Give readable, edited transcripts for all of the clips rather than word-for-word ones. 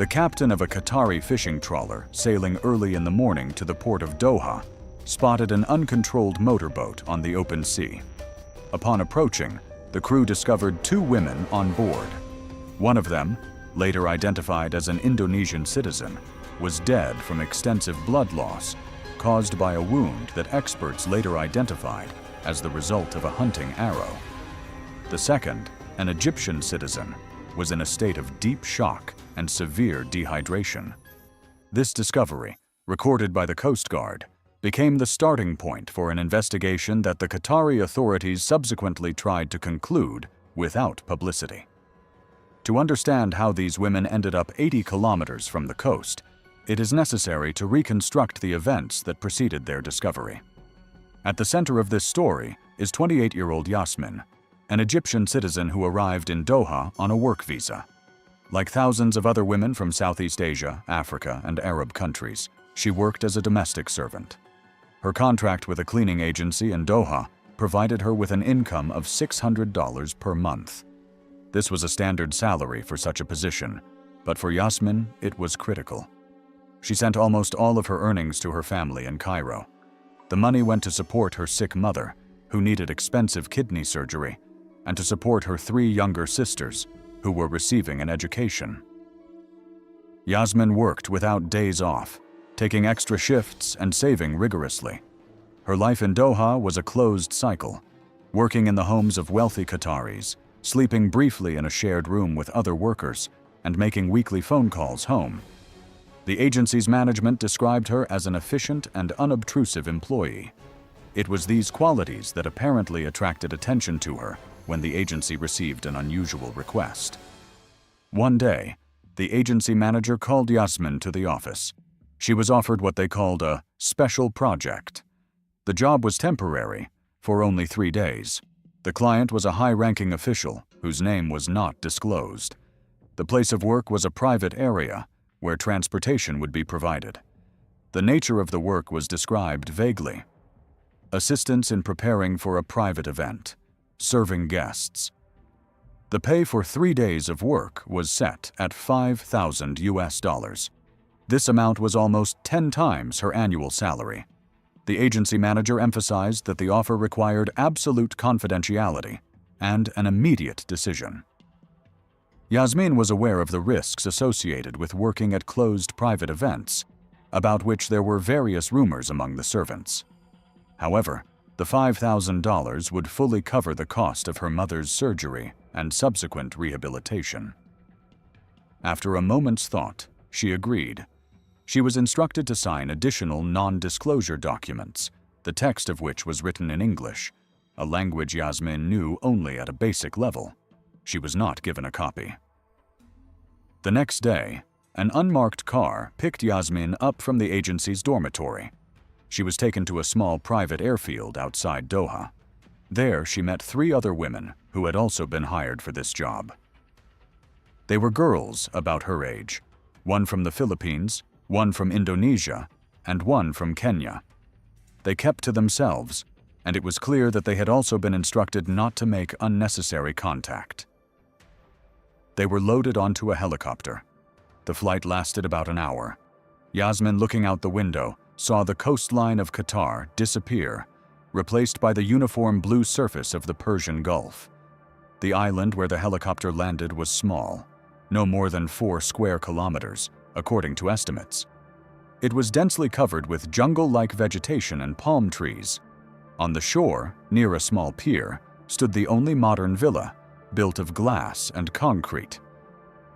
The captain of a Qatari fishing trawler sailing early in the morning to the port of Doha spotted an uncontrolled motorboat on the open sea. Upon approaching, the crew discovered 2 women on board. One of them, later identified as an Indonesian citizen, was dead from extensive blood loss caused by a wound that experts later identified as the result of a hunting arrow. The second, an Egyptian citizen, was in a state of deep shock and severe dehydration. This discovery, recorded by the Coast Guard, became the starting point for an investigation that the Qatari authorities subsequently tried to conclude without publicity. To understand how these women ended up 80 kilometers from the coast, it is necessary to reconstruct the events that preceded their discovery. At the center of this story is 28-year-old Yasmin, an Egyptian citizen who arrived in Doha on a work visa. Like thousands of other women from Southeast Asia, Africa, and Arab countries, she worked as a domestic servant. Her contract with a cleaning agency in Doha provided her with an income of $600 per month. This was a standard salary for such a position, but for Yasmin, it was critical. She sent almost all of her earnings to her family in Cairo. The money went to support her sick mother, who needed expensive kidney surgery, and to support her 3 younger sisters, who were receiving an education. Yasmin worked without days off, taking extra shifts and saving rigorously. Her life in Doha was a closed cycle, working in the homes of wealthy Qataris, sleeping briefly in a shared room with other workers, and making weekly phone calls home. The agency's management described her as an efficient and unobtrusive employee. It was these qualities that apparently attracted attention to her when the agency received an unusual request. One day, the agency manager called Yasmin to the office. She was offered what they called a special project. The job was temporary, for only 3 days. The client was a high-ranking official whose name was not disclosed. The place of work was a private area where transportation would be provided. The nature of the work was described vaguely. Assistance in preparing for a private event, serving guests. The pay for 3 days of work was set at $5,000. This amount was almost 10 times her annual salary. The agency manager emphasized that the offer required absolute confidentiality and an immediate decision. Yasmin was aware of the risks associated with working at closed private events, about which there were various rumors among the servants. However, the $5,000 would fully cover the cost of her mother's surgery and subsequent rehabilitation. After a moment's thought, she agreed. She was instructed to sign additional non-disclosure documents, the text of which was written in English, a language Yasmin knew only at a basic level. She was not given a copy. The next day, an unmarked car picked Yasmin up from the agency's dormitory. She was taken to a small private airfield outside Doha. There, she met 3 other women who had also been hired for this job. They were girls about her age, one from the Philippines, one from Indonesia, and one from Kenya. They kept to themselves, and it was clear that they had also been instructed not to make unnecessary contact. They were loaded onto a helicopter. The flight lasted about an hour. Yasmin, looking out the window, saw the coastline of Qatar disappear, replaced by the uniform blue surface of the Persian Gulf. The island where the helicopter landed was small, no more than 4 square kilometers, according to estimates. It was densely covered with jungle-like vegetation and palm trees. On the shore, near a small pier, stood the only modern villa, built of glass and concrete.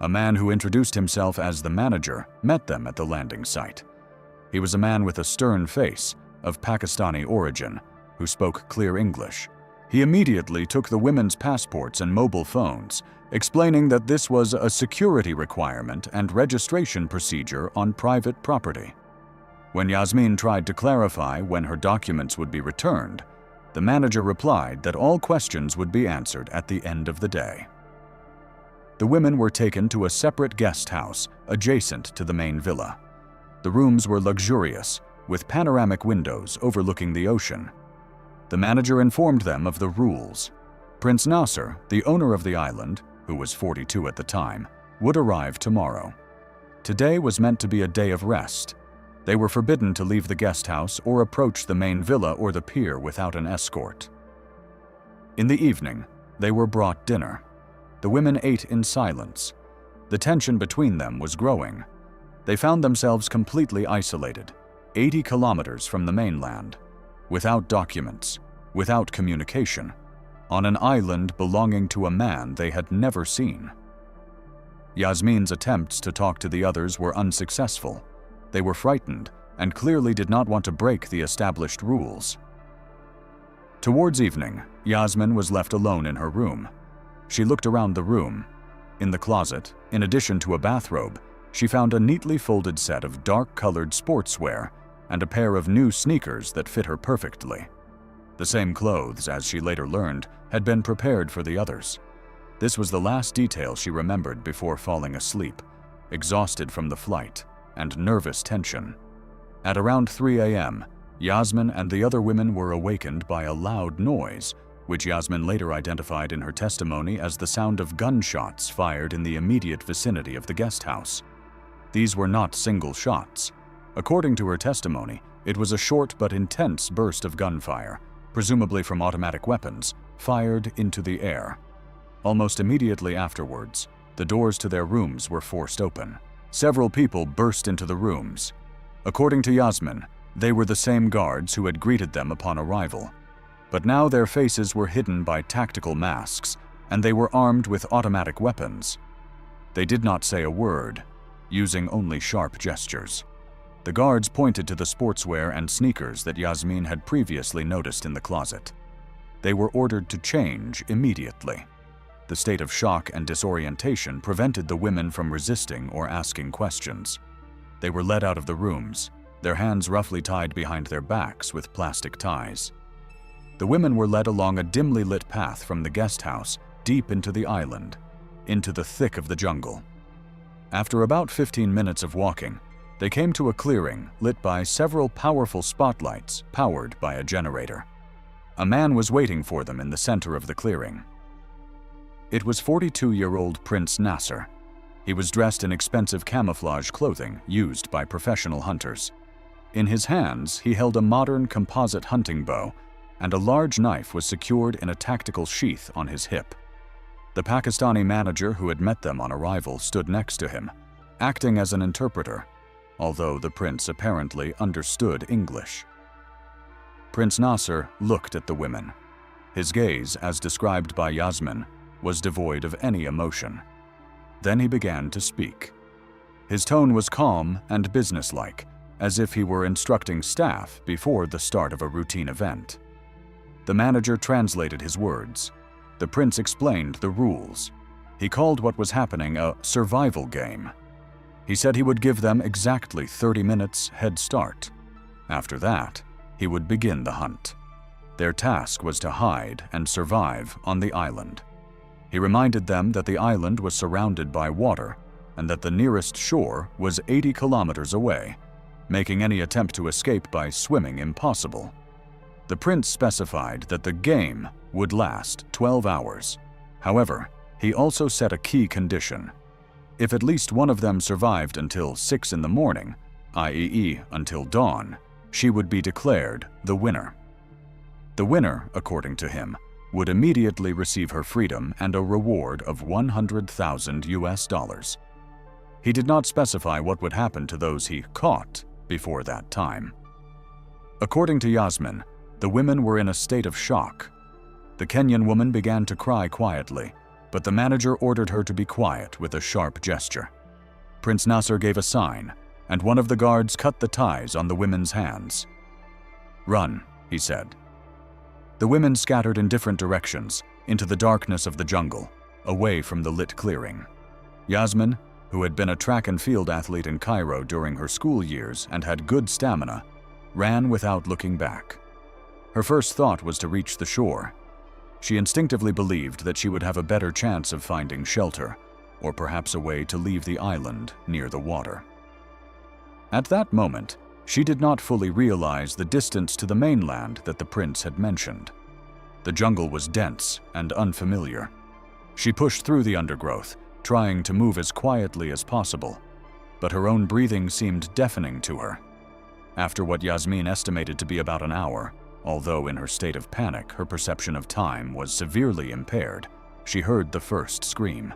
A man who introduced himself as the manager met them at the landing site. He was a man with a stern face, of Pakistani origin, who spoke clear English. He immediately took the women's passports and mobile phones, explaining that this was a security requirement and registration procedure on private property. When Yasmin tried to clarify when her documents would be returned, the manager replied that all questions would be answered at the end of the day. The women were taken to a separate guest house adjacent to the main villa. The rooms were luxurious, with panoramic windows overlooking the ocean. The manager informed them of the rules. Prince Nasser, the owner of the island, who was 42 at the time, would arrive tomorrow. Today was meant to be a day of rest. They were forbidden to leave the guest house or approach the main villa or the pier without an escort. In the evening, they were brought dinner. The women ate in silence. The tension between them was growing. They found themselves completely isolated, 80 kilometers from the mainland, without documents, without communication, on an island belonging to a man they had never seen. Yasmin's attempts to talk to the others were unsuccessful. They were frightened and clearly did not want to break the established rules. Towards evening, Yasmin was left alone in her room. She looked around the room. In the closet, in addition to a bathrobe, she found a neatly folded set of dark-colored sportswear and a pair of new sneakers that fit her perfectly. The same clothes, as she later learned, had been prepared for the others. This was the last detail she remembered before falling asleep, exhausted from the flight and nervous tension. At around 3 a.m., Yasmin and the other women were awakened by a loud noise, which Yasmin later identified in her testimony as the sound of gunshots fired in the immediate vicinity of the guest house. These were not single shots. According to her testimony, it was a short but intense burst of gunfire, presumably from automatic weapons, fired into the air. Almost immediately afterwards, the doors to their rooms were forced open. Several people burst into the rooms. According to Yasmin, they were the same guards who had greeted them upon arrival. But now their faces were hidden by tactical masks, and they were armed with automatic weapons. They did not say a word, using only sharp gestures. The guards pointed to the sportswear and sneakers that Yasmin had previously noticed in the closet. They were ordered to change immediately. The state of shock and disorientation prevented the women from resisting or asking questions. They were led out of the rooms, their hands roughly tied behind their backs with plastic ties. The women were led along a dimly lit path from the guest house deep into the island, into the thick of the jungle. After about 15 minutes of walking, they came to a clearing lit by several powerful spotlights powered by a generator. A man was waiting for them in the center of the clearing. It was 42-year-old Prince Nasser. He was dressed in expensive camouflage clothing used by professional hunters. In his hands, he held a modern composite hunting bow, and a large knife was secured in a tactical sheath on his hip. The Pakistani manager who had met them on arrival stood next to him, acting as an interpreter, although the prince apparently understood English. Prince Nasser looked at the women. His gaze, as described by Yasmin, was devoid of any emotion. Then he began to speak. His tone was calm and businesslike, as if he were instructing staff before the start of a routine event. The manager translated his words. The prince explained the rules. He called what was happening a survival game. He said he would give them exactly 30 minutes head start. After that, he would begin the hunt. Their task was to hide and survive on the island. He reminded them that the island was surrounded by water and that the nearest shore was 80 kilometers away, making any attempt to escape by swimming impossible. The prince specified that the game would last 12 hours. However, he also set a key condition. If at least one of them survived until 6 in the morning, i.e. until dawn, she would be declared the winner. The winner, according to him, would immediately receive her freedom and a reward of $100,000. He did not specify what would happen to those he caught before that time. According to Yasmin, the women were in a state of shock. The Kenyan woman began to cry quietly, but the manager ordered her to be quiet with a sharp gesture. Prince Nasser gave a sign, and one of the guards cut the ties on the women's hands. "Run," he said. The women scattered in different directions, into the darkness of the jungle, away from the lit clearing. Yasmin, who had been a track and field athlete in Cairo during her school years and had good stamina, ran without looking back. Her first thought was to reach the shore. She instinctively believed that she would have a better chance of finding shelter, or perhaps a way to leave the island near the water. At that moment, she did not fully realize the distance to the mainland that the prince had mentioned. The jungle was dense and unfamiliar. She pushed through the undergrowth, trying to move as quietly as possible. but her own breathing seemed deafening to her. After what Yasmin estimated to be about an hour, although in her state of panic her perception of time was severely impaired, she heard the first scream.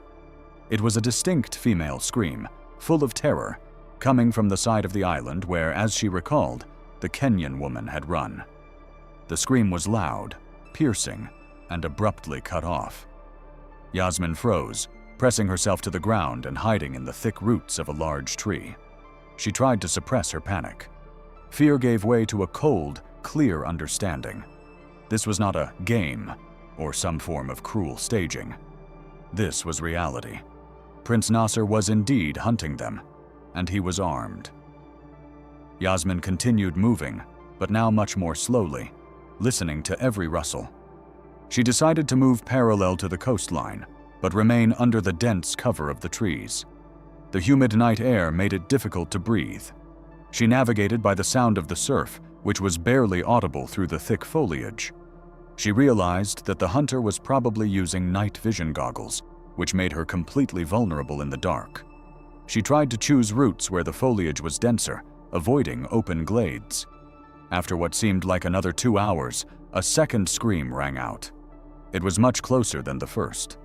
It was a distinct female scream, full of terror, coming from the side of the island where, as she recalled, the Kenyan woman had run. The scream was loud, piercing, and abruptly cut off. Yasmin froze, pressing herself to the ground and hiding in the thick roots of a large tree. She tried to suppress her panic. Fear gave way to a cold, clear understanding. This was not a game or some form of cruel staging. This was reality. Prince Nasser was indeed hunting them, and he was armed. Yasmin continued moving, but now much more slowly, listening to every rustle. She decided to move parallel to the coastline, but remain under the dense cover of the trees. The humid night air made it difficult to breathe. She navigated by the sound of the surf, which was barely audible through the thick foliage. She realized that the hunter was probably using night vision goggles, which made her completely vulnerable in the dark. She tried to choose routes where the foliage was denser, avoiding open glades. After what seemed like another 2 hours, a second scream rang out. It was much closer than the first.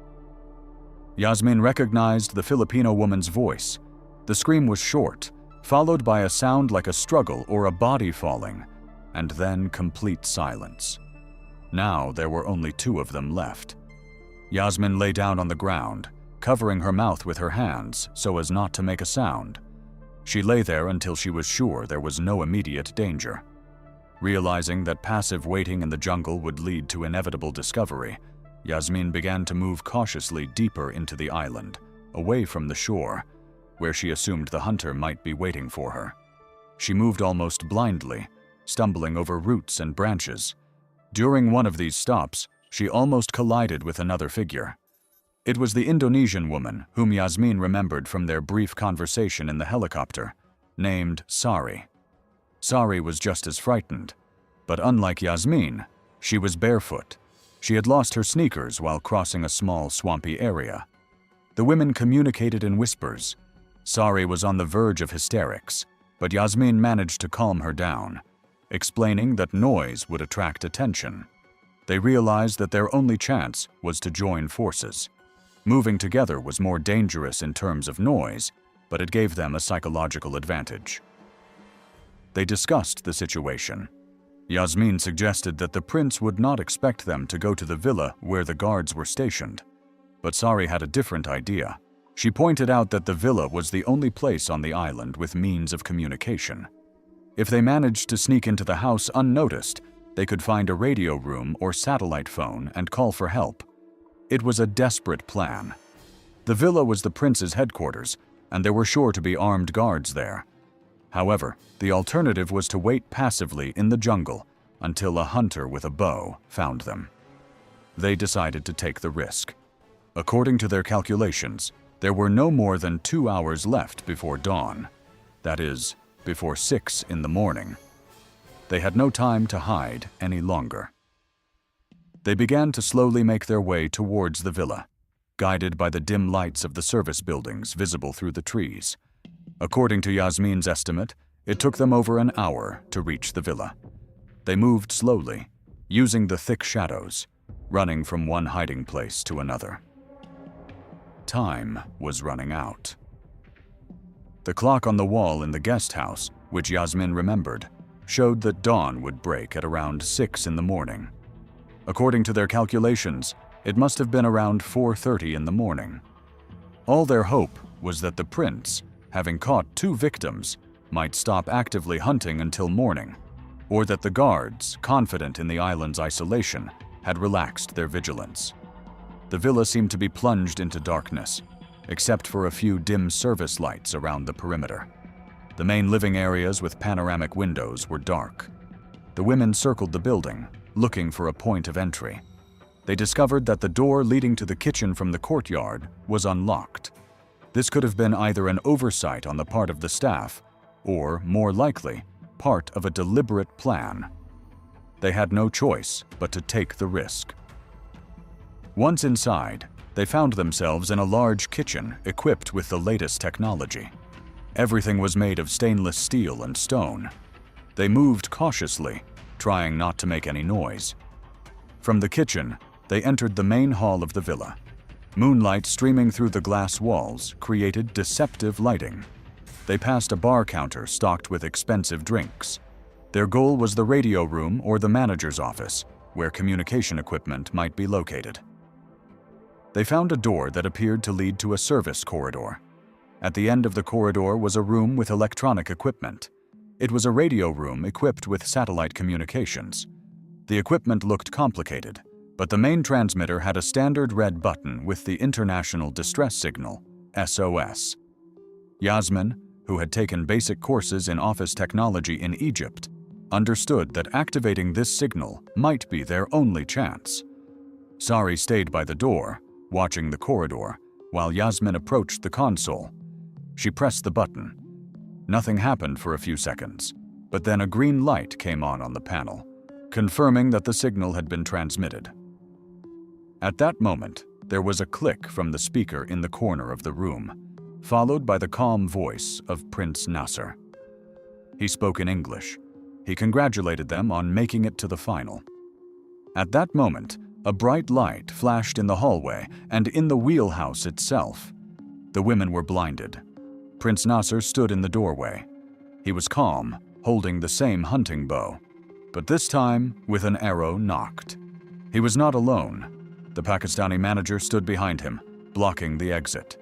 Yasmin recognized the Filipino woman's voice. The scream was short, followed by a sound like a struggle or a body falling, and then complete silence. Now there were only 2 of them left. Yasmin lay down on the ground, covering her mouth with her hands so as not to make a sound. She lay there until she was sure there was no immediate danger. Realizing that passive waiting in the jungle would lead to inevitable discovery, Yasmin began to move cautiously deeper into the island, away from the shore, where she assumed the hunter might be waiting for her. She moved almost blindly, stumbling over roots and branches. During one of these stops, she almost collided with another figure. It was the Indonesian woman whom Yasmin remembered from their brief conversation in the helicopter, named Sari. Sari was just as frightened, but unlike Yasmin, she was barefoot. She had lost her sneakers while crossing a small swampy area. The women communicated in whispers. Sari was on the verge of hysterics, but Yasmin managed to calm her down, explaining that noise would attract attention. They realized that their only chance was to join forces. Moving together was more dangerous in terms of noise, but it gave them a psychological advantage. They discussed the situation. Yasmin suggested that the prince would not expect them to go to the villa where the guards were stationed. But Sari had a different idea. She pointed out that the villa was the only place on the island with means of communication. If they managed to sneak into the house unnoticed, they could find a radio room or satellite phone and call for help. It was a desperate plan. The villa was the prince's headquarters, and there were sure to be armed guards there. However, the alternative was to wait passively in the jungle until a hunter with a bow found them. They decided to take the risk. According to their calculations, there were no more than 2 hours left before dawn. That is, before 6 in the morning. They had no time to hide any longer. They began to slowly make their way towards the villa, guided by the dim lights of the service buildings visible through the trees. According to Yasmin's estimate, it took them over an hour to reach the villa. They moved slowly, using the thick shadows, running from one hiding place to another. Time was running out. The clock on the wall in the guest house, which Yasmin remembered, showed that dawn would break at around 6 in the morning. According to their calculations, it must have been around 4:30 in the morning. All their hope was that the prince, having caught 2 victims, might stop actively hunting until morning, or that the guards, confident in the island's isolation, had relaxed their vigilance. The villa seemed to be plunged into darkness, except for a few dim service lights around the perimeter. The main living areas with panoramic windows were dark. The women circled the building, looking for a point of entry. They discovered that the door leading to the kitchen from the courtyard was unlocked. This could have been either an oversight on the part of the staff, or, more likely, part of a deliberate plan. They had no choice but to take the risk. Once inside, they found themselves in a large kitchen equipped with the latest technology. Everything was made of stainless steel and stone. They moved cautiously, trying not to make any noise. From the kitchen, they entered the main hall of the villa. Moonlight streaming through the glass walls created deceptive lighting. They passed a bar counter stocked with expensive drinks. Their goal was the radio room or the manager's office, where communication equipment might be located. They found a door that appeared to lead to a service corridor. At the end of the corridor was a room with electronic equipment. It was a radio room equipped with satellite communications. The equipment looked complicated, but the main transmitter had a standard red button with the International Distress Signal, SOS. Yasmin, who had taken basic courses in office technology in Egypt, understood that activating this signal might be their only chance. Sari stayed by the door, watching the corridor, while Yasmin approached the console. She pressed the button. Nothing happened for a few seconds, but then a green light came on the panel, confirming that the signal had been transmitted. At that moment, there was a click from the speaker in the corner of the room, followed by the calm voice of Prince Nasser. He spoke in English. He congratulated them on making it to the final. At that moment, a bright light flashed in the hallway and in the wheelhouse itself. The women were blinded. Prince Nasser stood in the doorway. He was calm, holding the same hunting bow, but this time with an arrow nocked. He was not alone. The Pakistani manager stood behind him, blocking the exit.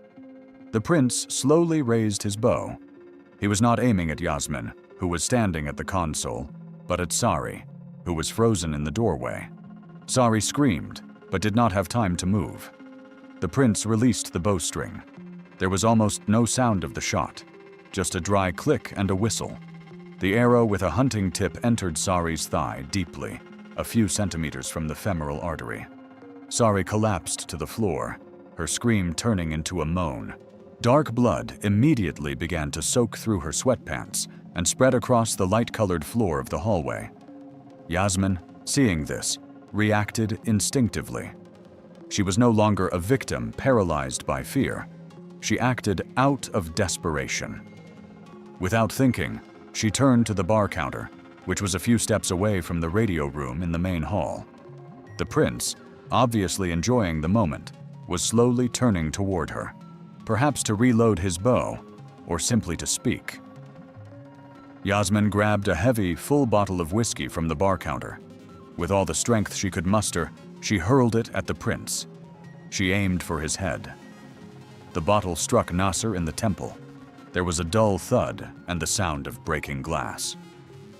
The prince slowly raised his bow. He was not aiming at Yasmin, who was standing at the console, but at Sari, who was frozen in the doorway. Sari screamed, but did not have time to move. The prince released the bowstring. There was almost no sound of the shot, just a dry click and a whistle. The arrow with a hunting tip entered Sari's thigh deeply, a few centimeters from the femoral artery. Sari collapsed to the floor, her scream turning into a moan. Dark blood immediately began to soak through her sweatpants and spread across the light-colored floor of the hallway. Yasmin, seeing this, reacted instinctively. She was no longer a victim paralyzed by fear. She acted out of desperation. Without thinking, she turned to the bar counter, which was a few steps away from the radio room in the main hall. The prince, obviously enjoying the moment, was slowly turning toward her, perhaps to reload his bow, or simply to speak. Yasmin grabbed a heavy, full bottle of whiskey from the bar counter. With all the strength she could muster, she hurled it at the prince. She aimed for his head. The bottle struck Nasser in the temple. There was a dull thud and the sound of breaking glass.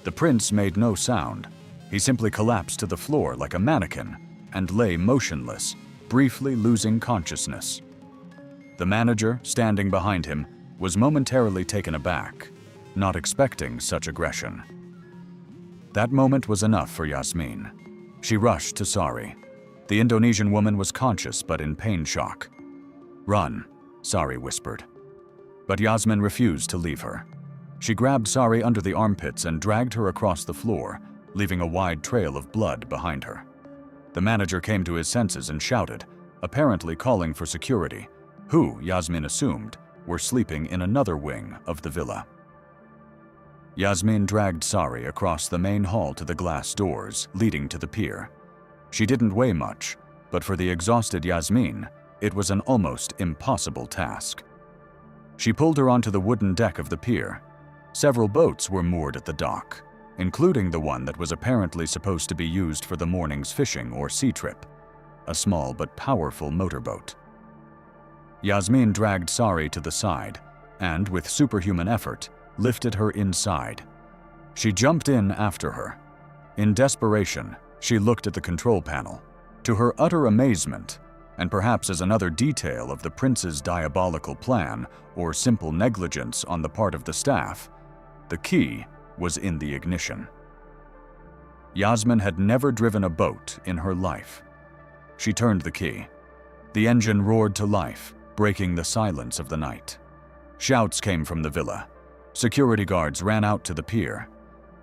The prince made no sound. He simply collapsed to the floor like a mannequin and lay motionless, briefly losing consciousness. The manager, standing behind him, was momentarily taken aback, not expecting such aggression. That moment was enough for Yasmin. She rushed to Sari. The Indonesian woman was conscious but in pain shock. "Run," Sari whispered. But Yasmin refused to leave her. She grabbed Sari under the armpits and dragged her across the floor, leaving a wide trail of blood behind her. The manager came to his senses and shouted, apparently calling for security, who, Yasmin assumed, were sleeping in another wing of the villa. Yasmin dragged Sari across the main hall to the glass doors leading to the pier. She didn't weigh much, but for the exhausted Yasmin, it was an almost impossible task. She pulled her onto the wooden deck of the pier. Several boats were moored at the dock, including the one that was apparently supposed to be used for the morning's fishing or sea trip, a small but powerful motorboat. Yasmin dragged Sari to the side and, with superhuman effort, lifted her inside. She jumped in after her. In desperation, she looked at the control panel. To her utter amazement, and perhaps as another detail of the prince's diabolical plan or simple negligence on the part of the staff, the key was in the ignition. Yasmin had never driven a boat in her life. She turned the key. The engine roared to life, breaking the silence of the night. Shouts came from the villa. Security guards ran out to the pier.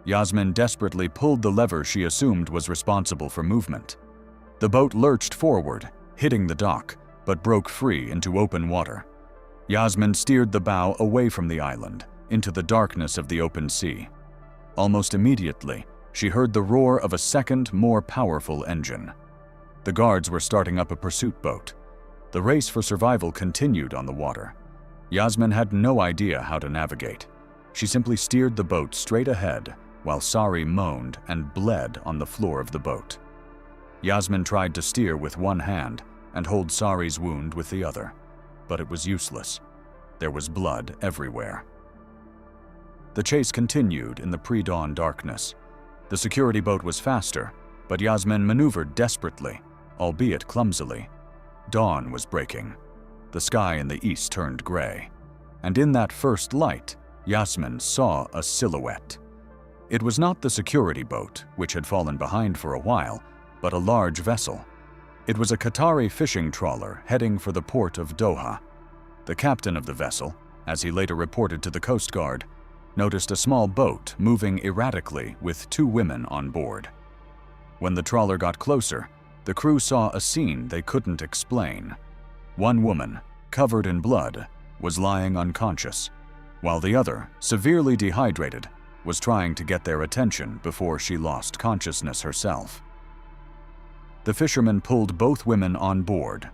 Yasmin desperately pulled the lever she assumed was responsible for movement. The boat lurched forward, hitting the dock, but broke free into open water. Yasmin steered the bow away from the island, into the darkness of the open sea. Almost immediately, she heard the roar of a second, more powerful engine. The guards were starting up a pursuit boat. The race for survival continued on the water. Yasmin had no idea how to navigate. She simply steered the boat straight ahead, while Sari moaned and bled on the floor of the boat. Yasmin tried to steer with one hand and hold Sari's wound with the other, but it was useless. There was blood everywhere. The chase continued in the pre-dawn darkness. The security boat was faster, but Yasmin maneuvered desperately, albeit clumsily. Dawn was breaking. The sky in the east turned gray, and in that first light, Yasmin saw a silhouette. It was not the security boat, which had fallen behind for a while, but a large vessel. It was a Qatari fishing trawler heading for the port of Doha. The captain of the vessel, as he later reported to the Coast Guard, noticed a small boat moving erratically with 2 women on board. When the trawler got closer, the crew saw a scene they couldn't explain. One woman, covered in blood, was lying unconscious, while the other, severely dehydrated, was trying to get their attention before she lost consciousness herself. The fishermen pulled both women on board.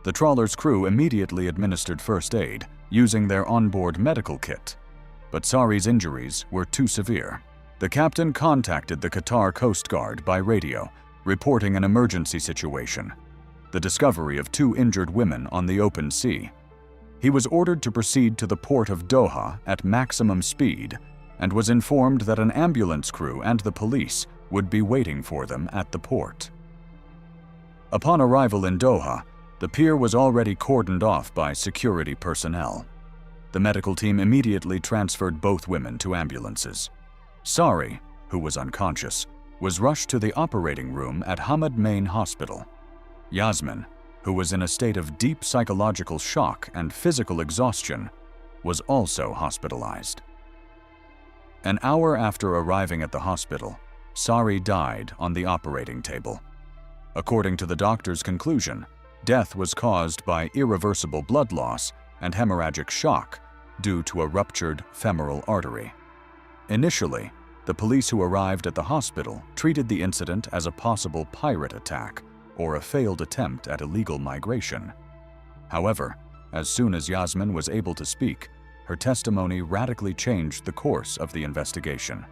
The trawler's crew immediately administered first aid, using their onboard medical kit. But Sari's injuries were too severe. The captain contacted the Qatar Coast Guard by radio, reporting an emergency situation, the discovery of 2 injured women on the open sea. He was ordered to proceed to the port of Doha at maximum speed and was informed that an ambulance crew and the police would be waiting for them at the port. Upon arrival in Doha, the pier was already cordoned off by security personnel. The medical team immediately transferred both women to ambulances. Sari, who was unconscious, was rushed to the operating room at Hamad Main Hospital. Yasmin, who was in a state of deep psychological shock and physical exhaustion, was also hospitalized. An hour after arriving at the hospital, Sari died on the operating table. According to the doctor's conclusion, death was caused by irreversible blood loss and hemorrhagic shock due to a ruptured femoral artery. Initially, the police who arrived at the hospital treated the incident as a possible pirate attack or a failed attempt at illegal migration. However, as soon as Yasmin was able to speak, her testimony radically changed the course of the investigation.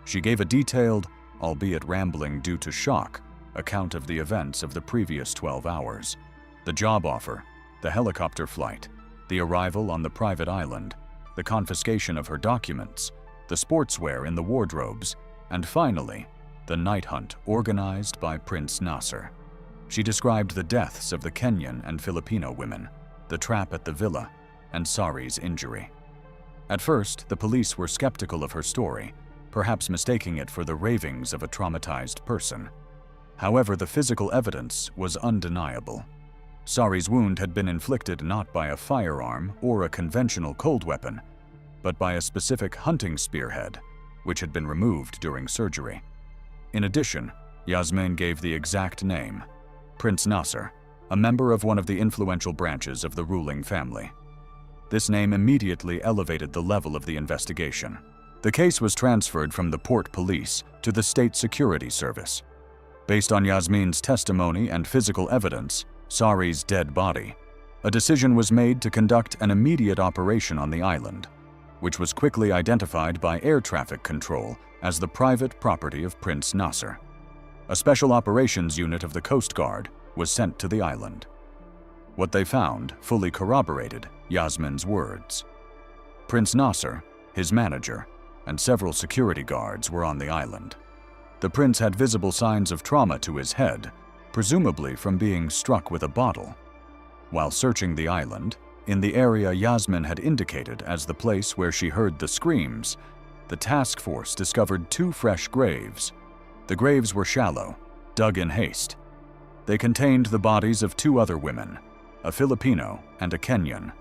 She gave a detailed, albeit rambling due to shock, account of the events of the previous 12 hours, the job offer, the helicopter flight, the arrival on the private island, the confiscation of her documents, the sportswear in the wardrobes, and finally, the night hunt organized by Prince Nasser. She described the deaths of the Kenyan and Filipino women, the trap at the villa, and Sari's injury. At first, the police were skeptical of her story, perhaps mistaking it for the ravings of a traumatized person. However, the physical evidence was undeniable. Sari's wound had been inflicted not by a firearm or a conventional cold weapon, but by a specific hunting spearhead, which had been removed during surgery. In addition, Yasmin gave the exact name, Prince Nasser, a member of one of the influential branches of the ruling family. This name immediately elevated the level of the investigation. The case was transferred from the port police to the State Security Service. Based on Yasmin's testimony and physical evidence, Sari's dead body, a decision was made to conduct an immediate operation on the island, which was quickly identified by air traffic control as the private property of Prince Nasser. A special operations unit of the Coast Guard was sent to the island. What they found fully corroborated Yasmin's words. Prince Nasser, his manager, and several security guards were on the island. The prince had visible signs of trauma to his head, presumably from being struck with a bottle. While searching the island, in the area Yasmin had indicated as the place where she heard the screams, the task force discovered 2 fresh graves. The graves were shallow, dug in haste. They contained the bodies of 2 other women, a Filipino and a Kenyan.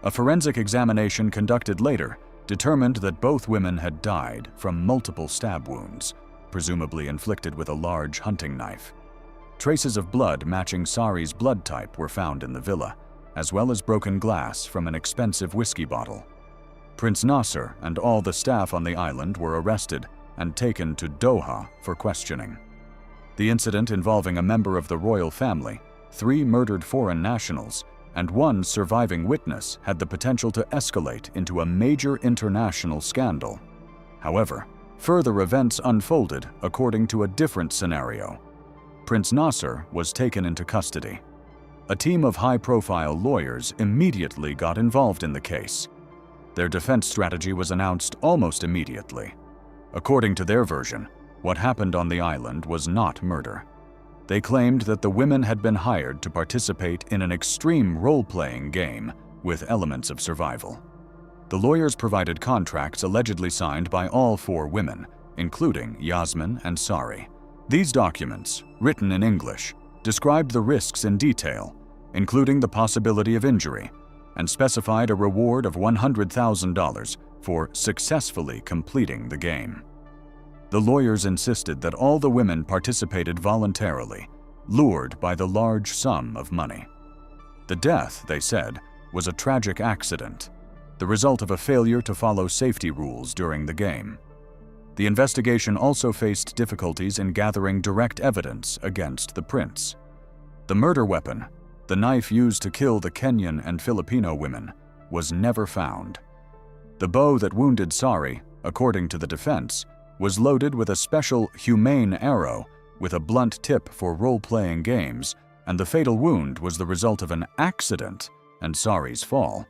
A forensic examination conducted later determined that both women had died from multiple stab wounds, presumably inflicted with a large hunting knife. Traces of blood matching Sari's blood type were found in the villa, as well as broken glass from an expensive whiskey bottle. Prince Nasser and all the staff on the island were arrested and taken to Doha for questioning. The incident involving a member of the royal family, 3 murdered foreign nationals, and 1 surviving witness had the potential to escalate into a major international scandal. However, further events unfolded according to a different scenario. Prince Nasser was taken into custody. A team of high-profile lawyers immediately got involved in the case. Their defense strategy was announced almost immediately. According to their version, what happened on the island was not murder. They claimed that the women had been hired to participate in an extreme role-playing game with elements of survival. The lawyers provided contracts allegedly signed by all 4 women, including Yasmin and Sari. These documents, written in English, described the risks in detail, including the possibility of injury, and specified a reward of $100,000 for successfully completing the game. The lawyers insisted that all the women participated voluntarily, lured by the large sum of money. The death, they said, was a tragic accident, the result of a failure to follow safety rules during the game. The investigation also faced difficulties in gathering direct evidence against the prince. The murder weapon, the knife used to kill the Kenyan and Filipino women, was never found. The bow that wounded Sari, according to the defense, was loaded with a special humane arrow with a blunt tip for role-playing games, and the fatal wound was the result of an accident and Sari's fall.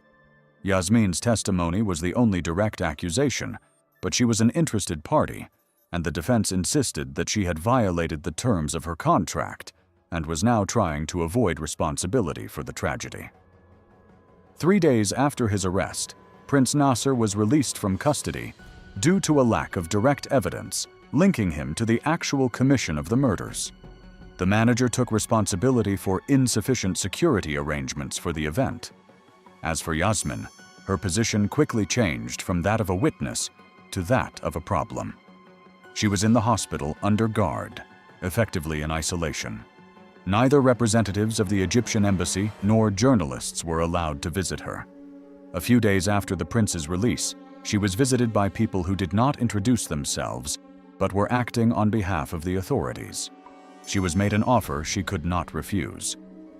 Yasmin's testimony was the only direct accusation, but she was an interested party, and the defense insisted that she had violated the terms of her contract and was now trying to avoid responsibility for the tragedy. 3 days after his arrest, Prince Nasser was released from custody due to a lack of direct evidence linking him to the actual commission of the murders. The manager took responsibility for insufficient security arrangements for the event. As for Yasmin, her position quickly changed from that of a witness to that of a problem. She was in the hospital under guard, effectively in isolation. Neither representatives of the Egyptian embassy nor journalists were allowed to visit her. A few days after the prince's release, she was visited by people who did not introduce themselves but were acting on behalf of the authorities. She was made an offer she could not refuse.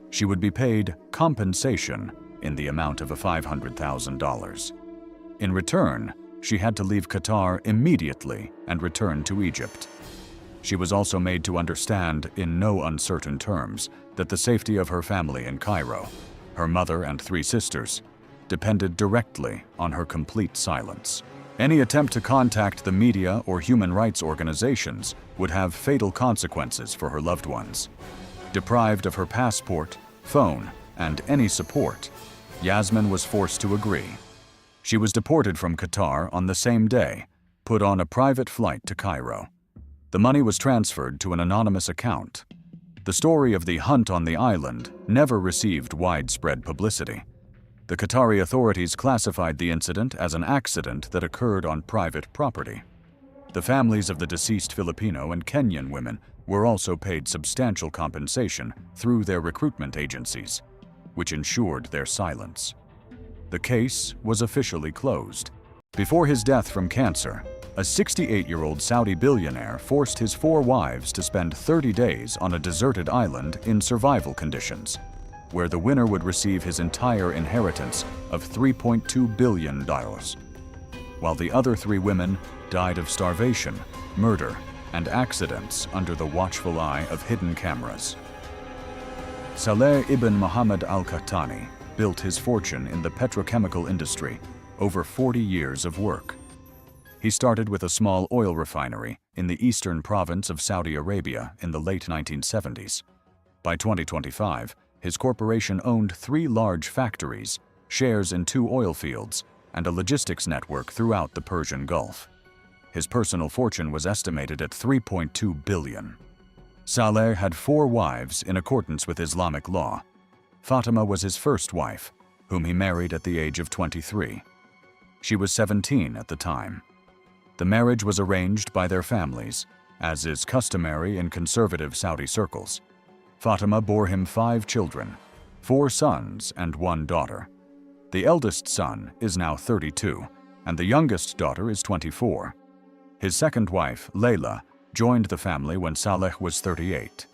She would be paid compensation in the amount of $500,000. In return, she had to leave Qatar immediately and return to Egypt. She was also made to understand, in no uncertain terms, that the safety of her family in Cairo, her mother and 3 sisters, depended directly on her complete silence. Any attempt to contact the media or human rights organizations would have fatal consequences for her loved ones. Deprived of her passport, phone, and any support, Yasmin was forced to agree. She was deported from Qatar on the same day, put on a private flight to Cairo. The money was transferred to an anonymous account. The story of the hunt on the island never received widespread publicity. The Qatari authorities classified the incident as an accident that occurred on private property. The families of the deceased Filipino and Kenyan women were also paid substantial compensation through their recruitment agencies, which ensured their silence. The case was officially closed. Before his death from cancer, a 68-year-old Saudi billionaire forced his 4 wives to spend 30 days on a deserted island in survival conditions, where the winner would receive his entire inheritance of $3.2 billion, while the other 3 women died of starvation, murder, and accidents under the watchful eye of hidden cameras. Saleh ibn Muhammad al-Qahtani built his fortune in the petrochemical industry over 40 years of work. He started with a small oil refinery in the eastern province of Saudi Arabia in the late 1970s. By 2025, his corporation owned 3 large factories, shares in 2 oil fields, and a logistics network throughout the Persian Gulf. His personal fortune was estimated at $3.2 billion. Saleh had 4 wives in accordance with Islamic law. Fatima was his first wife, whom he married at the age of 23. She was 17 at the time. The marriage was arranged by their families, as is customary in conservative Saudi circles. Fatima bore him 5 children, 4 sons and 1 daughter. The eldest son is now 32, and the youngest daughter is 24. His second wife, Layla, joined the family when Saleh was 38.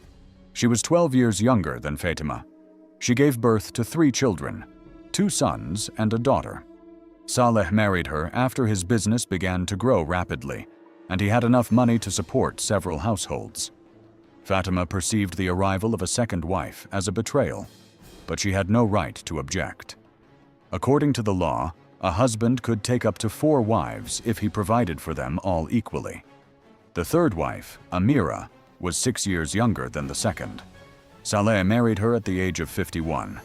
She was 12 years younger than Fatima. She gave birth to 3 children, 2 sons and a daughter. Saleh married her after his business began to grow rapidly, and he had enough money to support several households. Fatima perceived the arrival of a second wife as a betrayal, but she had no right to object. According to the law, a husband could take up to 4 wives if he provided for them all equally. The third wife, Amira, was 6 years younger than the second. Saleh married her at the age of 51.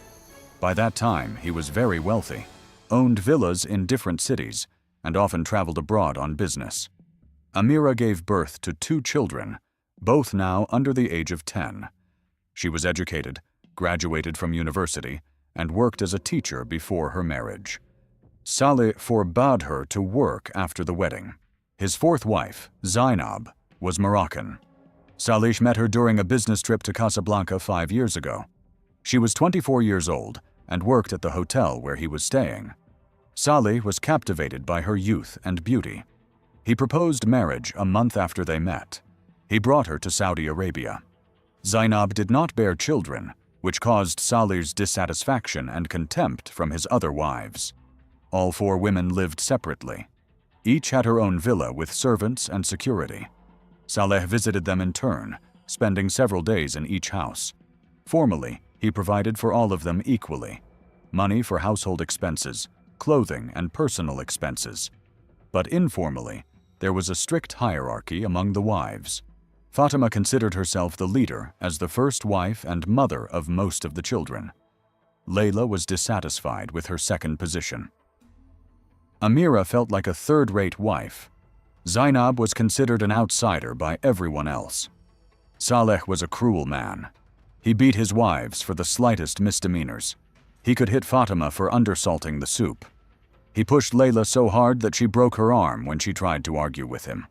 By that time, he was very wealthy, owned villas in different cities, and often traveled abroad on business. Amira gave birth to 2 children, both now under the age of 10. She was educated, graduated from university, and worked as a teacher before her marriage. Saleh forbade her to work after the wedding. His fourth wife, Zainab, was Moroccan. Saleh met her during a business trip to Casablanca 5 years ago. She was 24 years old and worked at the hotel where he was staying. Saleh was captivated by her youth and beauty. He proposed marriage a month after they met. He brought her to Saudi Arabia. Zainab did not bear children, which caused Saleh's dissatisfaction and contempt from his other wives. All 4 women lived separately. Each had her own villa with servants and security. Saleh visited them in turn, spending several days in each house. Formally, he provided for all of them equally: money for household expenses, clothing, and personal expenses. But informally, there was a strict hierarchy among the wives. Fatima considered herself the leader as the first wife and mother of most of the children. Layla was dissatisfied with her second position. Amira felt like a third-rate wife. Zainab was considered an outsider by everyone else. Saleh was a cruel man. He beat his wives for the slightest misdemeanors. He could hit Fatima for undersalting the soup. He pushed Layla so hard that she broke her arm when she tried to argue with him.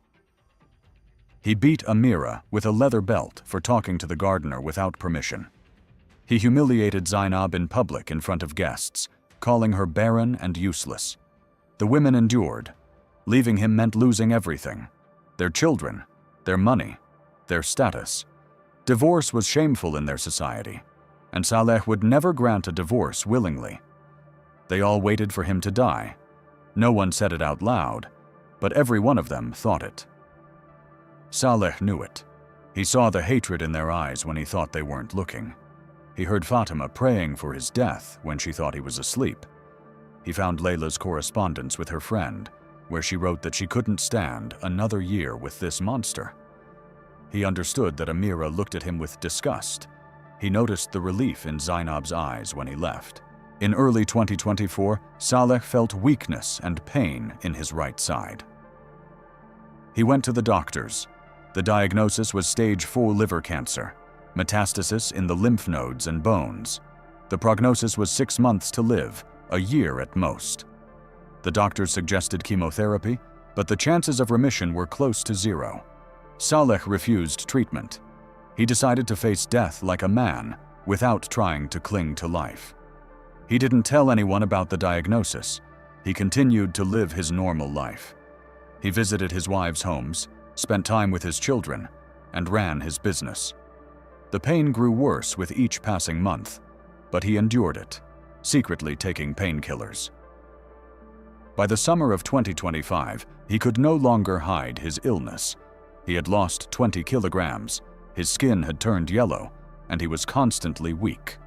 He beat Amira with a leather belt for talking to the gardener without permission. He humiliated Zainab in public in front of guests, calling her barren and useless. The women endured. Leaving him meant losing everything: their children, their money, their status. Divorce was shameful in their society, and Saleh would never grant a divorce willingly. They all waited for him to die. No one said it out loud, but every one of them thought it. Saleh knew it. He saw the hatred in their eyes when he thought they weren't looking. He heard Fatima praying for his death when she thought he was asleep. He found Layla's correspondence with her friend, where she wrote that she couldn't stand another year with this monster. He understood that Amira looked at him with disgust. He noticed the relief in Zainab's eyes when he left. In early 2024, Saleh felt weakness and pain in his right side. He went to the doctors. The diagnosis was stage 4 liver cancer, metastasis in the lymph nodes and bones. The prognosis was 6 months to live, a year at most. The doctors suggested chemotherapy, but the chances of remission were close to 0. Saleh refused treatment. He decided to face death like a man, without trying to cling to life. He didn't tell anyone about the diagnosis. He continued to live his normal life. He visited his wives' homes, spent time with his children, and ran his business. The pain grew worse with each passing month, but he endured it, secretly taking painkillers. By the summer of 2025, he could no longer hide his illness. He had lost 20 kilograms, his skin had turned yellow, and he was constantly weak.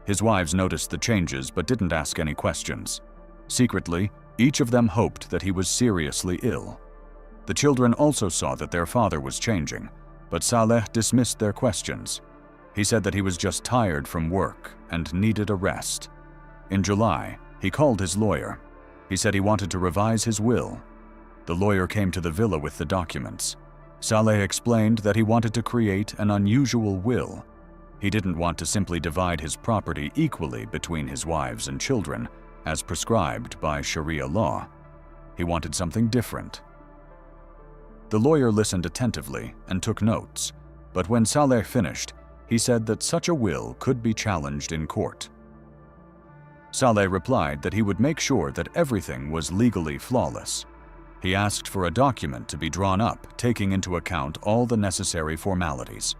His wives noticed the changes but didn't ask any questions. Secretly, each of them hoped that he was seriously ill. The children also saw that their father was changing, but Saleh dismissed their questions. He said that he was just tired from work and needed a rest. In July, he called his lawyer. He said he wanted to revise his will. The lawyer came to the villa with the documents. Saleh explained that he wanted to create an unusual will. He didn't want to simply divide his property equally between his wives and children, as prescribed by Sharia law. He wanted something different. The lawyer listened attentively and took notes, but when Saleh finished, he said that such a will could be challenged in court. Saleh replied that he would make sure that everything was legally flawless. He asked for a document to be drawn up, taking into account all the necessary formalities.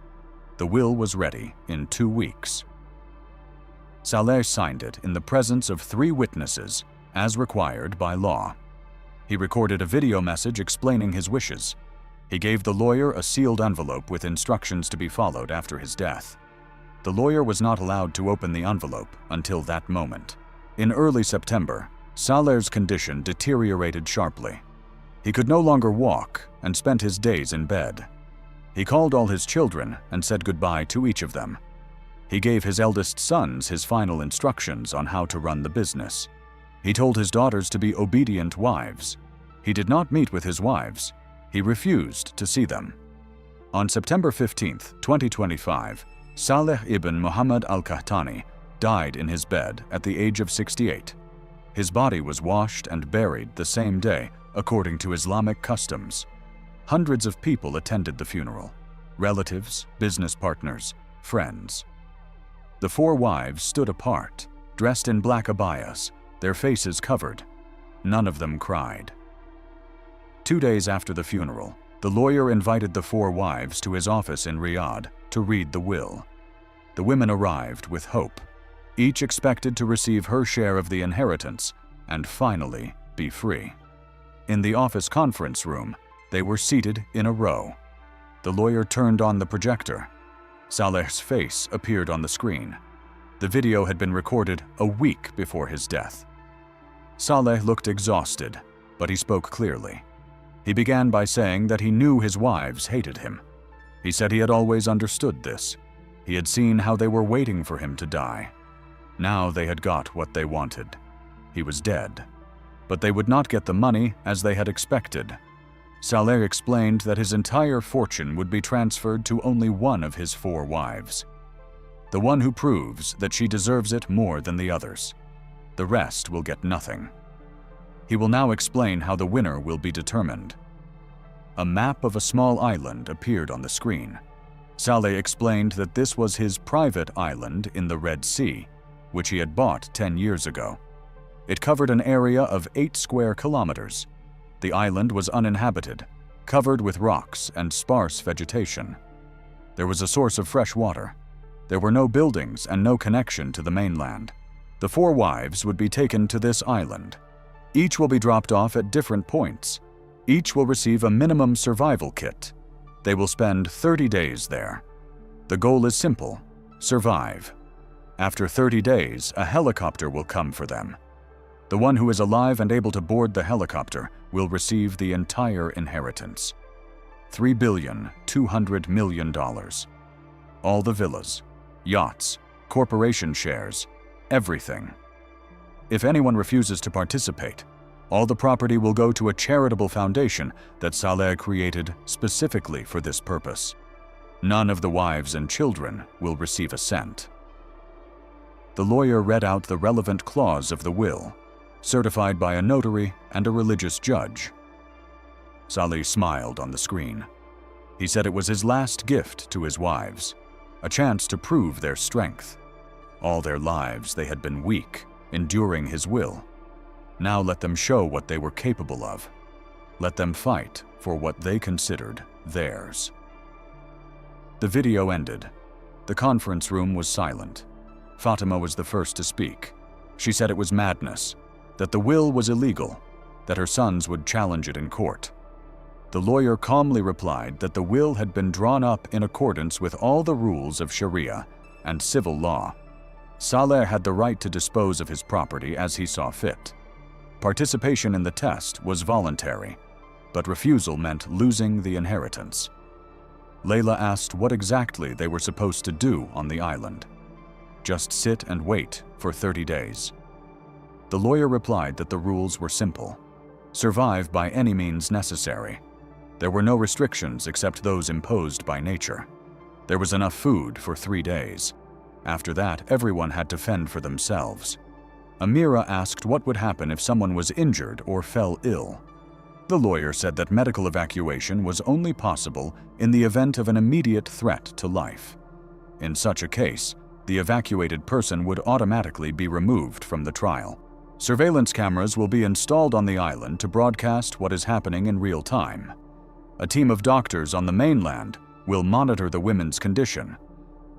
The will was ready in 2 weeks. Saleh signed it in the presence of 3 witnesses, as required by law. He recorded a video message explaining his wishes. He gave the lawyer a sealed envelope with instructions to be followed after his death. The lawyer was not allowed to open the envelope until that moment. In early September, Saleh's condition deteriorated sharply. He could no longer walk and spent his days in bed. He called all his children and said goodbye to each of them. He gave his eldest sons his final instructions on how to run the business. He told his daughters to be obedient wives. He did not meet with his wives. He refused to see them. On September 15, 2025, Saleh ibn Muhammad al-Qahtani died in his bed at the age of 68. His body was washed and buried the same day, according to Islamic customs. Hundreds of people attended the funeral: relatives, business partners, friends. The 4 wives stood apart, dressed in black abayas, their faces covered. None of them cried. 2 days after the funeral, the lawyer invited the 4 wives to his office in Riyadh to read the will. The women arrived with hope, each expected to receive her share of the inheritance and finally be free. In the office conference room, they were seated in a row. The lawyer turned on the projector. Saleh's face appeared on the screen. The video had been recorded a week before his death. Saleh looked exhausted, but he spoke clearly. He began by saying that he knew his wives hated him. He said he had always understood this. He had seen how they were waiting for him to die. Now they had got what they wanted. He was dead. But they would not get the money as they had expected. Saleh explained that his entire fortune would be transferred to only one of his 4 wives, the one who proves that she deserves it more than the others. The rest will get nothing. He will now explain how the winner will be determined. A map of a small island appeared on the screen. Saleh explained that this was his private island in the Red Sea, which he had bought 10 years ago. It covered an area of 8 square kilometers. The island was uninhabited, covered with rocks and sparse vegetation. There was a source of fresh water. There were no buildings and no connection to the mainland. The 4 wives would be taken to this island. Each will be dropped off at different points. Each will receive a minimum survival kit. They will spend 30 days there. The goal is simple: survive. After 30 days, a helicopter will come for them. The one who is alive and able to board the helicopter will receive the entire inheritance. $3.2 billion. All the villas, yachts, corporation shares, everything. If anyone refuses to participate, all the property will go to a charitable foundation that Saleh created specifically for this purpose. None of the wives and children will receive a cent. The lawyer read out the relevant clause of the will, certified by a notary and a religious judge. Saleh smiled on the screen. He said it was his last gift to his wives, a chance to prove their strength. All their lives they had been weak, enduring his will. Now let them show what they were capable of. Let them fight for what they considered theirs. The video ended. The conference room was silent. Fatima was the first to speak. She said it was madness, that the will was illegal, that her sons would challenge it in court. The lawyer calmly replied that the will had been drawn up in accordance with all the rules of Sharia and civil law. Saleh had the right to dispose of his property as he saw fit. Participation in the test was voluntary, but refusal meant losing the inheritance. Layla asked what exactly they were supposed to do on the island. Just sit and wait for 30 days. The lawyer replied that the rules were simple. Survive by any means necessary. There were no restrictions except those imposed by nature. There was enough food for 3 days. After that, everyone had to fend for themselves. Amira asked what would happen if someone was injured or fell ill. The lawyer said that medical evacuation was only possible in the event of an immediate threat to life. In such a case, the evacuated person would automatically be removed from the trial. Surveillance cameras will be installed on the island to broadcast what is happening in real time. A team of doctors on the mainland will monitor the women's condition.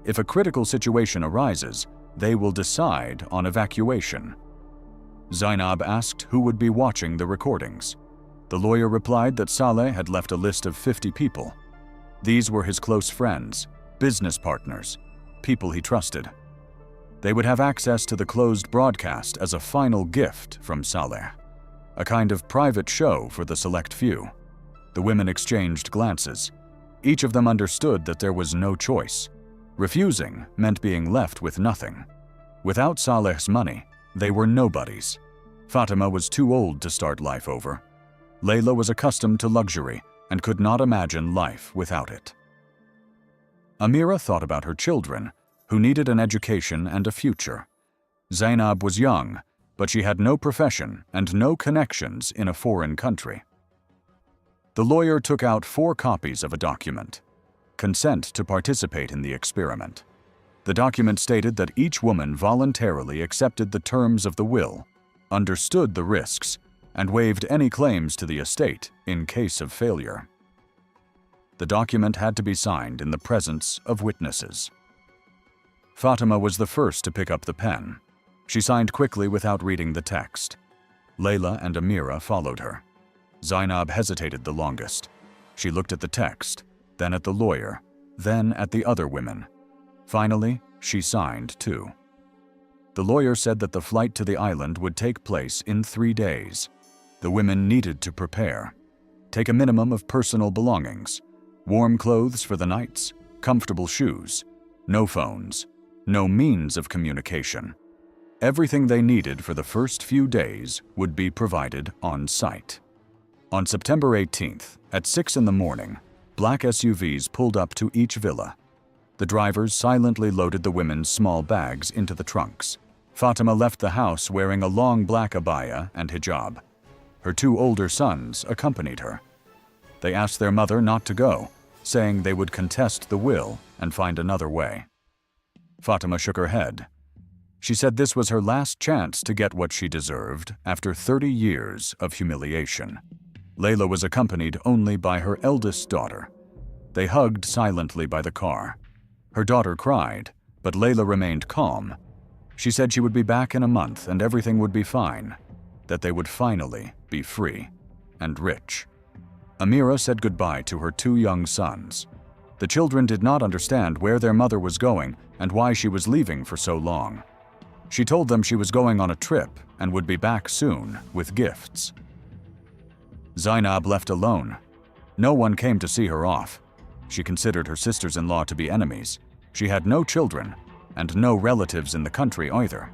If a critical situation arises, they will decide on evacuation. Zainab asked who would be watching the recordings. The lawyer replied that Saleh had left a list of 50 people. These were his close friends, business partners, people he trusted. They would have access to the closed broadcast as a final gift from Saleh, a kind of private show for the select few. The women exchanged glances. Each of them understood that there was no choice. Refusing meant being left with nothing. Without Saleh's money, they were nobodies. Fatima was too old to start life over. Layla was accustomed to luxury and could not imagine life without it. Amira thought about her children, who needed an education and a future. Zainab was young, but she had no profession and no connections in a foreign country. The lawyer took out 4 copies of a document: consent to participate in the experiment. The document stated that each woman voluntarily accepted the terms of the will, understood the risks, and waived any claims to the estate in case of failure. The document had to be signed in the presence of witnesses. Fatima was the first to pick up the pen. She signed quickly without reading the text. Layla and Amira followed her. Zainab hesitated the longest. She looked at the text, then at the lawyer, then at the other women. Finally, she signed too. The lawyer said that the flight to the island would take place in 3 days. The women needed to prepare. Take a minimum of personal belongings: warm clothes for the nights, comfortable shoes, no phones, no means of communication. Everything they needed for the first few days would be provided on site. On September 18th, at 6 in the morning, black SUVs pulled up to each villa. The drivers silently loaded the women's small bags into the trunks. Fatima left the house wearing a long black abaya and hijab. Her 2 older sons accompanied her. They asked their mother not to go, saying they would contest the will and find another way. Fatima shook her head. She said this was her last chance to get what she deserved after 30 years of humiliation. Layla was accompanied only by her eldest daughter. They hugged silently by the car. Her daughter cried, but Layla remained calm. She said she would be back in a month and everything would be fine, that they would finally be free and rich. Amira said goodbye to her 2 young sons. The children did not understand where their mother was going and why she was leaving for so long. She told them she was going on a trip and would be back soon with gifts. Zainab left alone. No one came to see her off. She considered her sisters-in-law to be enemies. She had no children and no relatives in the country either.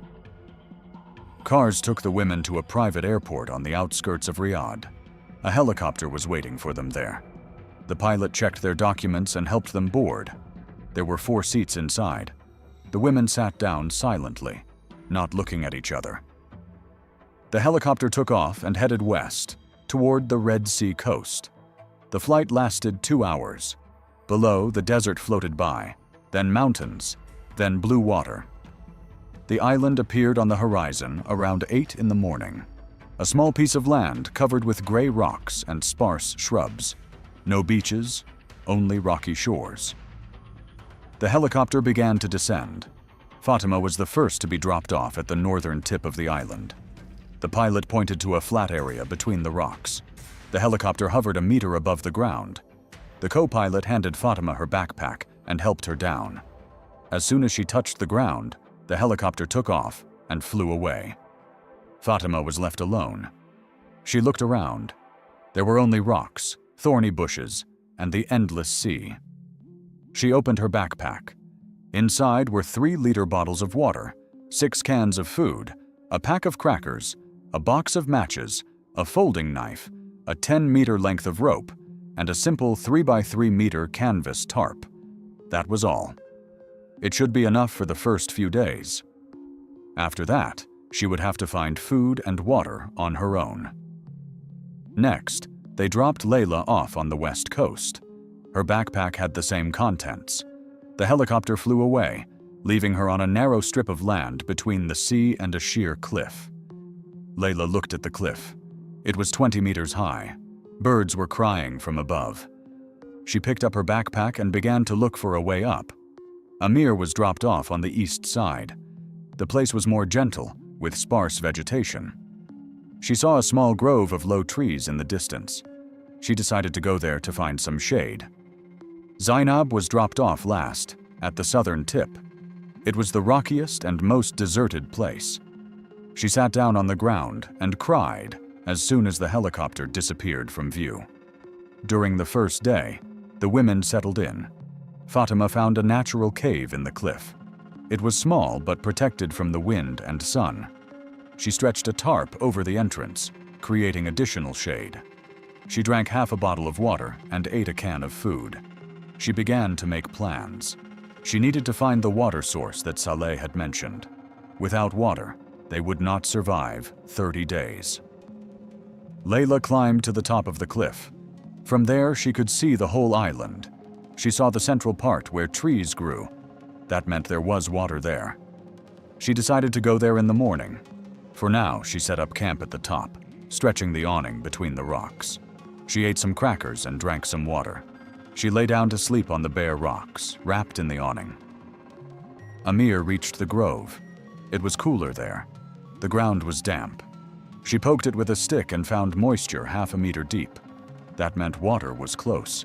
Cars took the women to a private airport on the outskirts of Riyadh. A helicopter was waiting for them there. The pilot checked their documents and helped them board. There were 4 seats inside. The women sat down silently, not looking at each other. The helicopter took off and headed west, toward the Red Sea coast. The flight lasted 2 hours. Below, the desert floated by, then mountains, then blue water. The island appeared on the horizon around 8 in the morning. A small piece of land covered with gray rocks and sparse shrubs. No beaches, only rocky shores. The helicopter began to descend. Fatima was the first to be dropped off at the northern tip of the island. The pilot pointed to a flat area between the rocks. The helicopter hovered a meter above the ground. The co-pilot handed Fatima her backpack and helped her down. As soon as she touched the ground, the helicopter took off and flew away. Fatima was left alone. She looked around. There were only rocks, thorny bushes, and the endless sea. She opened her backpack. Inside were 3-liter bottles of water, 6 cans of food, a pack of crackers, a box of matches, a folding knife, a 10-meter length of rope, and a simple 3-by-3-meter canvas tarp. That was all. It should be enough for the first few days. After that, she would have to find food and water on her own. Next, they dropped Layla off on the west coast. Her backpack had the same contents. The helicopter flew away, leaving her on a narrow strip of land between the sea and a sheer cliff. Layla looked at the cliff. It was 20 meters high. Birds were crying from above. She picked up her backpack and began to look for a way up. Amir was dropped off on the east side. The place was more gentle, with sparse vegetation. She saw a small grove of low trees in the distance. She decided to go there to find some shade. Zainab was dropped off last, at the southern tip. It was the rockiest and most deserted place. She sat down on the ground and cried as soon as the helicopter disappeared from view. During the first day, the women settled in. Fatima found a natural cave in the cliff. It was small but protected from the wind and sun. She stretched a tarp over the entrance, creating additional shade. She drank half a bottle of water and ate a can of food. She began to make plans. She needed to find the water source that Saleh had mentioned. Without water, they would not survive 30 days. Layla climbed to the top of the cliff. From there, she could see the whole island. She saw the central part where trees grew. That meant there was water there. She decided to go there in the morning. For now, she set up camp at the top, stretching the awning between the rocks. She ate some crackers and drank some water. She lay down to sleep on the bare rocks, wrapped in the awning. Amir reached the grove. It was cooler there. The ground was damp. She poked it with a stick and found moisture half a meter deep. That meant water was close.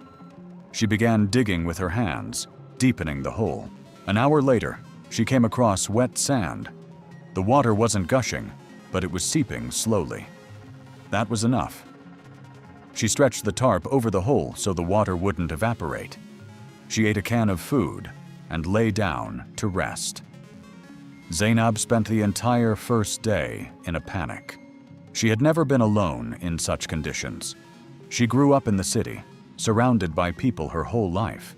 She began digging with her hands, deepening the hole. An hour later, she came across wet sand. The water wasn't gushing, but it was seeping slowly. That was enough. She stretched the tarp over the hole so the water wouldn't evaporate. She ate a can of food and lay down to rest. Zainab spent the entire first day in a panic. She had never been alone in such conditions. She grew up in the city, surrounded by people her whole life.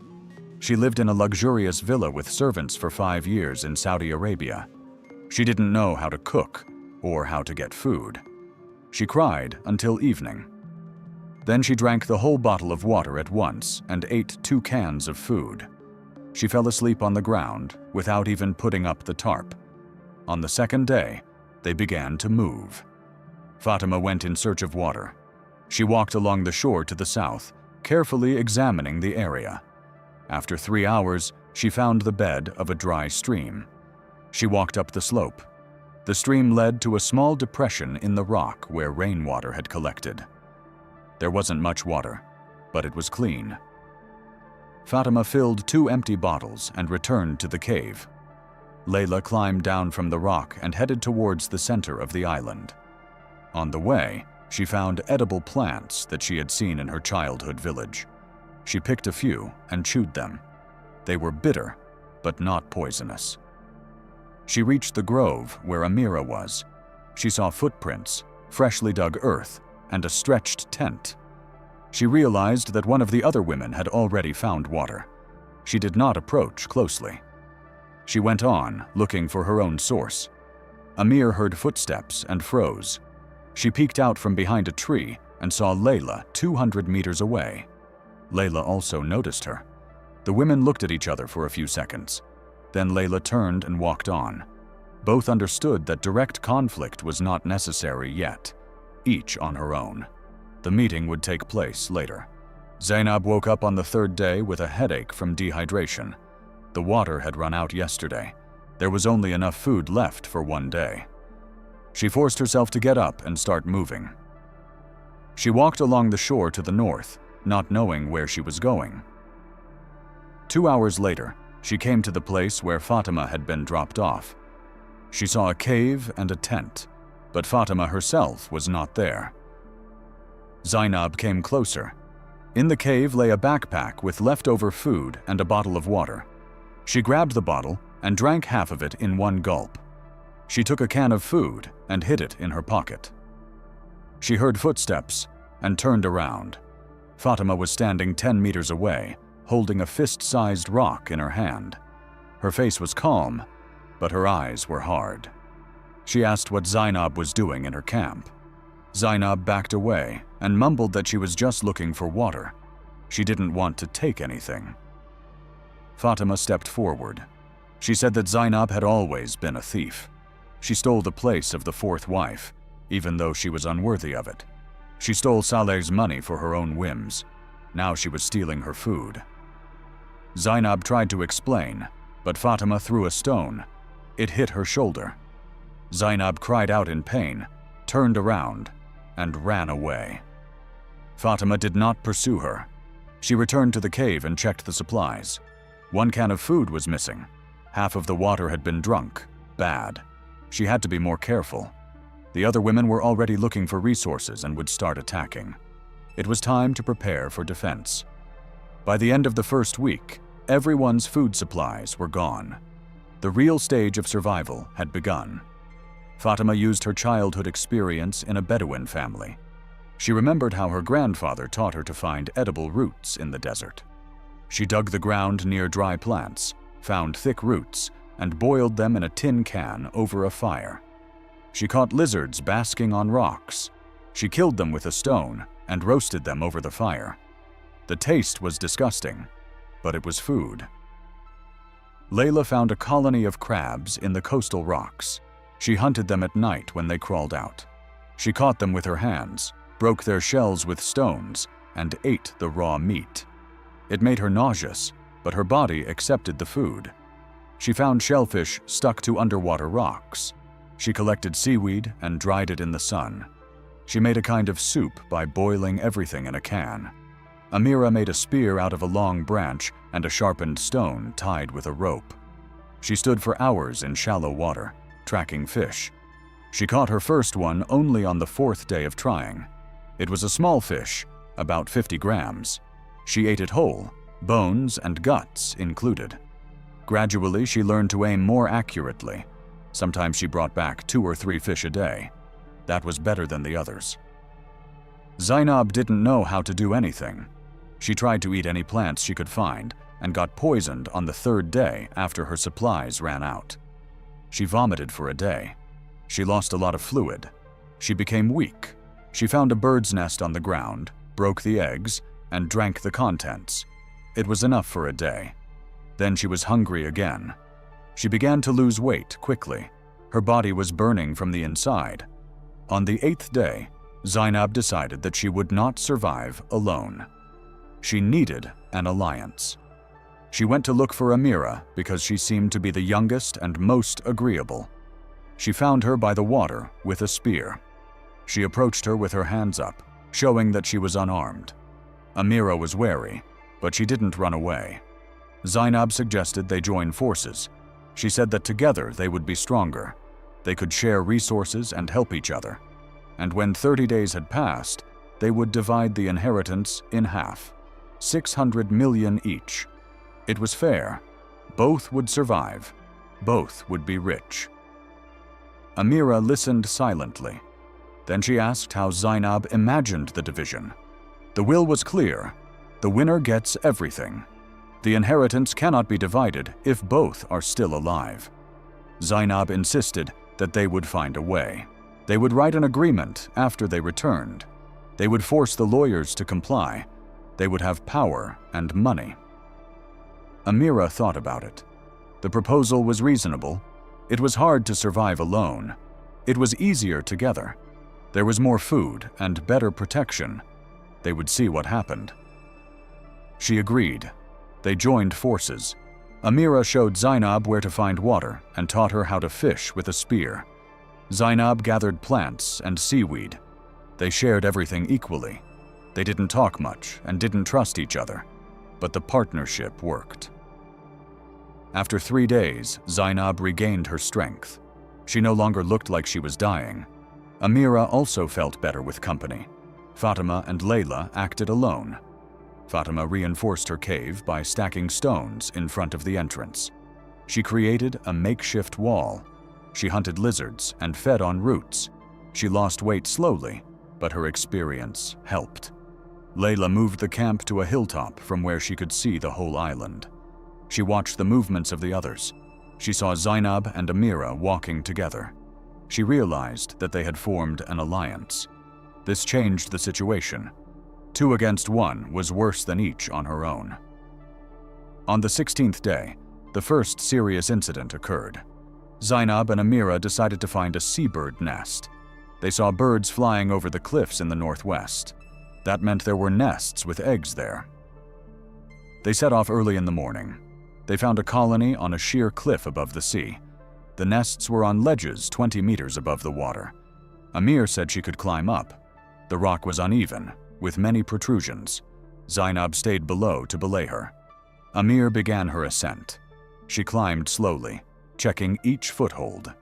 She lived in a luxurious villa with servants for 5 years in Saudi Arabia. She didn't know how to cook or how to get food. She cried until evening. Then she drank the whole bottle of water at once and ate 2 cans of food. She fell asleep on the ground without even putting up the tarp. On the second day, they began to move. Fatima went in search of water. She walked along the shore to the south, carefully examining the area. After 3 hours, she found the bed of a dry stream. She walked up the slope. The stream led to a small depression in the rock where rainwater had collected. There wasn't much water, but it was clean. Fatima filled 2 empty bottles and returned to the cave. Layla climbed down from the rock and headed towards the center of the island. On the way, she found edible plants that she had seen in her childhood village. She picked a few and chewed them. They were bitter, but not poisonous. She reached the grove where Amira was. She saw footprints, freshly dug earth, and a stretched tent. She realized that one of the other women had already found water. She did not approach closely. She went on, looking for her own source. Amir heard footsteps and froze. She peeked out from behind a tree and saw Layla 200 meters away. Layla also noticed her. The women looked at each other for a few seconds. Then Layla turned and walked on. Both understood that direct conflict was not necessary yet, each on her own. The meeting would take place later. Zainab woke up on the 3rd day with a headache from dehydration. The water had run out yesterday. There was only enough food left for 1 day. She forced herself to get up and start moving. She walked along the shore to the north, not knowing where she was going. 2 hours later, she came to the place where Fatima had been dropped off. She saw a cave and a tent, but Fatima herself was not there. Zainab came closer. In the cave lay a backpack with leftover food and a bottle of water. She grabbed the bottle and drank half of it in 1 gulp. She took a can of food and hid it in her pocket. She heard footsteps and turned around. Fatima was standing 10 meters away, holding a fist-sized rock in her hand. Her face was calm, but her eyes were hard. She asked what Zainab was doing in her camp. Zainab backed away and mumbled that she was just looking for water. She didn't want to take anything. Fatima stepped forward. She said that Zainab had always been a thief. She stole the place of the fourth wife, even though she was unworthy of it. She stole Saleh's money for her own whims. Now she was stealing her food. Zainab tried to explain, but Fatima threw a stone. It hit her shoulder. Zainab cried out in pain, turned around, and ran away. Fatima did not pursue her. She returned to the cave and checked the supplies. 1 can of food was missing. Half of the water had been drunk. Bad. She had to be more careful. The other women were already looking for resources and would start attacking. It was time to prepare for defense. By the end of the first week, everyone's food supplies were gone. The real stage of survival had begun. Fatima used her childhood experience in a Bedouin family. She remembered how her grandfather taught her to find edible roots in the desert. She dug the ground near dry plants, found thick roots, and boiled them in a tin can over a fire. She caught lizards basking on rocks. She killed them with a stone and roasted them over the fire. The taste was disgusting, but it was food. Layla found a colony of crabs in the coastal rocks. She hunted them at night when they crawled out. She caught them with her hands, broke their shells with stones, and ate the raw meat. It made her nauseous, but her body accepted the food. She found shellfish stuck to underwater rocks. She collected seaweed and dried it in the sun. She made a kind of soup by boiling everything in a can. Amira made a spear out of a long branch and a sharpened stone tied with a rope. She stood for hours in shallow water, tracking fish. She caught her first one only on the 4th day of trying. It was a small fish, about 50 grams. She ate it whole, bones and guts included. Gradually, she learned to aim more accurately. Sometimes she brought back 2 or 3 fish a day. That was better than the others. Zainab didn't know how to do anything. She tried to eat any plants she could find and got poisoned on the 3rd day after her supplies ran out. She vomited for a day. She lost a lot of fluid. She became weak. She found a bird's nest on the ground, broke the eggs, and drank the contents. It was enough for a day. Then she was hungry again. She began to lose weight quickly. Her body was burning from the inside. On the 8th day, Zainab decided that she would not survive alone. She needed an alliance. She went to look for Amira because she seemed to be the youngest and most agreeable. She found her by the water with a spear. She approached her with her hands up, showing that she was unarmed. Amira was wary, but she didn't run away. Zainab suggested they join forces. She said that together they would be stronger. They could share resources and help each other. And when 30 days had passed, they would divide the inheritance in half, 600 million each. It was fair. Both would survive. Both would be rich. Amira listened silently. Then she asked how Zainab imagined the division. The will was clear. The winner gets everything. The inheritance cannot be divided if both are still alive. Zainab insisted that they would find a way. They would write an agreement after they returned. They would force the lawyers to comply. They would have power and money. Amira thought about it. The proposal was reasonable. It was hard to survive alone. It was easier together. There was more food and better protection. They would see what happened. She agreed. They joined forces. Amira showed Zainab where to find water and taught her how to fish with a spear. Zainab gathered plants and seaweed. They shared everything equally. They didn't talk much and didn't trust each other, but the partnership worked. After 3 days, Zainab regained her strength. She no longer looked like she was dying. Amira also felt better with company. Fatima and Layla acted alone. Fatima reinforced her cave by stacking stones in front of the entrance. She created a makeshift wall. She hunted lizards and fed on roots. She lost weight slowly, but her experience helped. Layla moved the camp to a hilltop from where she could see the whole island. She watched the movements of the others. She saw Zainab and Amira walking together. She realized that they had formed an alliance. This changed the situation. 2 against 1 was worse than each on her own. On the 16th day, the first serious incident occurred. Zainab and Amira decided to find a seabird nest. They saw birds flying over the cliffs in the northwest. That meant there were nests with eggs there. They set off early in the morning. They found a colony on a sheer cliff above the sea. The nests were on ledges 20 meters above the water. Amir said she could climb up. The rock was uneven, with many protrusions. Zainab stayed below to belay her. Amir began her ascent. She climbed slowly, checking each foothold.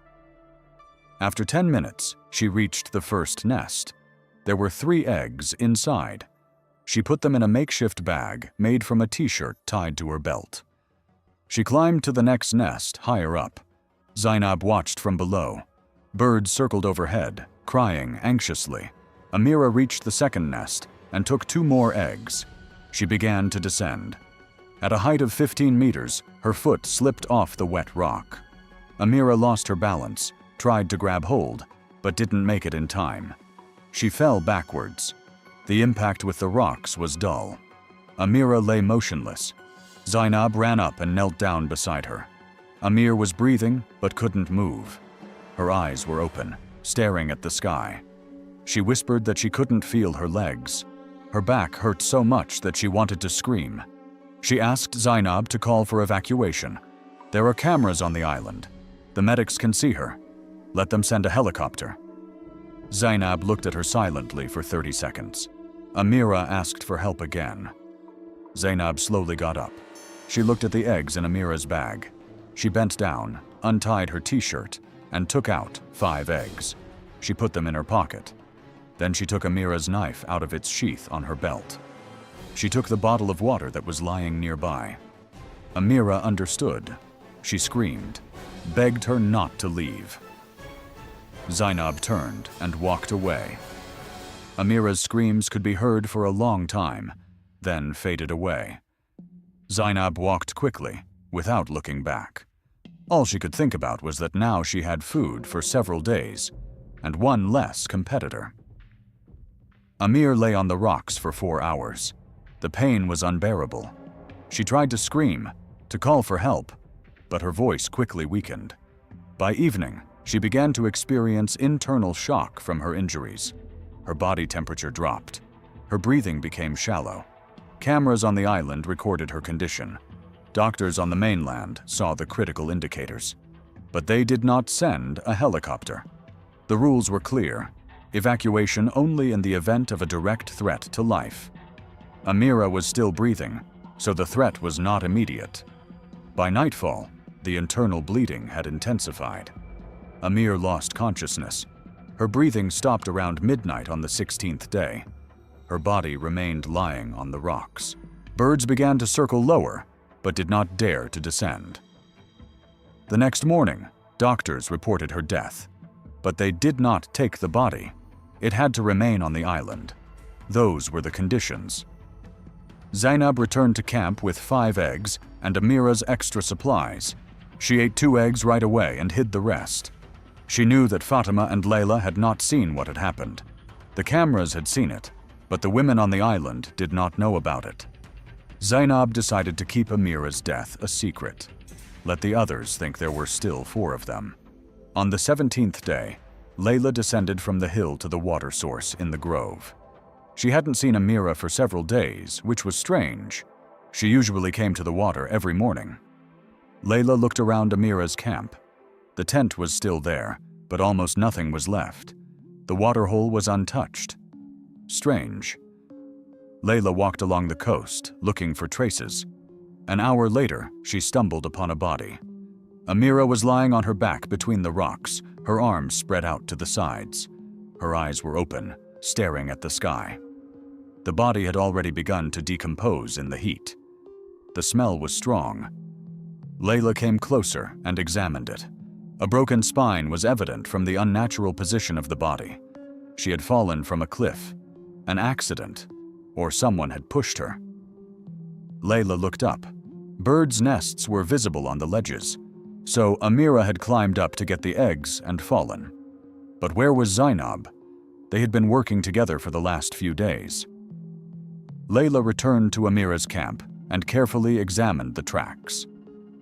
After 10 minutes, she reached the first nest. There were 3 eggs inside. She put them in a makeshift bag made from a t-shirt tied to her belt. She climbed to the next nest higher up. Zainab watched from below. Birds circled overhead, crying anxiously. Amira reached the second nest and took 2 more eggs. She began to descend. At a height of 15 meters, her foot slipped off the wet rock. Amira lost her balance, tried to grab hold, but didn't make it in time. She fell backwards. The impact with the rocks was dull. Amira lay motionless. Zainab ran up and knelt down beside her. Amir was breathing but couldn't move. Her eyes were open, staring at the sky. She whispered that she couldn't feel her legs. Her back hurt so much that she wanted to scream. She asked Zainab to call for evacuation. There are cameras on the island. The medics can see her. Let them send a helicopter. Zainab looked at her silently for 30 seconds. Amira asked for help again. Zainab slowly got up. She looked at the eggs in Amira's bag. She bent down, untied her t-shirt, and took out 5 eggs. She put them in her pocket. Then she took Amira's knife out of its sheath on her belt. She took the bottle of water that was lying nearby. Amira understood. She screamed, begged her not to leave. Zainab turned and walked away. Amira's screams could be heard for a long time, then faded away. Zainab walked quickly, without looking back. All she could think about was that now she had food for several days, and one less competitor. Amir lay on the rocks for 4 hours. The pain was unbearable. She tried to scream, to call for help, but her voice quickly weakened. By evening, she began to experience internal shock from her injuries. Her body temperature dropped. Her breathing became shallow. Cameras on the island recorded her condition. Doctors on the mainland saw the critical indicators. But they did not send a helicopter. The rules were clear: evacuation only in the event of a direct threat to life. Amira was still breathing, so the threat was not immediate. By nightfall, the internal bleeding had intensified. Amir lost consciousness. Her breathing stopped around midnight on the 16th day. Her body remained lying on the rocks. Birds began to circle lower, but did not dare to descend. The next morning, doctors reported her death. But they did not take the body. It had to remain on the island. Those were the conditions. Zainab returned to camp with 5 eggs and Amira's extra supplies. She ate 2 eggs right away and hid the rest. She knew that Fatima and Layla had not seen what had happened. The cameras had seen it, but the women on the island did not know about it. Zainab decided to keep Amira's death a secret. Let the others think there were still 4 of them. On the 17th day, Layla descended from the hill to the water source in the grove. She hadn't seen Amira for several days, which was strange. She usually came to the water every morning. Layla looked around Amira's camp. The tent was still there, but almost nothing was left. The waterhole was untouched. Strange. Layla walked along the coast, looking for traces. An hour later, she stumbled upon a body. Amira was lying on her back between the rocks, her arms spread out to the sides. Her eyes were open, staring at the sky. The body had already begun to decompose in the heat. The smell was strong. Layla came closer and examined it. A broken spine was evident from the unnatural position of the body. She had fallen from a cliff. An accident, or someone had pushed her. Layla looked up. Birds' nests were visible on the ledges, so Amira had climbed up to get the eggs and fallen. But where was Zainab? They had been working together for the last few days. Layla returned to Amira's camp and carefully examined the tracks.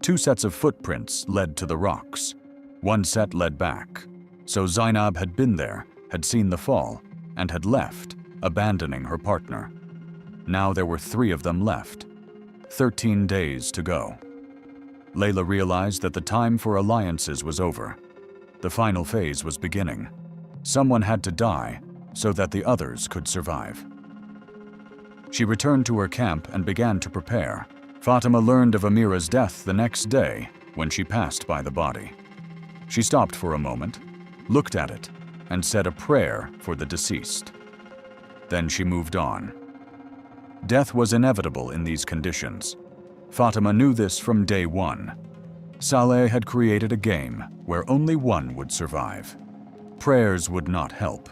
2 sets of footprints led to the rocks. 1 set led back. So Zainab had been there, had seen the fall, and had left, abandoning her partner. Now there were 3 of them left. 13 days to go. Layla realized that the time for alliances was over. The final phase was beginning. Someone had to die so that the others could survive. She returned to her camp and began to prepare. Fatima learned of Amira's death the next day when she passed by the body. She stopped for a moment, looked at it, and said a prayer for the deceased. Then she moved on. Death was inevitable in these conditions. Fatima knew this from day one. Saleh had created a game where only one would survive. Prayers would not help.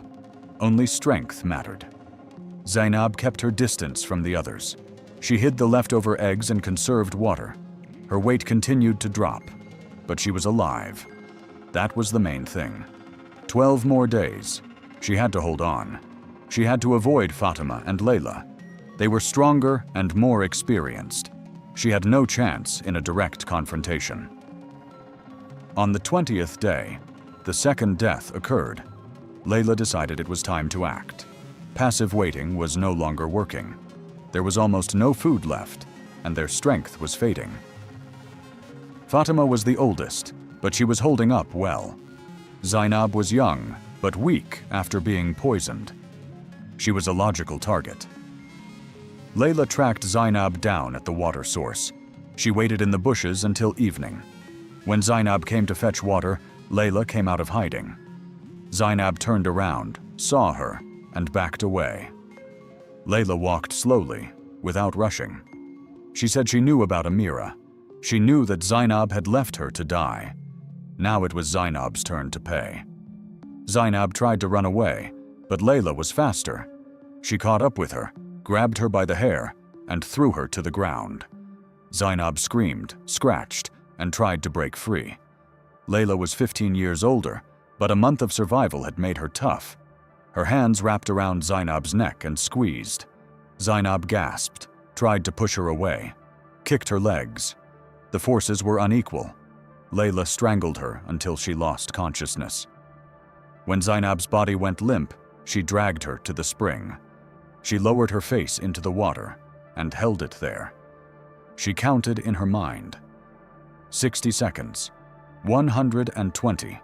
Only strength mattered. Zainab kept her distance from the others. She hid the leftover eggs and conserved water. Her weight continued to drop, but she was alive. That was the main thing. 12 more days. She had to hold on. She had to avoid Fatima and Layla. They were stronger and more experienced. She had no chance in a direct confrontation. On the 20th day, the second death occurred. Layla decided it was time to act. Passive waiting was no longer working. There was almost no food left, and their strength was fading. Fatima was the oldest, but she was holding up well. Zainab was young, but weak after being poisoned. She was a logical target. Layla tracked Zainab down at the water source. She waited in the bushes until evening. When Zainab came to fetch water, Layla came out of hiding. Zainab turned around, saw her, and backed away. Layla walked slowly, without rushing. She said she knew about Amira. She knew that Zainab had left her to die. Now it was Zainab's turn to pay. Zainab tried to run away, but Layla was faster. She caught up with her, grabbed her by the hair, and threw her to the ground. Zainab screamed, scratched, and tried to break free. Layla was 15 years older, but a month of survival had made her tough. Her hands wrapped around Zainab's neck and squeezed. Zainab gasped, tried to push her away, kicked her legs. The forces were unequal. Layla strangled her until she lost consciousness. When Zainab's body went limp, she dragged her to the spring. She lowered her face into the water and held it there. She counted in her mind. 60 seconds. 120.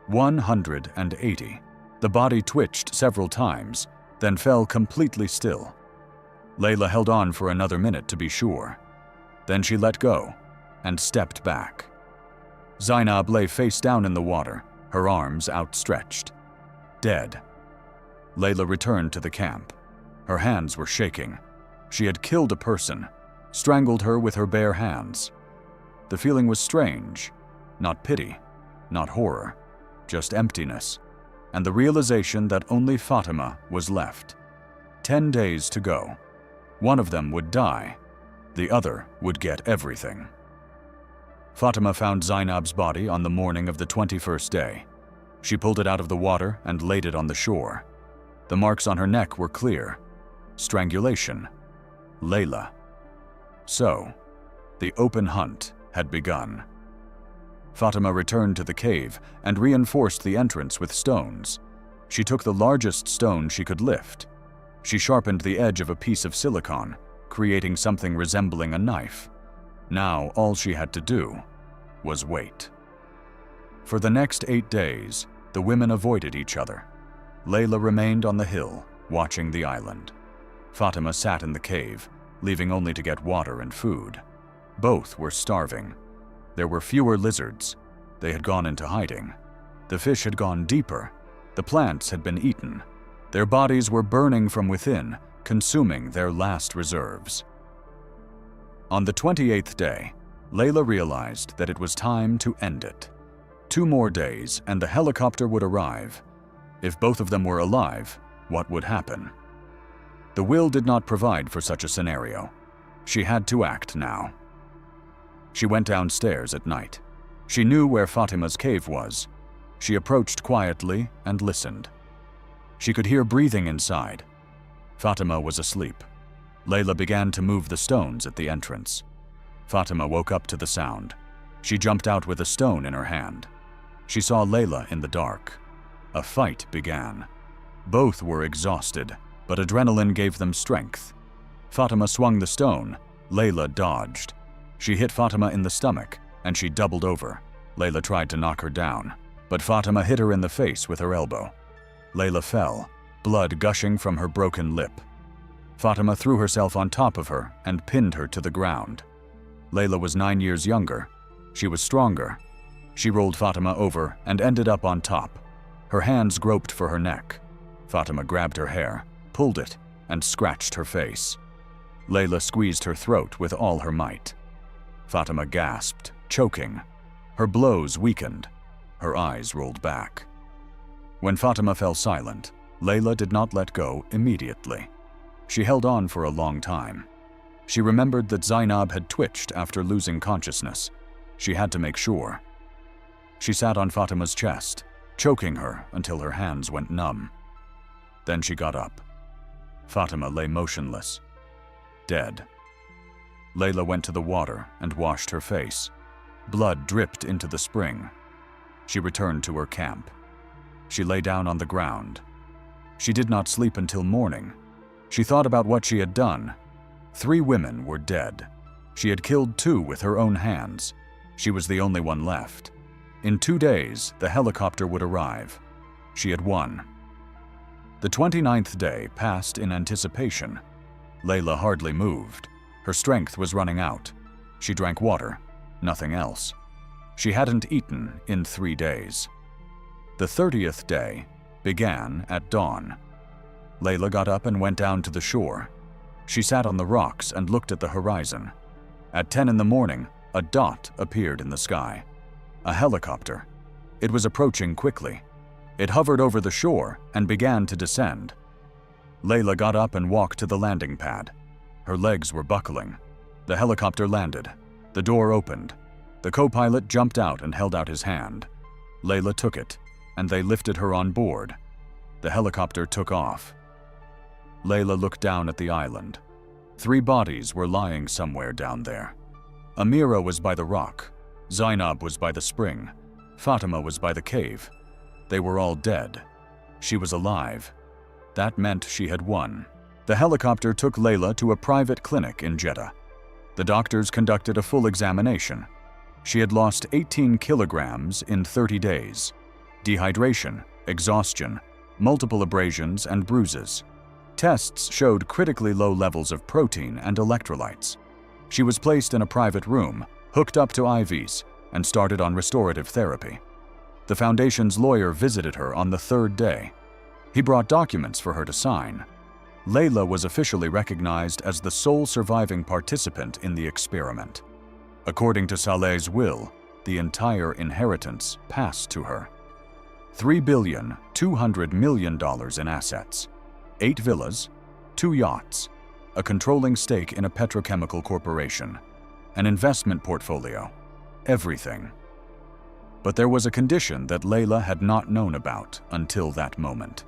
180. The body twitched several times, then fell completely still. Layla held on for another minute to be sure. Then she let go and stepped back. Zainab lay face down in the water, her arms outstretched. Dead. Layla returned to the camp. Her hands were shaking. She had killed a person, strangled her with her bare hands. The feeling was strange. Not pity, not horror, just emptiness, and the realization that only Fatima was left. 10 days to go. One of them would die. The other would get everything. Fatima found Zainab's body on the morning of the 21st day. She pulled it out of the water and laid it on the shore. The marks on her neck were clear. Strangulation. Layla. So, the open hunt had begun. Fatima returned to the cave and reinforced the entrance with stones. She took the largest stone she could lift. She sharpened the edge of a piece of silicone, creating something resembling a knife. Now all she had to do was wait. For the next 8 days, the women avoided each other. Layla remained on the hill, watching the island. Fatima sat in the cave, leaving only to get water and food. Both were starving. There were fewer lizards. They had gone into hiding. The fish had gone deeper. The plants had been eaten. Their bodies were burning from within, consuming their last reserves. On the 28th day, Layla realized that it was time to end it. 2 more days and the helicopter would arrive. If both of them were alive, what would happen? The will did not provide for such a scenario. She had to act now. She went downstairs at night. She knew where Fatima's cave was. She approached quietly and listened. She could hear breathing inside. Fatima was asleep. Layla began to move the stones at the entrance. Fatima woke up to the sound. She jumped out with a stone in her hand. She saw Layla in the dark. A fight began. Both were exhausted, but adrenaline gave them strength. Fatima swung the stone. Layla dodged. She hit Fatima in the stomach, and she doubled over. Layla tried to knock her down, but Fatima hit her in the face with her elbow. Layla fell, blood gushing from her broken lip. Fatima threw herself on top of her and pinned her to the ground. Layla was 9 years younger. She was stronger. She rolled Fatima over and ended up on top. Her hands groped for her neck. Fatima grabbed her hair, pulled it, and scratched her face. Layla squeezed her throat with all her might. Fatima gasped, choking. Her blows weakened. Her eyes rolled back. When Fatima fell silent, Layla did not let go immediately. She held on for a long time. She remembered that Zainab had twitched after losing consciousness. She had to make sure. She sat on Fatima's chest, choking her until her hands went numb. Then she got up. Fatima lay motionless, dead. Layla went to the water and washed her face. Blood dripped into the spring. She returned to her camp. She lay down on the ground. She did not sleep until morning. She thought about what she had done. 3 women were dead. She had killed 2 with her own hands. She was the only one left. In 2 days, the helicopter would arrive. She had won. The 29th day passed in anticipation. Layla hardly moved. Her strength was running out. She drank water, nothing else. She hadn't eaten in 3 days. The 30th day began at dawn. Layla got up and went down to the shore. She sat on the rocks and looked at the horizon. At 10 in the morning, a dot appeared in the sky. A helicopter. It was approaching quickly. It hovered over the shore and began to descend. Layla got up and walked to the landing pad. Her legs were buckling. The helicopter landed. The door opened. The co-pilot jumped out and held out his hand. Layla took it, and they lifted her on board. The helicopter took off. Layla looked down at the island. 3 bodies were lying somewhere down there. Amira was by the rock. Zainab was by the spring. Fatima was by the cave. They were all dead. She was alive. That meant she had won. The helicopter took Layla to a private clinic in Jeddah. The doctors conducted a full examination. She had lost 18 kilograms in 30 days. Dehydration, exhaustion, multiple abrasions and bruises. Tests showed critically low levels of protein and electrolytes. She was placed in a private room, hooked up to IVs, and started on restorative therapy. The foundation's lawyer visited her on the 3rd day. He brought documents for her to sign. Layla was officially recognized as the sole surviving participant in the experiment. According to Saleh's will, the entire inheritance passed to her. $3.2 billion in assets, 8 villas, 2 yachts, a controlling stake in a petrochemical corporation, an investment portfolio, everything. But there was a condition that Layla had not known about until that moment.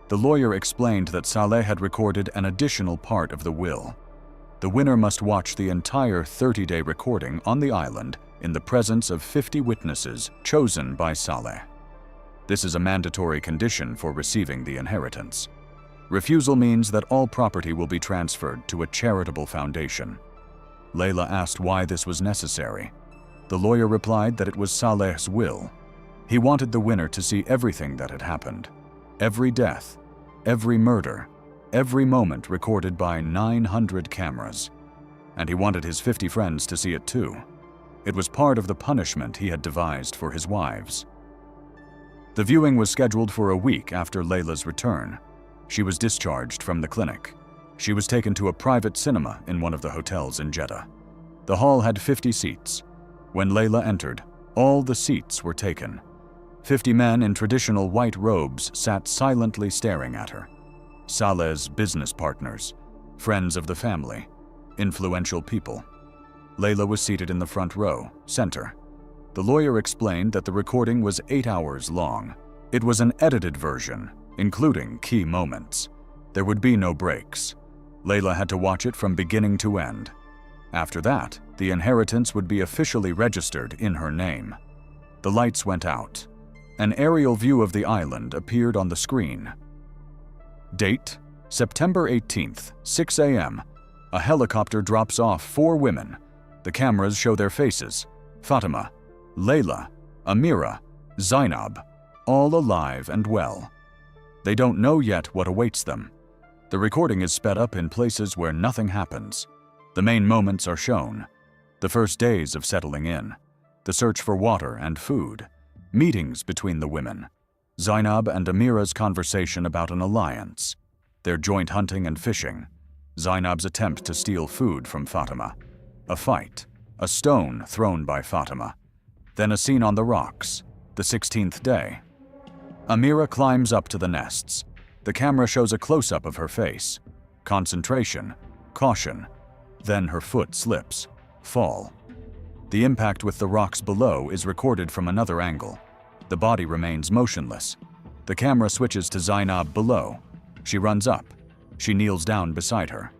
The lawyer explained that Saleh had recorded an additional part of the will. The winner must watch the entire 30-day recording on the island in the presence of 50 witnesses chosen by Saleh. This is a mandatory condition for receiving the inheritance. Refusal means that all property will be transferred to a charitable foundation. Layla asked why this was necessary. The lawyer replied that it was Saleh's will. He wanted the winner to see everything that had happened. Every death, every murder, every moment recorded by 900 cameras. And he wanted his 50 friends to see it too. It was part of the punishment he had devised for his wives. The viewing was scheduled for a week after Layla's return. She was discharged from the clinic. She was taken to a private cinema in one of the hotels in Jeddah. The hall had 50 seats. When Layla entered, all the seats were taken. 50 men in traditional white robes sat silently staring at her. Saleh's business partners, friends of the family, influential people. Layla was seated in the front row, center. The lawyer explained that the recording was 8 hours long. It was an edited version, including key moments. There would be no breaks. Layla had to watch it from beginning to end. After that, the inheritance would be officially registered in her name. The lights went out. An aerial view of the island appeared on the screen. Date: September 18th, 6 a.m. A helicopter drops off 4 women. The cameras show their faces: Fatima, Layla, Amira, Zainab, all alive and well. They don't know yet what awaits them. The recording is sped up in places where nothing happens. The main moments are shown: the first days of settling in, the search for water and food, meetings between the women, Zainab and Amira's conversation about an alliance, their joint hunting and fishing, Zainab's attempt to steal food from Fatima, a fight, a stone thrown by Fatima, then a scene on the rocks, the 16th day. Amira climbs up to the nests. The camera shows a close-up of her face. Concentration, caution. Then her foot slips. Fall. The impact with the rocks below is recorded from another angle. The body remains motionless. The camera switches to Zainab below. She runs up. She kneels down beside her.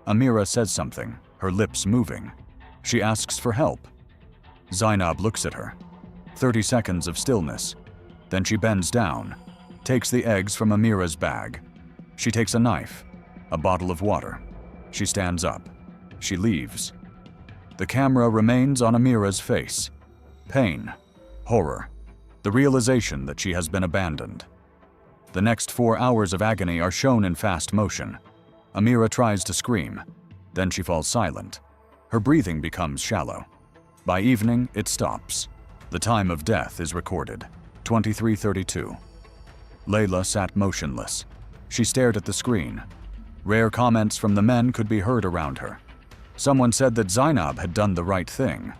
Amira says something, her lips moving. She asks for help. Zainab looks at her. 30 seconds of stillness. Then she bends down, takes the eggs from Amira's bag. She takes a knife, a bottle of water. She stands up. She leaves. The camera remains on Amira's face. Pain, horror, the realization that she has been abandoned. The next 4 hours of agony are shown in fast motion. Amira tries to scream. Then she falls silent. Her breathing becomes shallow. By evening, it stops. The time of death is recorded: 23:32. Layla sat motionless. She stared at the screen. Rare comments from the men could be heard around her. Someone said that Zainab had done the right thing.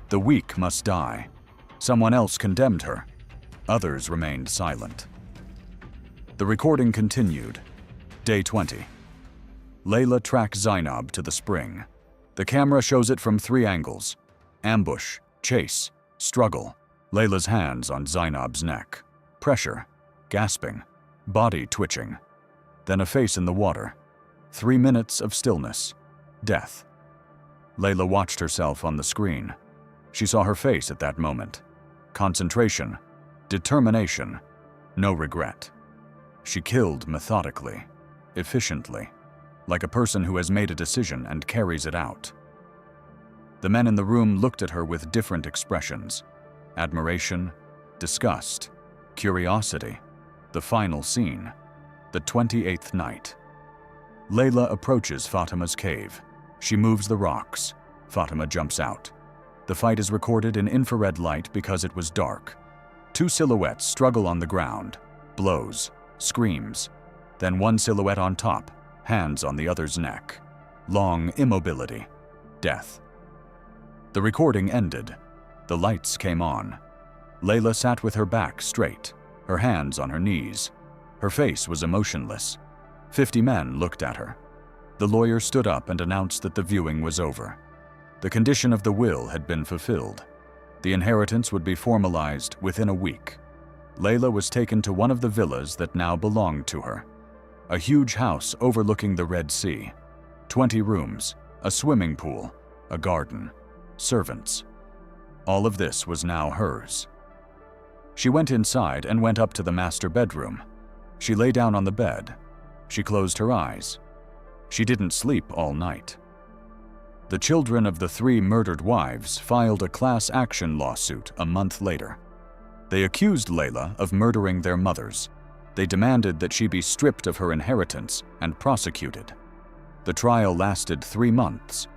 The weak must die. Someone else condemned her. Others remained silent. The recording continued. Day 20. Layla tracks Zainab to the spring. The camera shows it from 3 angles: ambush, chase, struggle. Layla's hands on Zainab's neck. Pressure, gasping, body twitching. Then a face in the water. 3 minutes of stillness. Death. Layla watched herself on the screen. She saw her face at that moment. Concentration, determination, no regret. She killed methodically, efficiently, like a person who has made a decision and carries it out. The men in the room looked at her with different expressions: admiration, disgust, curiosity. The final scene, the 28th night. Layla approaches Fatima's cave. She moves the rocks. Fatima jumps out. The fight is recorded in infrared light because it was dark. 2 silhouettes struggle on the ground, blows, screams. Then 1 silhouette on top, hands on the other's neck. Long immobility, death. The recording ended. The lights came on. Layla sat with her back straight, her hands on her knees. Her face was emotionless. 50 men looked at her. The lawyer stood up and announced that the viewing was over. The condition of the will had been fulfilled. The inheritance would be formalized within a week. Layla was taken to one of the villas that now belonged to her. A huge house overlooking the Red Sea. 20 rooms, a swimming pool, a garden, servants. All of this was now hers. She went inside and went up to the master bedroom. She lay down on the bed. She closed her eyes. She didn't sleep all night. The children of the 3 murdered wives filed a class action lawsuit a month later. They accused Layla of murdering their mothers. They demanded that she be stripped of her inheritance and prosecuted. The trial lasted 3 months.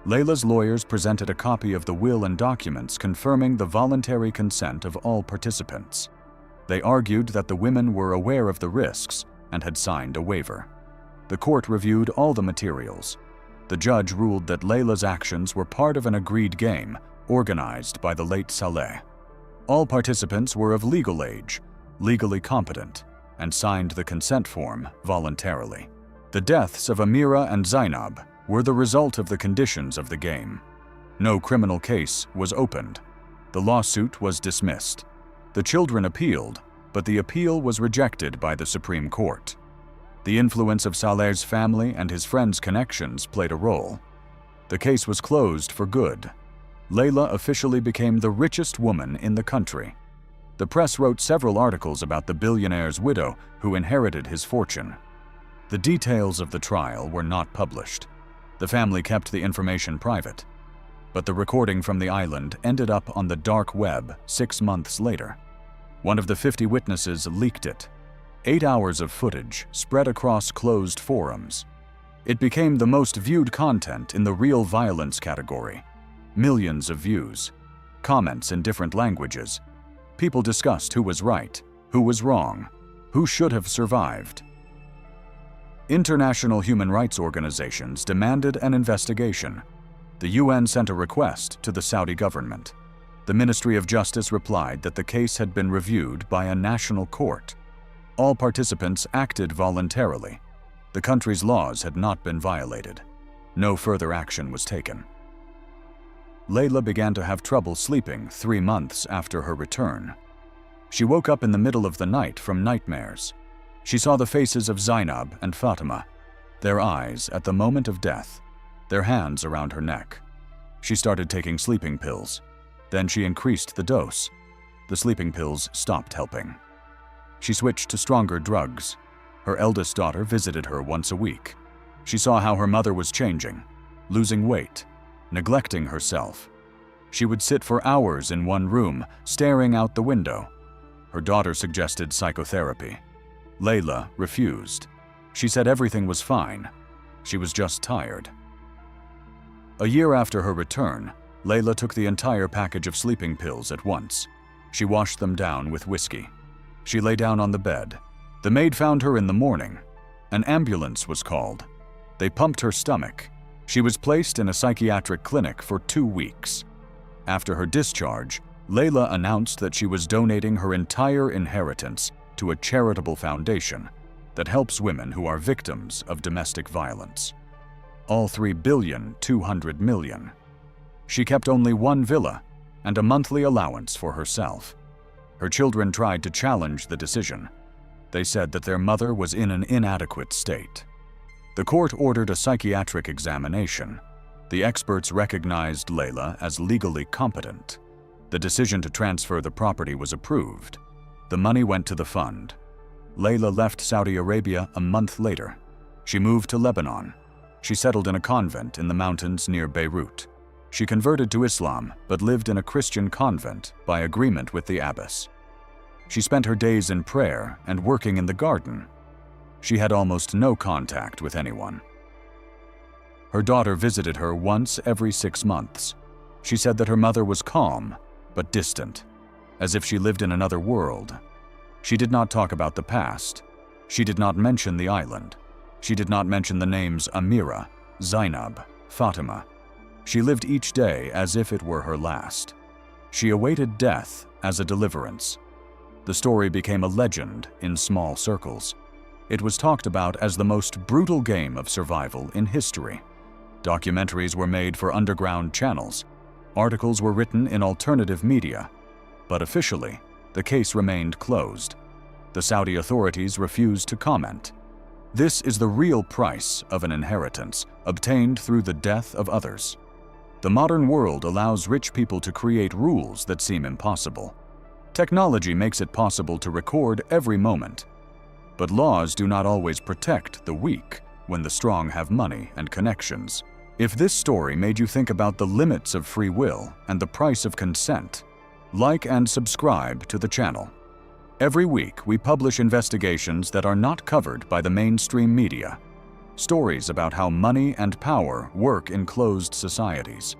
Layla's lawyers presented a copy of the will and documents confirming the voluntary consent of all participants. They argued that the women were aware of the risks and had signed a waiver. The court reviewed all the materials. The judge ruled that Layla's actions were part of an agreed game organized by the late Saleh. All participants were of legal age, legally competent, and signed the consent form voluntarily. The deaths of Amira and Zainab were the result of the conditions of the game. No criminal case was opened. The lawsuit was dismissed. The children appealed, but the appeal was rejected by the Supreme Court. The influence of Saleh's family and his friends' connections played a role. The case was closed for good. Layla officially became the richest woman in the country. The press wrote several articles about the billionaire's widow who inherited his fortune. The details of the trial were not published. The family kept the information private. But the recording from the island ended up on the dark web 6 months later. One of the 50 witnesses leaked it. 8 hours of footage spread across closed forums. It became the most viewed content in the real violence category. Millions of views, comments in different languages. People discussed who was right, who was wrong, who should have survived. International human rights organizations demanded an investigation. The UN sent a request to the Saudi government. The Ministry of Justice replied that the case had been reviewed by a national court. All participants acted voluntarily. The country's laws had not been violated. No further action was taken. Layla began to have trouble sleeping 3 months after her return. She woke up in the middle of the night from nightmares. She saw the faces of Zainab and Fatima, their eyes at the moment of death, their hands around her neck. She started taking sleeping pills. Then she increased the dose. The sleeping pills stopped helping. She switched to stronger drugs. Her eldest daughter visited her once a week. She saw how her mother was changing, losing weight, neglecting herself. She would sit for hours in one room, staring out the window. Her daughter suggested psychotherapy. Layla refused. She said everything was fine. She was just tired. A year after her return, Layla took the entire package of sleeping pills at once. She washed them down with whiskey. She lay down on the bed. The maid found her in the morning. An ambulance was called. They pumped her stomach. She was placed in a psychiatric clinic for 2 weeks. After her discharge, Layla announced that she was donating her entire inheritance to a charitable foundation that helps women who are victims of domestic violence. All $3.2 billion. She kept only one villa and a monthly allowance for herself. Her children tried to challenge the decision. They said that their mother was in an inadequate state. The court ordered a psychiatric examination. The experts recognized Layla as legally competent. The decision to transfer the property was approved. The money went to the fund. Layla left Saudi Arabia a month later. She moved to Lebanon. She settled in a convent in the mountains near Beirut. She converted to Islam but lived in a Christian convent by agreement with the abbess. She spent her days in prayer and working in the garden. She had almost no contact with anyone. Her daughter visited her once every 6 months. She said that her mother was calm but distant, as if she lived in another world. She did not talk about the past. She did not mention the island. She did not mention the names Amira, Zainab, Fatima. She lived each day as if it were her last. She awaited death as a deliverance. The story became a legend in small circles. It was talked about as the most brutal game of survival in history. Documentaries were made for underground channels. Articles were written in alternative media. But officially, the case remained closed. The Saudi authorities refused to comment. This is the real price of an inheritance obtained through the death of others. The modern world allows rich people to create rules that seem impossible. Technology makes it possible to record every moment. But laws do not always protect the weak when the strong have money and connections. If this story made you think about the limits of free will and the price of consent, like and subscribe to the channel. Every week, we publish investigations that are not covered by the mainstream media. Stories about how money and power work in closed societies.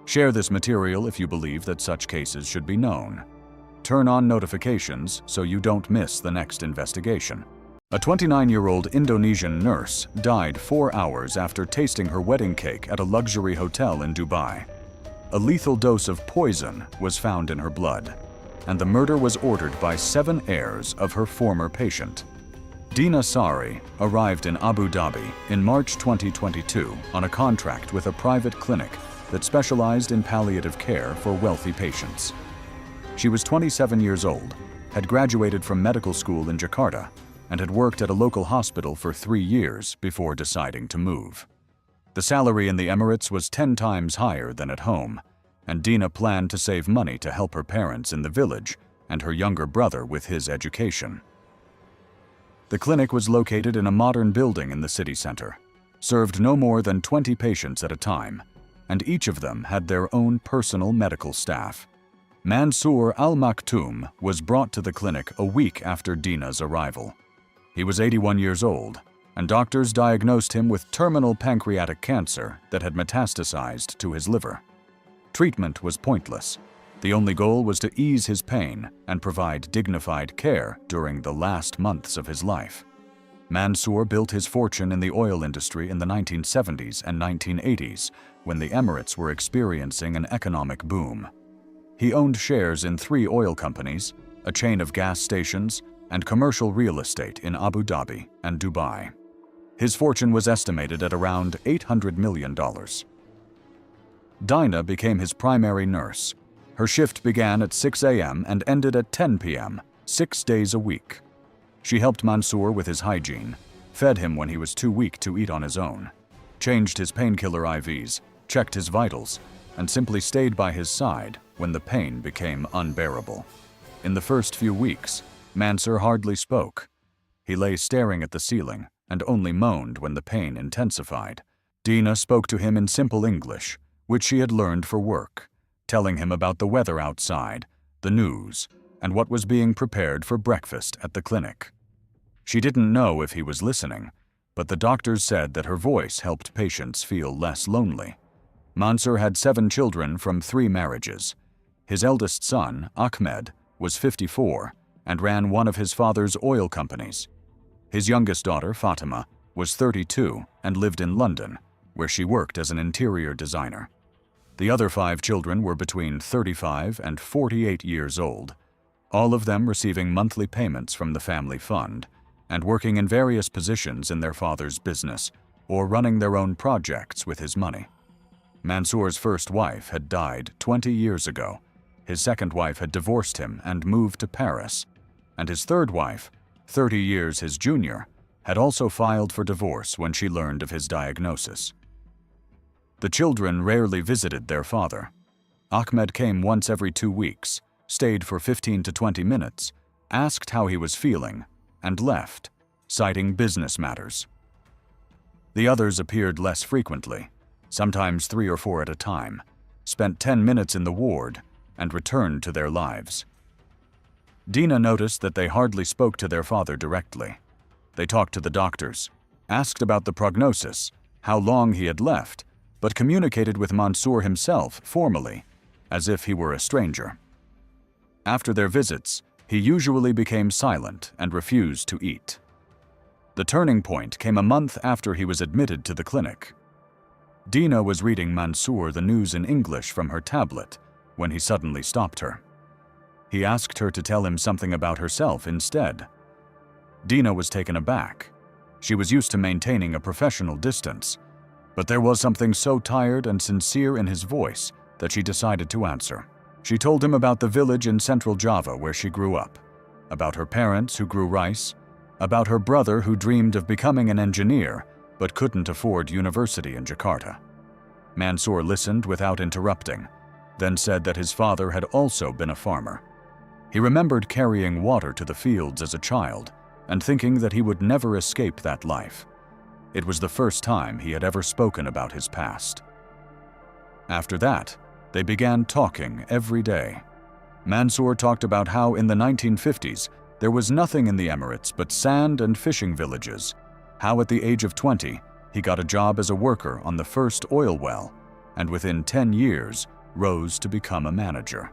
Share this material if you believe that such cases should be known. Turn on notifications so you don't miss the next investigation. A 29-year-old Indonesian nurse died 4 hours after tasting her wedding cake at a luxury hotel in Dubai. A lethal dose of poison was found in her blood, and the murder was ordered by 7 heirs of her former patient. Dina Sari arrived in Abu Dhabi in March 2022 on a contract with a private clinic that specialized in palliative care for wealthy patients. She was 27 years old, had graduated from medical school in Jakarta, and had worked at a local hospital for 3 years before deciding to move. The salary in the Emirates was 10 times higher than at home, and Dina planned to save money to help her parents in the village and her younger brother with his education. The clinic was located in a modern building in the city center, served no more than 20 patients at a time, and each of them had their own personal medical staff. Mansour Al-Maktoum was brought to the clinic a week after Dina's arrival. He was 81 years old, and doctors diagnosed him with terminal pancreatic cancer that had metastasized to his liver. Treatment was pointless. The only goal was to ease his pain and provide dignified care during the last months of his life. Mansour built his fortune in the oil industry in the 1970s and 1980s, when the Emirates were experiencing an economic boom. He owned shares in 3 oil companies, a chain of gas stations, and commercial real estate in Abu Dhabi and Dubai. His fortune was estimated at around $800 million. Dina became his primary nurse. Her shift began at 6 a.m. and ended at 10 p.m., 6 days a week. She helped Mansour with his hygiene, fed him when he was too weak to eat on his own, changed his painkiller IVs, checked his vitals, and simply stayed by his side when the pain became unbearable. In the first few weeks, Mansour hardly spoke. He lay staring at the ceiling and only moaned when the pain intensified. Dina spoke to him in simple English, which she had learned for work, telling him about the weather outside, the news, and what was being prepared for breakfast at the clinic. She didn't know if he was listening, but the doctors said that her voice helped patients feel less lonely. Mansour had 7 children from 3 marriages. His eldest son, Ahmed, was 54 and ran one of his father's oil companies. His youngest daughter, Fatima, was 32 and lived in London, where she worked as an interior designer. The other 5 children were between 35 and 48 years old, all of them receiving monthly payments from the family fund and working in various positions in their father's business or running their own projects with his money. Mansour's first wife had died 20 years ago. His second wife had divorced him and moved to Paris, and his third wife, 30 years his junior, had also filed for divorce when she learned of his diagnosis. The children rarely visited their father. Ahmed came once every 2 weeks, stayed for 15 to 20 minutes, asked how he was feeling, and left, citing business matters. The others appeared less frequently, sometimes 3 or 4 at a time, spent 10 minutes in the ward, and returned to their lives. Dina noticed that they hardly spoke to their father directly. They talked to the doctors, asked about the prognosis, how long he had left, but communicated with Mansour himself formally, as if he were a stranger. After their visits, he usually became silent and refused to eat. The turning point came a month after he was admitted to the clinic. Dina was reading Mansour the news in English from her tablet when he suddenly stopped her. He asked her to tell him something about herself instead. Dina was taken aback. She was used to maintaining a professional distance, but there was something so tired and sincere in his voice that she decided to answer. She told him about the village in central Java where she grew up, about her parents who grew rice, about her brother who dreamed of becoming an engineer but couldn't afford university in Jakarta. Mansour listened without interrupting, then said that his father had also been a farmer. He remembered carrying water to the fields as a child and thinking that he would never escape that life. It was the first time he had ever spoken about his past. After that, they began talking every day. Mansour talked about how in the 1950s there was nothing in the Emirates but sand and fishing villages, how at the age of 20 he got a job as a worker on the first oil well, and within 10 years rose to become a manager.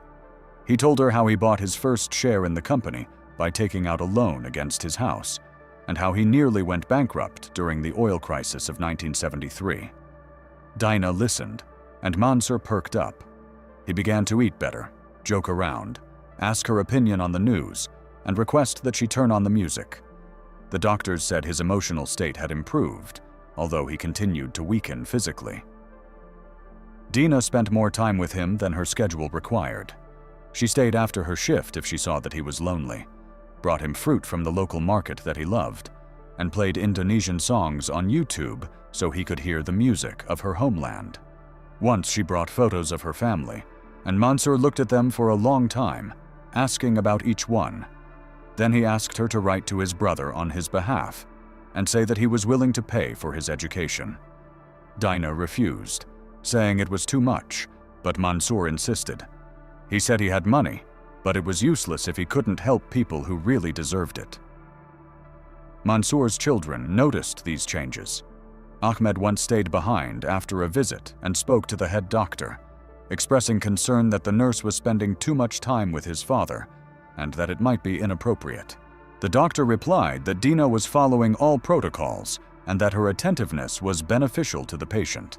He told her how he bought his first share in the company by taking out a loan against his house, and how he nearly went bankrupt during the oil crisis of 1973. Dina listened, and Mansour perked up. He began to eat better, joke around, ask her opinion on the news, and request that she turn on the music. The doctors said his emotional state had improved, although he continued to weaken physically. Dina spent more time with him than her schedule required. She stayed after her shift if she saw that he was lonely, brought him fruit from the local market that he loved, and played Indonesian songs on YouTube so he could hear the music of her homeland. Once she brought photos of her family, and Mansur looked at them for a long time, asking about each one. Then he asked her to write to his brother on his behalf and say that he was willing to pay for his education. Dina refused, saying it was too much, but Mansur insisted. He said he had money, but it was useless if he couldn't help people who really deserved it. Mansur's children noticed these changes. Ahmed once stayed behind after a visit and spoke to the head doctor, expressing concern that the nurse was spending too much time with his father and that it might be inappropriate. The doctor replied that Dina was following all protocols and that her attentiveness was beneficial to the patient.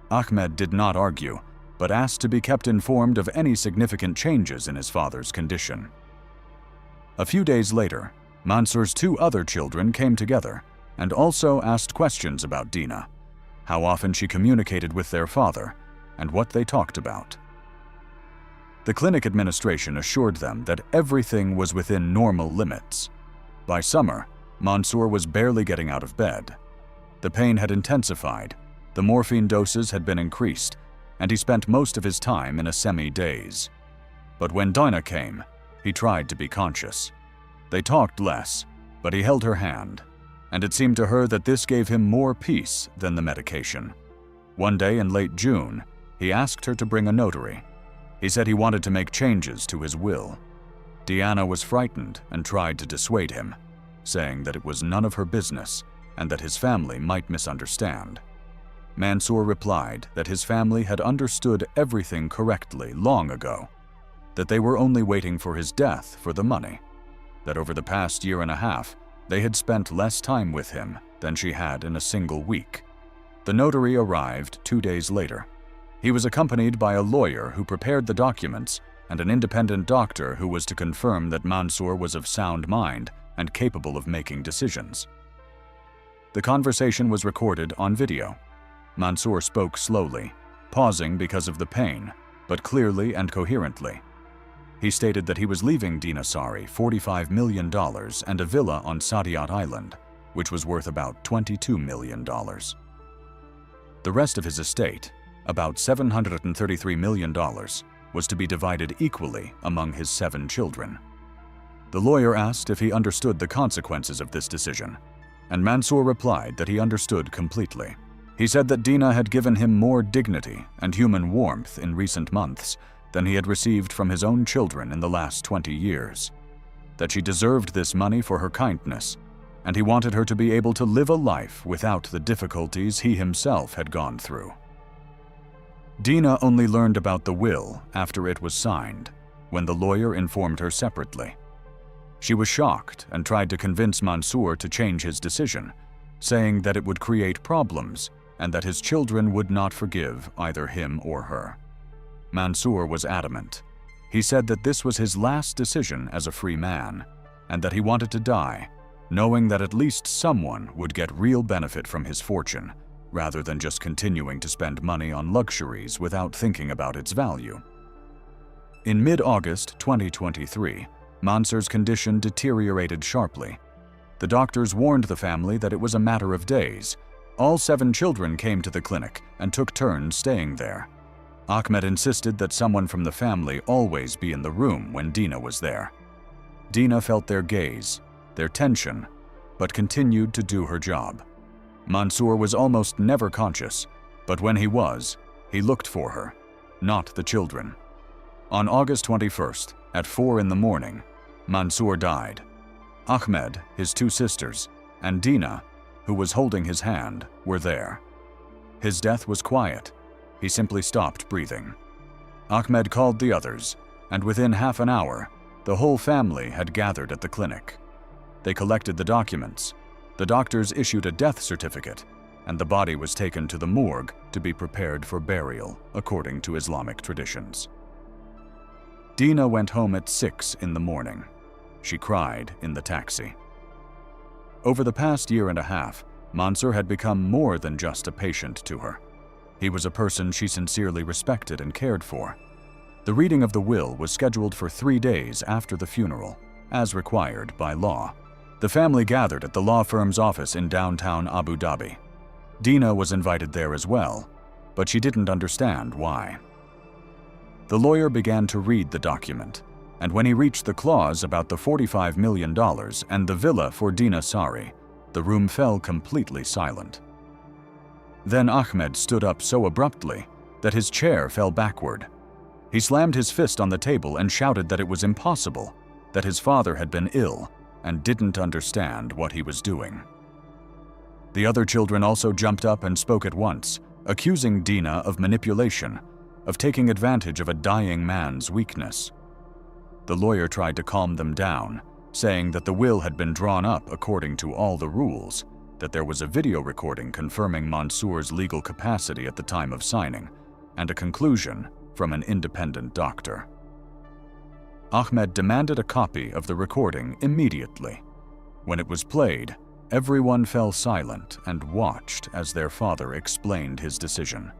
Ahmed did not argue, but asked to be kept informed of any significant changes in his father's condition. A few days later, Mansur's two other children came together and also asked questions about Dina, how often she communicated with their father, and what they talked about. The clinic administration assured them that everything was within normal limits. By summer, Mansur was barely getting out of bed. The pain had intensified, the morphine doses had been increased, and he spent most of his time in a semi-daze. But when Dina came, he tried to be conscious. They talked less, but he held her hand, and it seemed to her that this gave him more peace than the medication. One day in late June, he asked her to bring a notary. He said he wanted to make changes to his will. Diana was frightened and tried to dissuade him, saying that it was none of her business and that his family might misunderstand. Mansur replied that his family had understood everything correctly long ago, that they were only waiting for his death for the money, that over the past year and a half, they had spent less time with him than she had in a single week. The notary arrived 2 days later. He was accompanied by a lawyer who prepared the documents and an independent doctor who was to confirm that Mansur was of sound mind and capable of making decisions. The conversation was recorded on video. Mansur spoke slowly, pausing because of the pain, but clearly and coherently. He stated that he was leaving Dina Sari $45 million and a villa on Saadiyat Island, which was worth about $22 million. The rest of his estate, about $733 million, was to be divided equally among his 7 children. The lawyer asked if he understood the consequences of this decision, and Mansur replied that he understood completely. He said that Dina had given him more dignity and human warmth in recent months than he had received from his own children in the last 20 years, that she deserved this money for her kindness, and he wanted her to be able to live a life without the difficulties he himself had gone through. Dina only learned about the will after it was signed, when the lawyer informed her separately. She was shocked and tried to convince Mansur to change his decision, saying that it would create problems and that his children would not forgive either him or her. Mansur was adamant. He said that this was his last decision as a free man, and that he wanted to die, knowing that at least someone would get real benefit from his fortune, rather than just continuing to spend money on luxuries without thinking about its value. In mid-August 2023, Mansur's condition deteriorated sharply. The doctors warned the family that it was a matter of days. All 7 children came to the clinic and took turns staying there. Ahmed insisted that someone from the family always be in the room when Dina was there. Dina felt their gaze, their tension, but continued to do her job. Mansur was almost never conscious, but when he was, he looked for her, not the children. On August 21st, at 4 in the morning, Mansur died. Ahmed, his 2 sisters, and Dina, who was holding his hand, were there. His death was quiet. He simply stopped breathing. Ahmed called the others, and within half an hour, the whole family had gathered at the clinic. They collected the documents. The doctors issued a death certificate, and the body was taken to the morgue to be prepared for burial, according to Islamic traditions. Dina went home at 6 in the morning. She cried in the taxi. Over the past year and a half, Mansur had become more than just a patient to her. He was a person she sincerely respected and cared for. The reading of the will was scheduled for 3 days after the funeral, as required by law. The family gathered at the law firm's office in downtown Abu Dhabi. Dina was invited there as well, but she didn't understand why. The lawyer began to read the document, and when he reached the clause about the $45 million and the villa for Dina Sari, the room fell completely silent. Then Ahmed stood up so abruptly that his chair fell backward. He slammed his fist on the table and shouted that it was impossible, that his father had been ill and didn't understand what he was doing. The other children also jumped up and spoke at once, accusing Dina of manipulation, of taking advantage of a dying man's weakness. The lawyer tried to calm them down, saying that the will had been drawn up according to all the rules, that there was a video recording confirming Mansour's legal capacity at the time of signing, and a conclusion from an independent doctor. Ahmed demanded a copy of the recording immediately. When it was played, everyone fell silent and watched as their father explained his decision.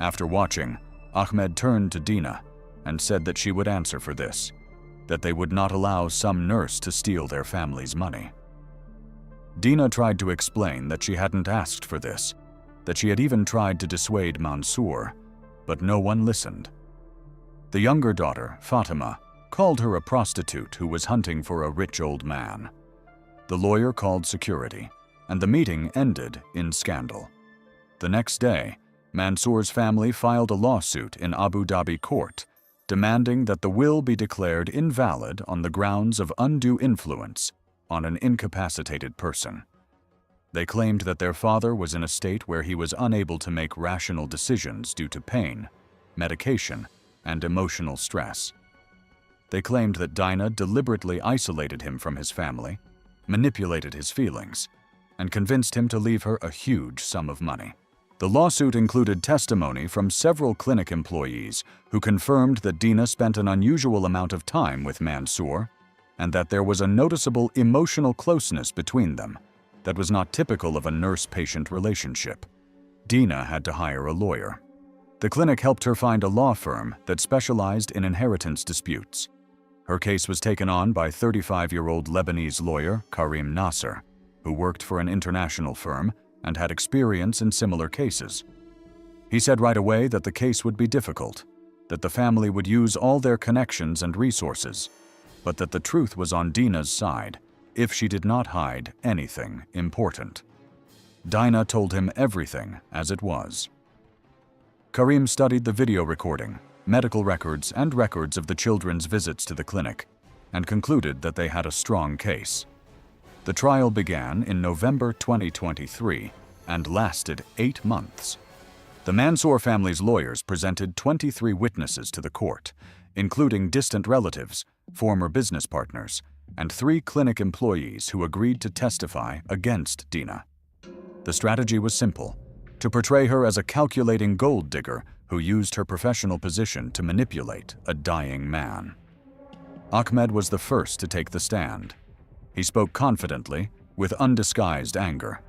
After watching, Ahmed turned to Dina and said that she would answer for this, that they would not allow some nurse to steal their family's money. Dina tried to explain that she hadn't asked for this, that she had even tried to dissuade Mansour, but no one listened. The younger daughter, Fatima, called her a prostitute who was hunting for a rich old man. The lawyer called security, and the meeting ended in scandal. The next day, Mansour's family filed a lawsuit in Abu Dhabi court, demanding that the will be declared invalid on the grounds of undue influence on an incapacitated person. They claimed that their father was in a state where he was unable to make rational decisions due to pain, medication, and emotional stress. They claimed that Dina deliberately isolated him from his family, manipulated his feelings, and convinced him to leave her a huge sum of money. The lawsuit included testimony from several clinic employees who confirmed that Dina spent an unusual amount of time with Mansour and that there was a noticeable emotional closeness between them that was not typical of a nurse-patient relationship. Dina had to hire a lawyer. The clinic helped her find a law firm that specialized in inheritance disputes. Her case was taken on by 35-year-old Lebanese lawyer Karim Nasser, who worked for an international firm and had experience in similar cases. He said right away that the case would be difficult, that the family would use all their connections and resources, but that the truth was on Dina's side if she did not hide anything important. Dina told him everything as it was. Karim studied the video recording, medical records, and records of the children's visits to the clinic, and concluded that they had a strong case. The trial began in November 2023 and lasted 8 months. The Mansour family's lawyers presented 23 witnesses to the court, including distant relatives, former business partners, and 3 clinic employees who agreed to testify against Dina. The strategy was simple: to portray her as a calculating gold digger who used her professional position to manipulate a dying man. Ahmed was the first to take the stand. He spoke confidently, with undisguised anger.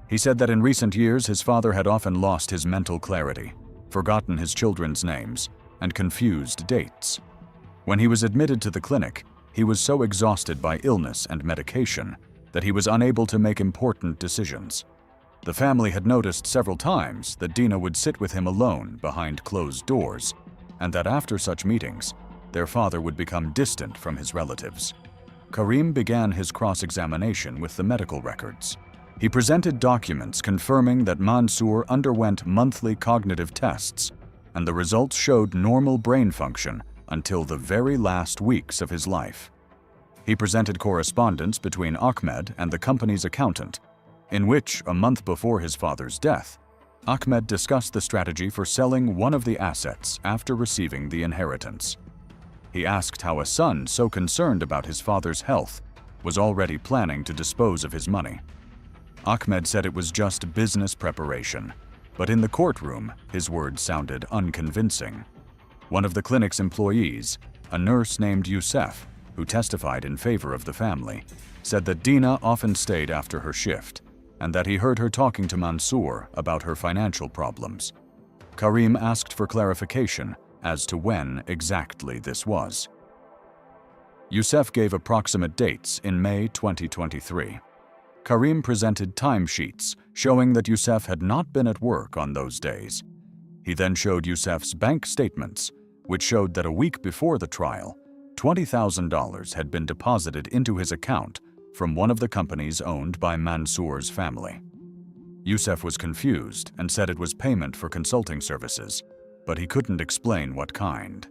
He said that in recent years his father had often lost his mental clarity, forgotten his children's names, and confused dates. When he was admitted to the clinic, he was so exhausted by illness and medication that he was unable to make important decisions. The family had noticed several times that Dina would sit with him alone behind closed doors, and that after such meetings, their father would become distant from his relatives. Karim began his cross-examination with the medical records. He presented documents confirming that Mansour underwent monthly cognitive tests, and the results showed normal brain function until the very last weeks of his life. He presented correspondence between Ahmed and the company's accountant, in which, a month before his father's death, Ahmed discussed the strategy for selling one of the assets after receiving the inheritance. He asked how a son so concerned about his father's health was already planning to dispose of his money. Ahmed said it was just business preparation, but in the courtroom, his words sounded unconvincing. One of the clinic's employees, a nurse named Youssef, who testified in favor of the family, said that Dina often stayed after her shift, and that he heard her talking to Mansour about her financial problems. Karim asked for clarification as to when exactly this was. Youssef gave approximate dates in May 2023. Karim presented timesheets showing that Youssef had not been at work on those days. He then showed Youssef's bank statements, which showed that a week before the trial, $20,000 had been deposited into his account from one of the companies owned by Mansour's family. Youssef was confused and said it was payment for consulting services, but he couldn't explain what kind.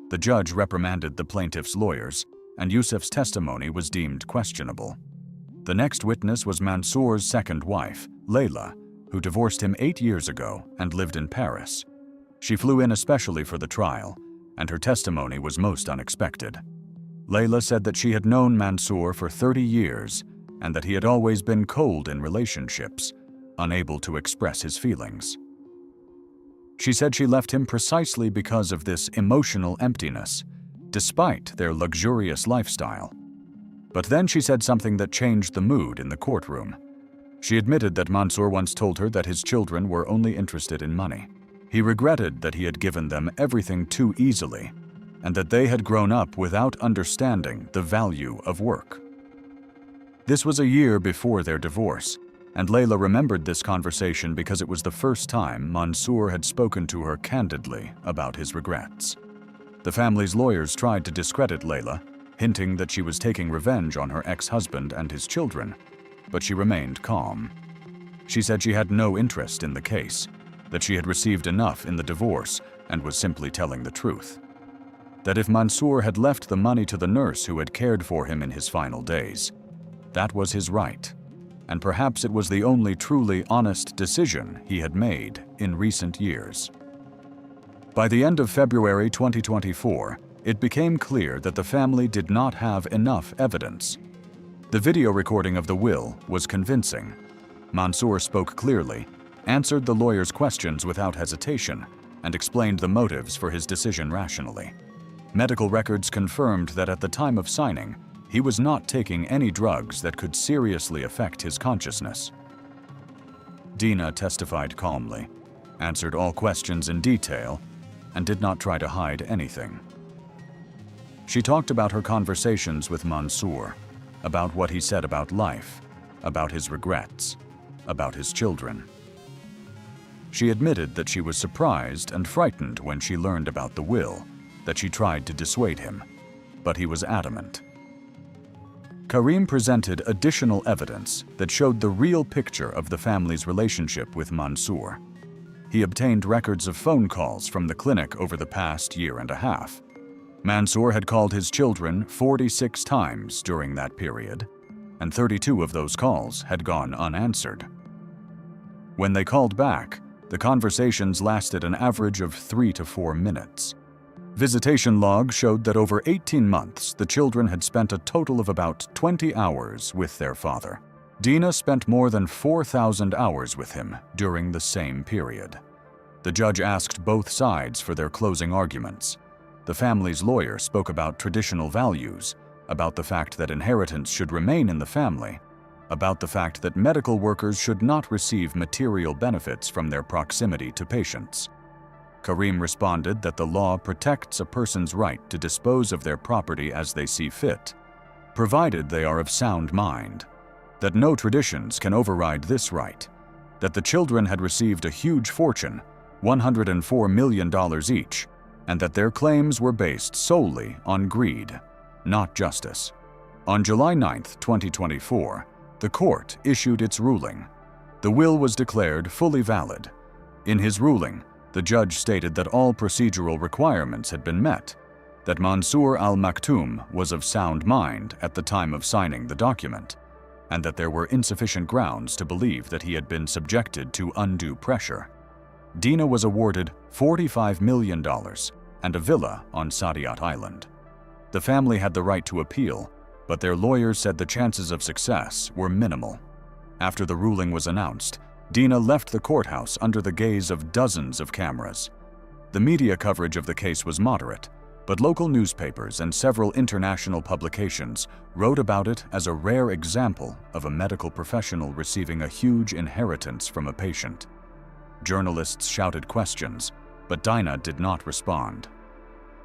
The judge reprimanded the plaintiff's lawyers, and Youssef's testimony was deemed questionable. The next witness was Mansour's second wife, Layla, who divorced him 8 years ago and lived in Paris. She flew in especially for the trial, and her testimony was most unexpected. Layla said that she had known Mansour for 30 years and that he had always been cold in relationships, unable to express his feelings. She said she left him precisely because of this emotional emptiness, despite their luxurious lifestyle. But then she said something that changed the mood in the courtroom. She admitted that Mansour once told her that his children were only interested in money. He regretted that he had given them everything too easily, and that they had grown up without understanding the value of work. This was a year before their divorce, and Layla remembered this conversation because it was the first time Mansour had spoken to her candidly about his regrets. The family's lawyers tried to discredit Layla, hinting that she was taking revenge on her ex-husband and his children, but she remained calm. She said she had no interest in the case, that she had received enough in the divorce and was simply telling the truth. That if Mansour had left the money to the nurse who had cared for him in his final days, that was his right, and perhaps it was the only truly honest decision he had made in recent years. By the end of February 2024, it became clear that the family did not have enough evidence. The video recording of the will was convincing. Mansour spoke clearly, answered the lawyer's questions without hesitation, and explained the motives for his decision rationally. Medical records confirmed that at the time of signing, he was not taking any drugs that could seriously affect his consciousness. Dina testified calmly, answered all questions in detail, and did not try to hide anything. She talked about her conversations with Mansour, about what he said about life, about his regrets, about his children. She admitted that she was surprised and frightened when she learned about the will, that she tried to dissuade him, but he was adamant. Karim presented additional evidence that showed the real picture of the family's relationship with Mansour. He obtained records of phone calls from the clinic over the past year and a half. Mansour had called his children 46 times during that period, and 32 of those calls had gone unanswered. When they called back, the conversations lasted an average of 3 to 4 minutes. Visitation logs showed that over 18 months, the children had spent a total of about 20 hours with their father. Dina spent more than 4,000 hours with him during the same period. The judge asked both sides for their closing arguments. The family's lawyer spoke about traditional values, about the fact that inheritance should remain in the family, about the fact that medical workers should not receive material benefits from their proximity to patients. Karim responded that the law protects a person's right to dispose of their property as they see fit, provided they are of sound mind, that no traditions can override this right, that the children had received a huge fortune, $104 million each, and that their claims were based solely on greed, not justice. On July 9, 2024, the court issued its ruling. The will was declared fully valid. In his ruling, the judge stated that all procedural requirements had been met, that Mansour al-Maktoum was of sound mind at the time of signing the document, and that there were insufficient grounds to believe that he had been subjected to undue pressure. Dina was awarded $45 million and a villa on Saadiyat Island. The family had the right to appeal, but their lawyers said the chances of success were minimal. After the ruling was announced, Dina left the courthouse under the gaze of dozens of cameras. The media coverage of the case was moderate, but local newspapers and several international publications wrote about it as a rare example of a medical professional receiving a huge inheritance from a patient. Journalists shouted questions, but Dina did not respond.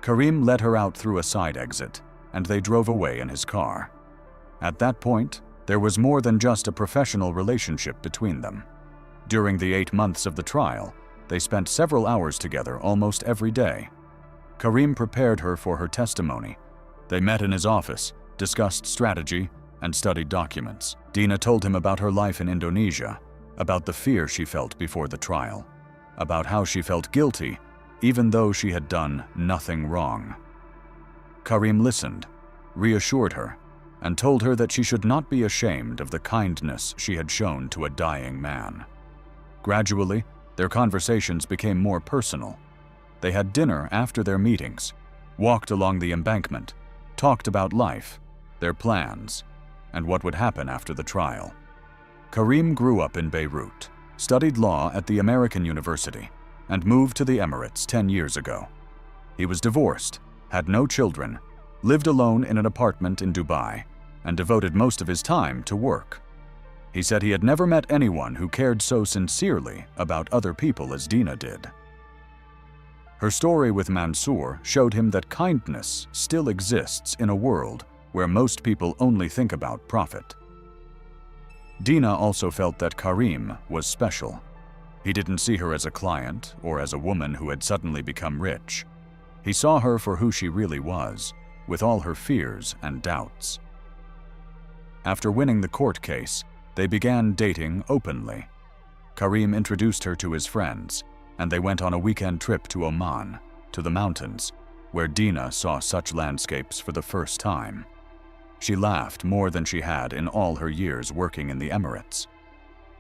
Karim led her out through a side exit and they drove away in his car. At that point, there was more than just a professional relationship between them. During the 8 months of the trial, they spent several hours together almost every day. Karim prepared her for her testimony. They met in his office, discussed strategy, and studied documents. Dina told him about her life in Indonesia, about the fear she felt before the trial, about how she felt guilty even though she had done nothing wrong. Karim listened, reassured her, and told her that she should not be ashamed of the kindness she had shown to a dying man. Gradually, their conversations became more personal. They had dinner after their meetings, walked along the embankment, talked about life, their plans, and what would happen after the trial. Karim grew up in Beirut, studied law at the American University, and moved to the Emirates 10 years ago. He was divorced, had no children, lived alone in an apartment in Dubai, and devoted most of his time to work. He said he had never met anyone who cared so sincerely about other people as Dina did. Her story with Mansour showed him that kindness still exists in a world where most people only think about profit. Dina also felt that Karim was special. He didn't see her as a client or as a woman who had suddenly become rich. He saw her for who she really was, with all her fears and doubts. After winning the court case, they began dating openly. Karim introduced her to his friends, and they went on a weekend trip to Oman, to the mountains, where Dina saw such landscapes for the first time. She laughed more than she had in all her years working in the Emirates.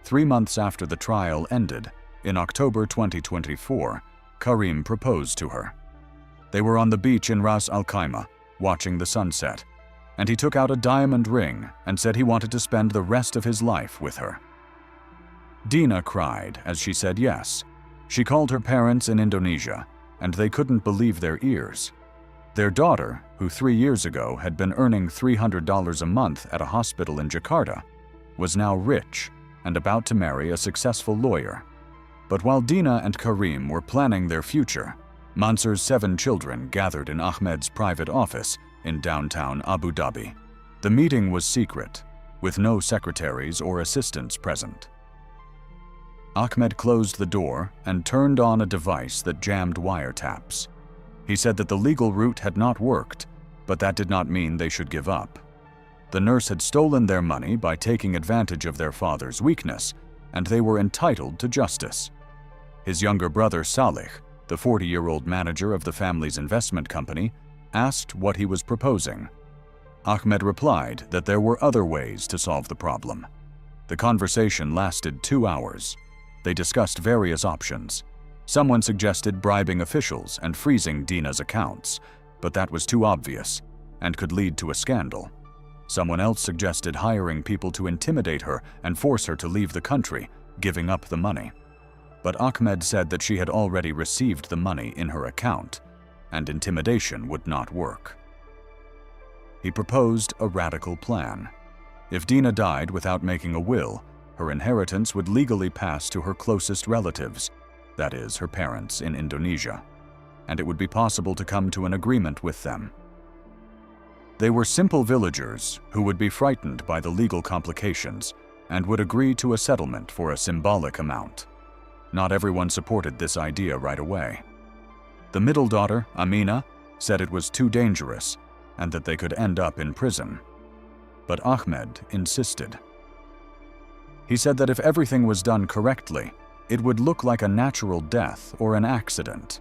3 months after the trial ended, in October 2024, Karim proposed to her. They were on the beach in Ras Al Khaimah, watching the sunset, and he took out a diamond ring and said he wanted to spend the rest of his life with her. Dina cried as she said yes. She called her parents in Indonesia, and they couldn't believe their ears. Their daughter, who 3 years ago had been earning $300 a month at a hospital in Jakarta, was now rich and about to marry a successful lawyer. But while Dina and Karim were planning their future, Mansour's 7 children gathered in Ahmed's private office in downtown Abu Dhabi. The meeting was secret, with no secretaries or assistants present. Ahmed closed the door and turned on a device that jammed wiretaps. He said that the legal route had not worked, but that did not mean they should give up. The nurse had stolen their money by taking advantage of their father's weakness, and they were entitled to justice. His younger brother Salih, the 40-year-old manager of the family's investment company, asked what he was proposing. Ahmed replied that there were other ways to solve the problem. The conversation lasted 2 hours. They discussed various options. Someone suggested bribing officials and freezing Dina's accounts, but that was too obvious and could lead to a scandal. Someone else suggested hiring people to intimidate her and force her to leave the country, giving up the money. But Ahmed said that she had already received the money in her account, and intimidation would not work. He proposed a radical plan. If Dina died without making a will, her inheritance would legally pass to her closest relatives, that is, her parents in Indonesia, and it would be possible to come to an agreement with them. They were simple villagers who would be frightened by the legal complications and would agree to a settlement for a symbolic amount. Not everyone supported this idea right away. The middle daughter, Amina, said it was too dangerous and that they could end up in prison. But Ahmed insisted. He said that if everything was done correctly, it would look like a natural death or an accident,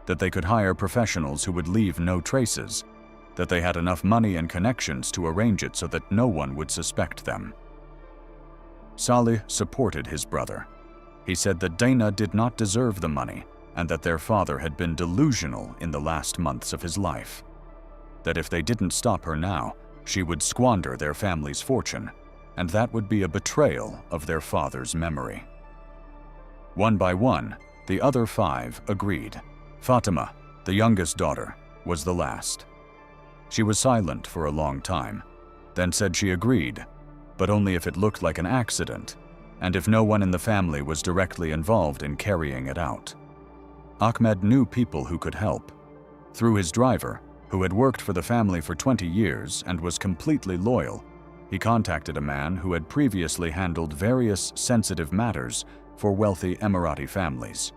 that they could hire professionals who would leave no traces, that they had enough money and connections to arrange it so that no one would suspect them. Salih supported his brother. He said that Dina did not deserve the money and that their father had been delusional in the last months of his life. That if they didn't stop her now, she would squander their family's fortune, and that would be a betrayal of their father's memory. One by one, the other 5 agreed. Fatima, the youngest daughter, was the last. She was silent for a long time, then said she agreed, but only if it looked like an accident, and if no one in the family was directly involved in carrying it out. Ahmed knew people who could help. Through his driver, who had worked for the family for 20 years and was completely loyal, he contacted a man who had previously handled various sensitive matters for wealthy Emirati families.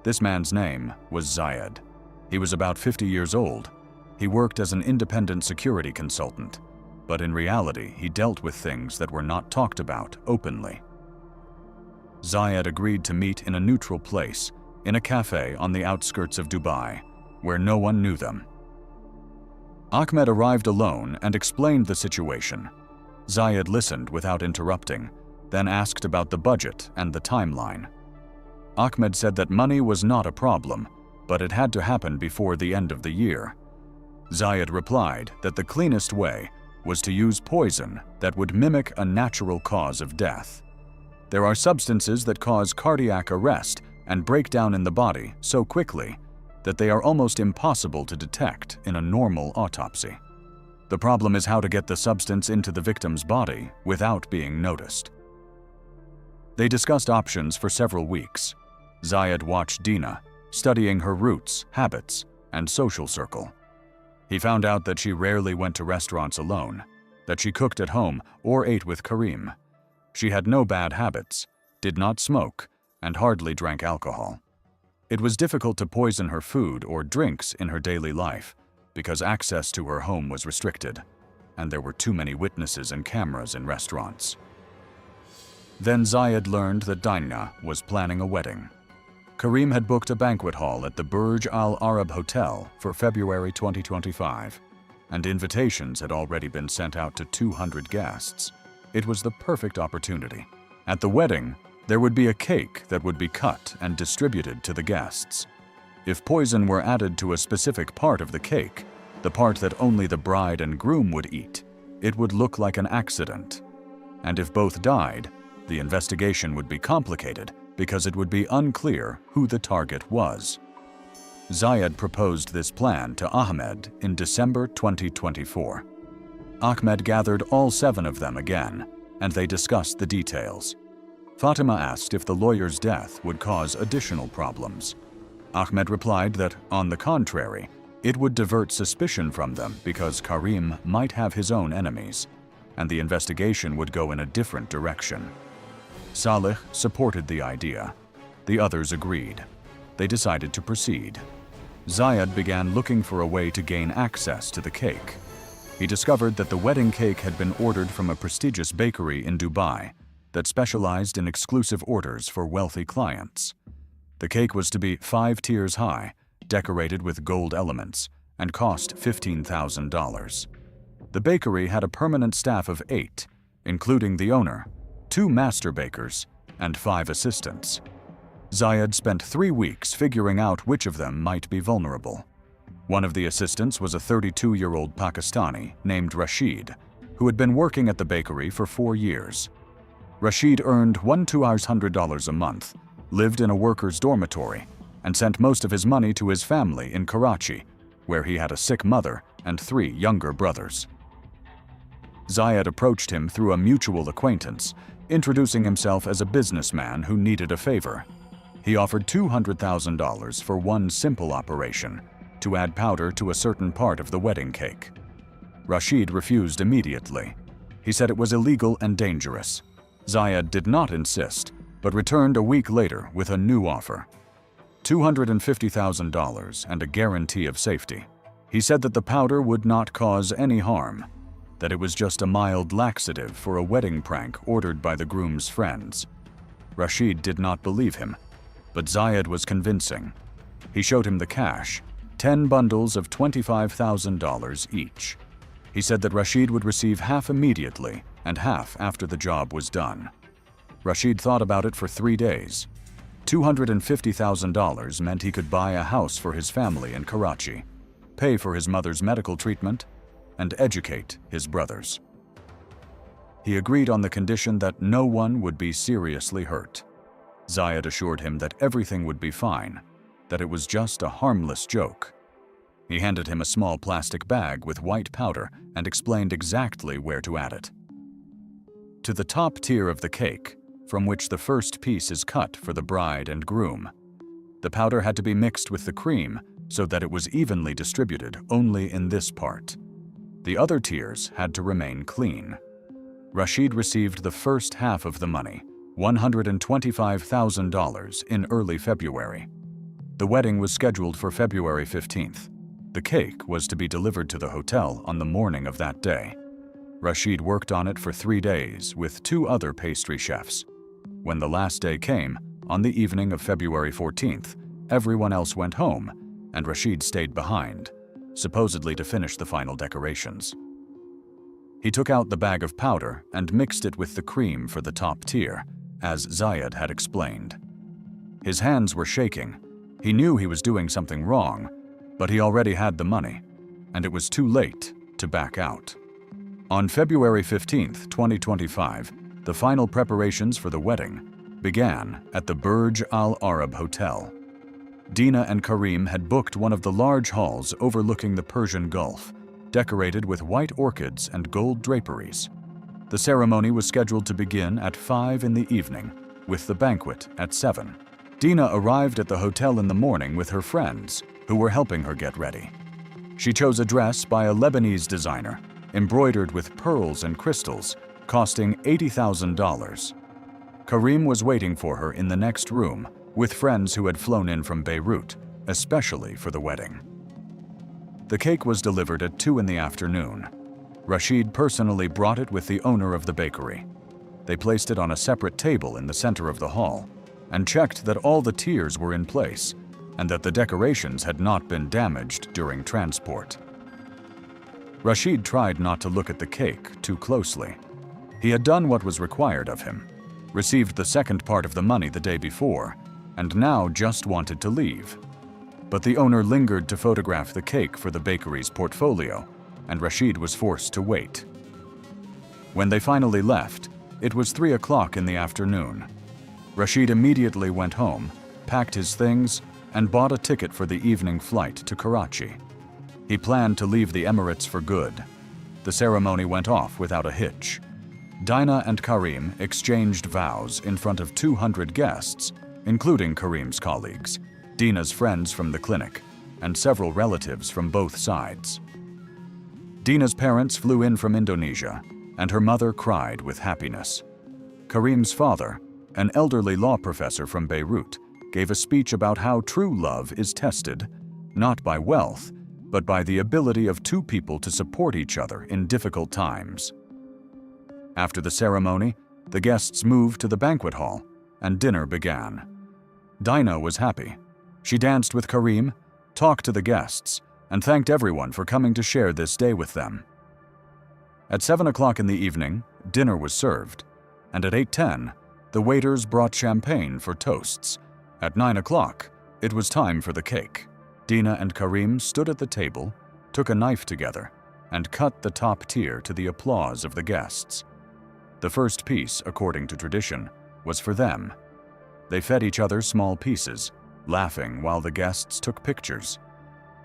This man's name was Zayed. He was about 50 years old. He worked as an independent security consultant, but in reality, he dealt with things that were not talked about openly. Zayed agreed to meet in a neutral place, in a cafe on the outskirts of Dubai, where no one knew them. Ahmed arrived alone and explained the situation. Zayed listened without interrupting, then asked about the budget and the timeline. Ahmed said that money was not a problem, but it had to happen before the end of the year. Zayed replied that the cleanest way was to use poison that would mimic a natural cause of death. There are substances that cause cardiac arrest and breakdown in the body so quickly that they are almost impossible to detect in a normal autopsy. The problem is how to get the substance into the victim's body without being noticed. They discussed options for several weeks. Zayed watched Dina, studying her roots, habits, and social circle. He found out that she rarely went to restaurants alone, that she cooked at home or ate with Karim. She had no bad habits, did not smoke, and hardly drank alcohol. It was difficult to poison her food or drinks in her daily life because access to her home was restricted, and there were too many witnesses and cameras in restaurants. Then Zayed learned that Dina was planning a wedding. Karim had booked a banquet hall at the Burj Al Arab Hotel for February 2025, and invitations had already been sent out to 200 guests. It was the perfect opportunity. At the wedding, there would be a cake that would be cut and distributed to the guests. If poison were added to a specific part of the cake, the part that only the bride and groom would eat, it would look like an accident. And if both died, the investigation would be complicated because it would be unclear who the target was. Zayed proposed this plan to Ahmed in December 2024. Ahmed gathered all 7 of them again, and they discussed the details. Fatima asked if the lawyer's death would cause additional problems. Ahmed replied that, on the contrary, it would divert suspicion from them because Karim might have his own enemies, and the investigation would go in a different direction. Salih supported the idea. The others agreed. They decided to proceed. Zayed began looking for a way to gain access to the cake. He discovered that the wedding cake had been ordered from a prestigious bakery in Dubai that specialized in exclusive orders for wealthy clients. The cake was to be 5 tiers high, decorated with gold elements, and cost $15,000. The bakery had a permanent staff of 8, including the owner, 2 master bakers, and 5 assistants. Zayed spent 3 weeks figuring out which of them might be vulnerable. One of the assistants was a 32-year-old Pakistani named Rashid, who had been working at the bakery for 4 years. Rashid earned $1,200 a month, lived in a worker's dormitory, and sent most of his money to his family in Karachi, where he had a sick mother and 3 younger brothers. Zayed approached him through a mutual acquaintance, introducing himself as a businessman who needed a favor. He offered $200,000 for one simple operation, to add powder to a certain part of the wedding cake. Rashid refused immediately. He said it was illegal and dangerous. Zayed did not insist, but returned a week later with a new offer: $250,000 and a guarantee of safety. He said that the powder would not cause any harm, that it was just a mild laxative for a wedding prank ordered by the groom's friends. Rashid did not believe him, but Zayed was convincing. He showed him the cash, 10 bundles of $25,000 each. He said that Rashid would receive half immediately and half after the job was done. Rashid thought about it for 3 days. $250,000 meant he could buy a house for his family in Karachi, pay for his mother's medical treatment, and educate his brothers. He agreed on the condition that no one would be seriously hurt. Zayed assured him that everything would be fine, that it was just a harmless joke. He handed him a small plastic bag with white powder and explained exactly where to add it. To the top tier of the cake, from which the first piece is cut for the bride and groom, the powder had to be mixed with the cream so that it was evenly distributed only in this part. The other tiers had to remain clean. Rashid received the first half of the money, $125,000, in early February. The wedding was scheduled for February 15th. The cake was to be delivered to the hotel on the morning of that day. Rashid worked on it for 3 days with 2 other pastry chefs. When the last day came, on the evening of February 14th, everyone else went home, and Rashid stayed behind, supposedly to finish the final decorations. He took out the bag of powder and mixed it with the cream for the top tier, as Zayed had explained. His hands were shaking. He knew he was doing something wrong, but he already had the money, and it was too late to back out. On February 15th, 2025, the final preparations for the wedding began at the Burj Al Arab Hotel. Dina and Karim had booked one of the large halls overlooking the Persian Gulf, decorated with white orchids and gold draperies. The ceremony was scheduled to begin at 5 in the evening, with the banquet at 7. Dina arrived at the hotel in the morning with her friends, who were helping her get ready. She chose a dress by a Lebanese designer, embroidered with pearls and crystals, costing $80,000. Karim was waiting for her in the next room, with friends who had flown in from Beirut, especially for the wedding. The cake was delivered at 2 in the afternoon. Rashid personally brought it with the owner of the bakery. They placed it on a separate table in the center of the hall and checked that all the tiers were in place and that the decorations had not been damaged during transport. Rashid tried not to look at the cake too closely. He had done what was required of him, received the second part of the money the day before, and now just wanted to leave. But the owner lingered to photograph the cake for the bakery's portfolio, and Rashid was forced to wait. When they finally left, it was 3 o'clock in the afternoon. Rashid immediately went home, packed his things, and bought a ticket for the evening flight to Karachi. He planned to leave the Emirates for good. The ceremony went off without a hitch. Dina and Karim exchanged vows in front of 200 guests, including Karim's colleagues, Dina's friends from the clinic, and several relatives from both sides. Dina's parents flew in from Indonesia, and her mother cried with happiness. Karim's father, an elderly law professor from Beirut, gave a speech about how true love is tested, not by wealth, but by the ability of 2 people to support each other in difficult times. After the ceremony, the guests moved to the banquet hall, and dinner began. Dina was happy. She danced with Karim, talked to the guests, and thanked everyone for coming to share this day with them. At 7 o'clock in the evening, dinner was served, and at 8:10, the waiters brought champagne for toasts. At 9 o'clock, it was time for the cake. Dina and Karim stood at the table, took a knife together, and cut the top tier to the applause of the guests. The first piece, according to tradition, was for them. They fed each other small pieces, laughing while the guests took pictures.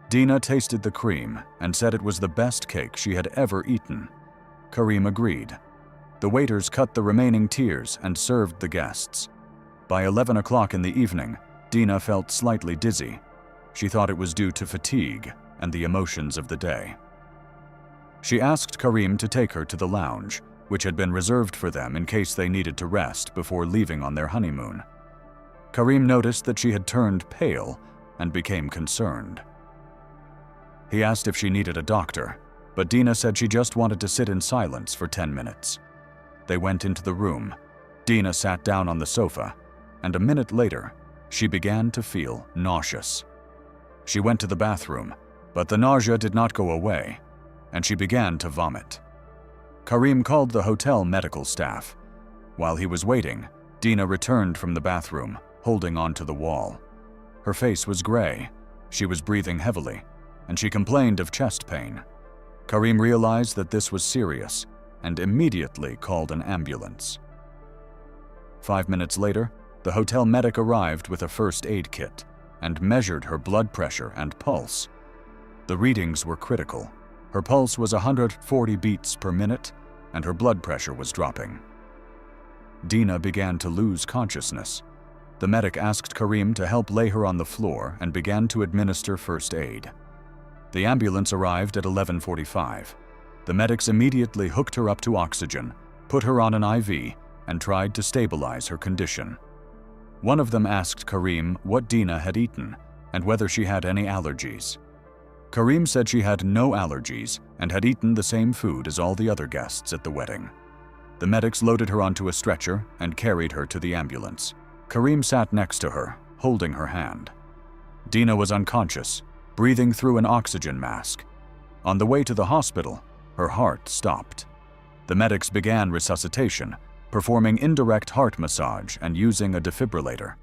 Dina tasted the cream and said it was the best cake she had ever eaten. Karim agreed. The waiters cut the remaining tiers and served the guests. By 11 o'clock in the evening, Dina felt slightly dizzy. She thought it was due to fatigue and the emotions of the day. She asked Karim to take her to the lounge, which had been reserved for them in case they needed to rest before leaving on their honeymoon. Karim noticed that she had turned pale and became concerned. He asked if she needed a doctor, but Dina said she just wanted to sit in silence for 10 minutes. They went into the room. Dina sat down on the sofa, and a minute later, she began to feel nauseous. She went to the bathroom, but the nausea did not go away, and she began to vomit. Karim called the hotel medical staff. While he was waiting, Dina returned from the bathroom, holding onto the wall. Her face was gray, she was breathing heavily, and she complained of chest pain. Karim realized that this was serious and immediately called an ambulance. 5 minutes later, the hotel medic arrived with a first aid kit and measured her blood pressure and pulse. The readings were critical. Her pulse was 140 beats per minute, and her blood pressure was dropping. Dina began to lose consciousness. The medic asked Karim to help lay her on the floor and began to administer first aid. The ambulance arrived at 11:45. The medics immediately hooked her up to oxygen, put her on an IV, and tried to stabilize her condition. One of them asked Karim what Dina had eaten and whether she had any allergies. Karim said she had no allergies and had eaten the same food as all the other guests at the wedding. The medics loaded her onto a stretcher and carried her to the ambulance. Karim sat next to her, holding her hand. Dina was unconscious, breathing through an oxygen mask. On the way to the hospital, her heart stopped. The medics began resuscitation, performing indirect heart massage and using a defibrillator.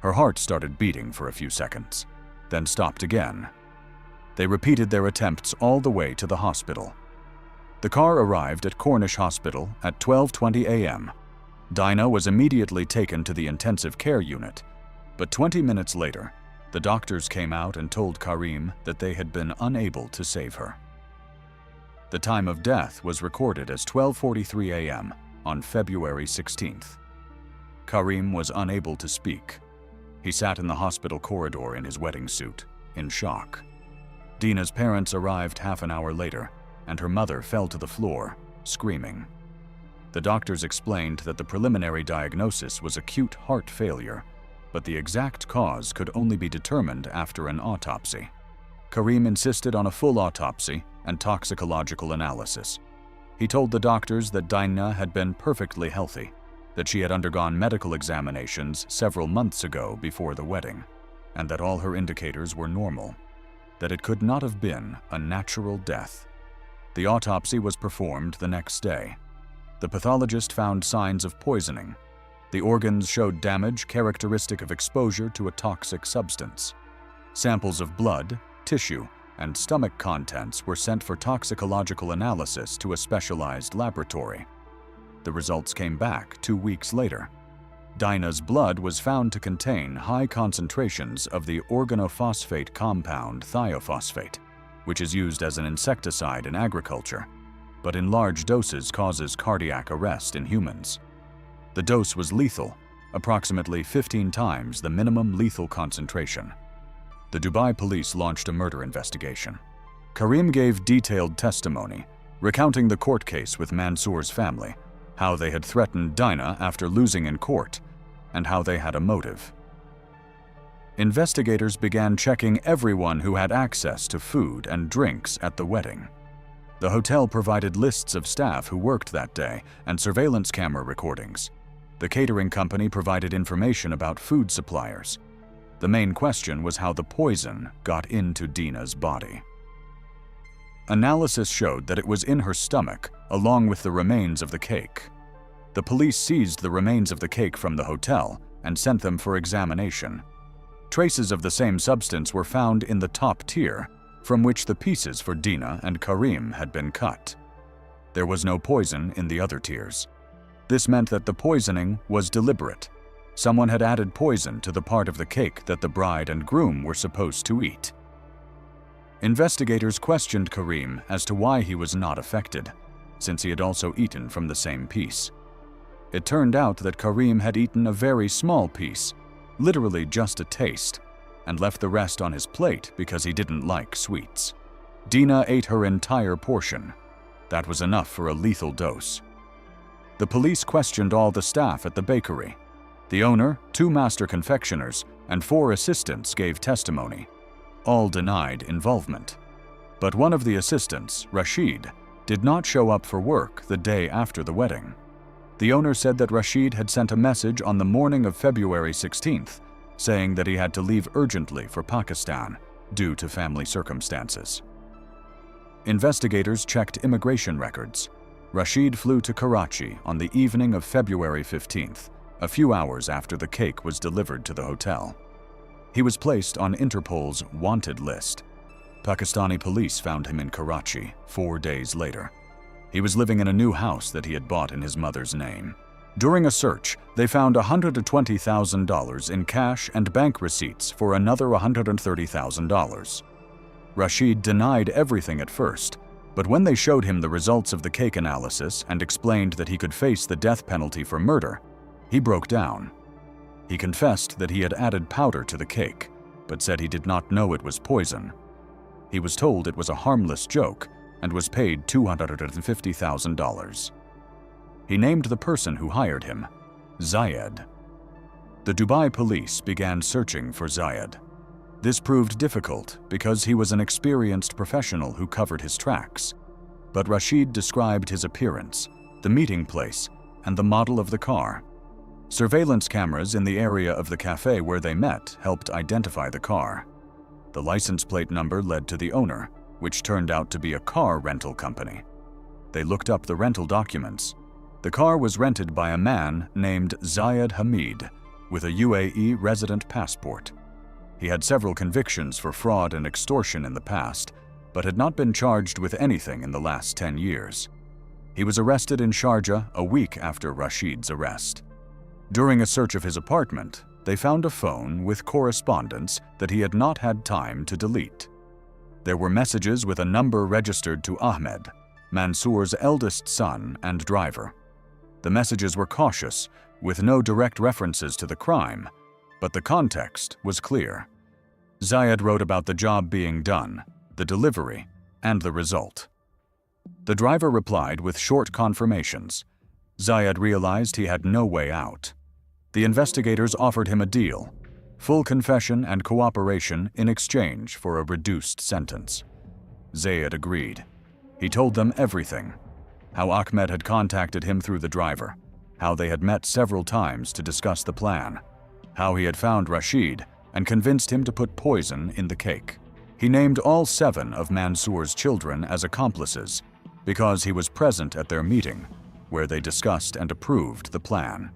Her heart started beating for a few seconds, then stopped again. They repeated their attempts all the way to the hospital. The car arrived at Cornish Hospital at 12:20 a.m. Dina was immediately taken to the intensive care unit, but 20 minutes later, the doctors came out and told Karim that they had been unable to save her. The time of death was recorded as 12:43 a.m. on February 16th. Karim was unable to speak. He sat in the hospital corridor in his wedding suit, in shock. Dina's parents arrived half an hour later, and her mother fell to the floor, screaming. The doctors explained that the preliminary diagnosis was acute heart failure, but the exact cause could only be determined after an autopsy. Karim insisted on a full autopsy and toxicological analysis. He told the doctors that Dina had been perfectly healthy, that she had undergone medical examinations several months ago before the wedding, and that all her indicators were normal, that it could not have been a natural death. The autopsy was performed the next day. The pathologist found signs of poisoning. The organs showed damage characteristic of exposure to a toxic substance. Samples of blood, tissue, and stomach contents were sent for toxicological analysis to a specialized laboratory. The results came back 2 weeks later. Dina's blood was found to contain high concentrations of the organophosphate compound thiophosphate, which is used as an insecticide in agriculture, but in large doses causes cardiac arrest in humans. The dose was lethal, approximately 15 times the minimum lethal concentration. The Dubai police launched a murder investigation. Karim gave detailed testimony, recounting the court case with Mansour's family, how they had threatened Dina after losing in court, and how they had a motive. Investigators began checking everyone who had access to food and drinks at the wedding. The hotel provided lists of staff who worked that day and surveillance camera recordings. The catering company provided information about food suppliers. The main question was how the poison got into Dina's body. Analysis showed that it was in her stomach, along with the remains of the cake. The police seized the remains of the cake from the hotel and sent them for examination. Traces of the same substance were found in the top tier, from which the pieces for Dina and Karim had been cut. There was no poison in the other tiers. This meant that the poisoning was deliberate. Someone had added poison to the part of the cake that the bride and groom were supposed to eat. Investigators questioned Karim as to why he was not affected, since he had also eaten from the same piece. It turned out that Karim had eaten a very small piece, literally just a taste, and left the rest on his plate because he didn't like sweets. Dina ate her entire portion. That was enough for a lethal dose. The police questioned all the staff at the bakery. The owner, 2 master confectioners, and 4 assistants gave testimony. All denied involvement. But one of the assistants, Rashid, did not show up for work the day after the wedding. The owner said that Rashid had sent a message on the morning of February 16th, saying that he had to leave urgently for Pakistan due to family circumstances. Investigators checked immigration records. Rashid flew to Karachi on the evening of February 15th, a few hours after the cake was delivered to the hotel. He was placed on Interpol's wanted list. Pakistani police found him in Karachi 4 days later. He was living in a new house that he had bought in his mother's name. During a search, they found $120,000 in cash and bank receipts for another $130,000. Rashid denied everything at first, but when they showed him the results of the cake analysis and explained that he could face the death penalty for murder, he broke down. He confessed that he had added powder to the cake, but said he did not know it was poison. He was told it was a harmless joke and was paid $250,000. He named the person who hired him, Zayed. The Dubai police began searching for Zayed. This proved difficult because he was an experienced professional who covered his tracks. But Rashid described his appearance, the meeting place, and the model of the car. Surveillance cameras in the area of the cafe where they met helped identify the car. The license plate number led to the owner, which turned out to be a car rental company. They looked up the rental documents. The car was rented by a man named Zayed Hamid with a UAE resident passport. He had several convictions for fraud and extortion in the past, but had not been charged with anything in the last 10 years. He was arrested in Sharjah a week after Rashid's arrest. During a search of his apartment, they found a phone with correspondence that he had not had time to delete. There were messages with a number registered to Ahmed, Mansour's eldest son and driver. The messages were cautious, with no direct references to the crime, but the context was clear. Zayed wrote about the job being done, the delivery, and the result. The driver replied with short confirmations. Zayed realized he had no way out. The investigators offered him a deal, full confession and cooperation in exchange for a reduced sentence. Zayed agreed. He told them everything: how Ahmed had contacted him through the driver, how they had met several times to discuss the plan, how he had found Rashid and convinced him to put poison in the cake. He named all 7 of Mansour's children as accomplices because he was present at their meeting, where they discussed and approved the plan.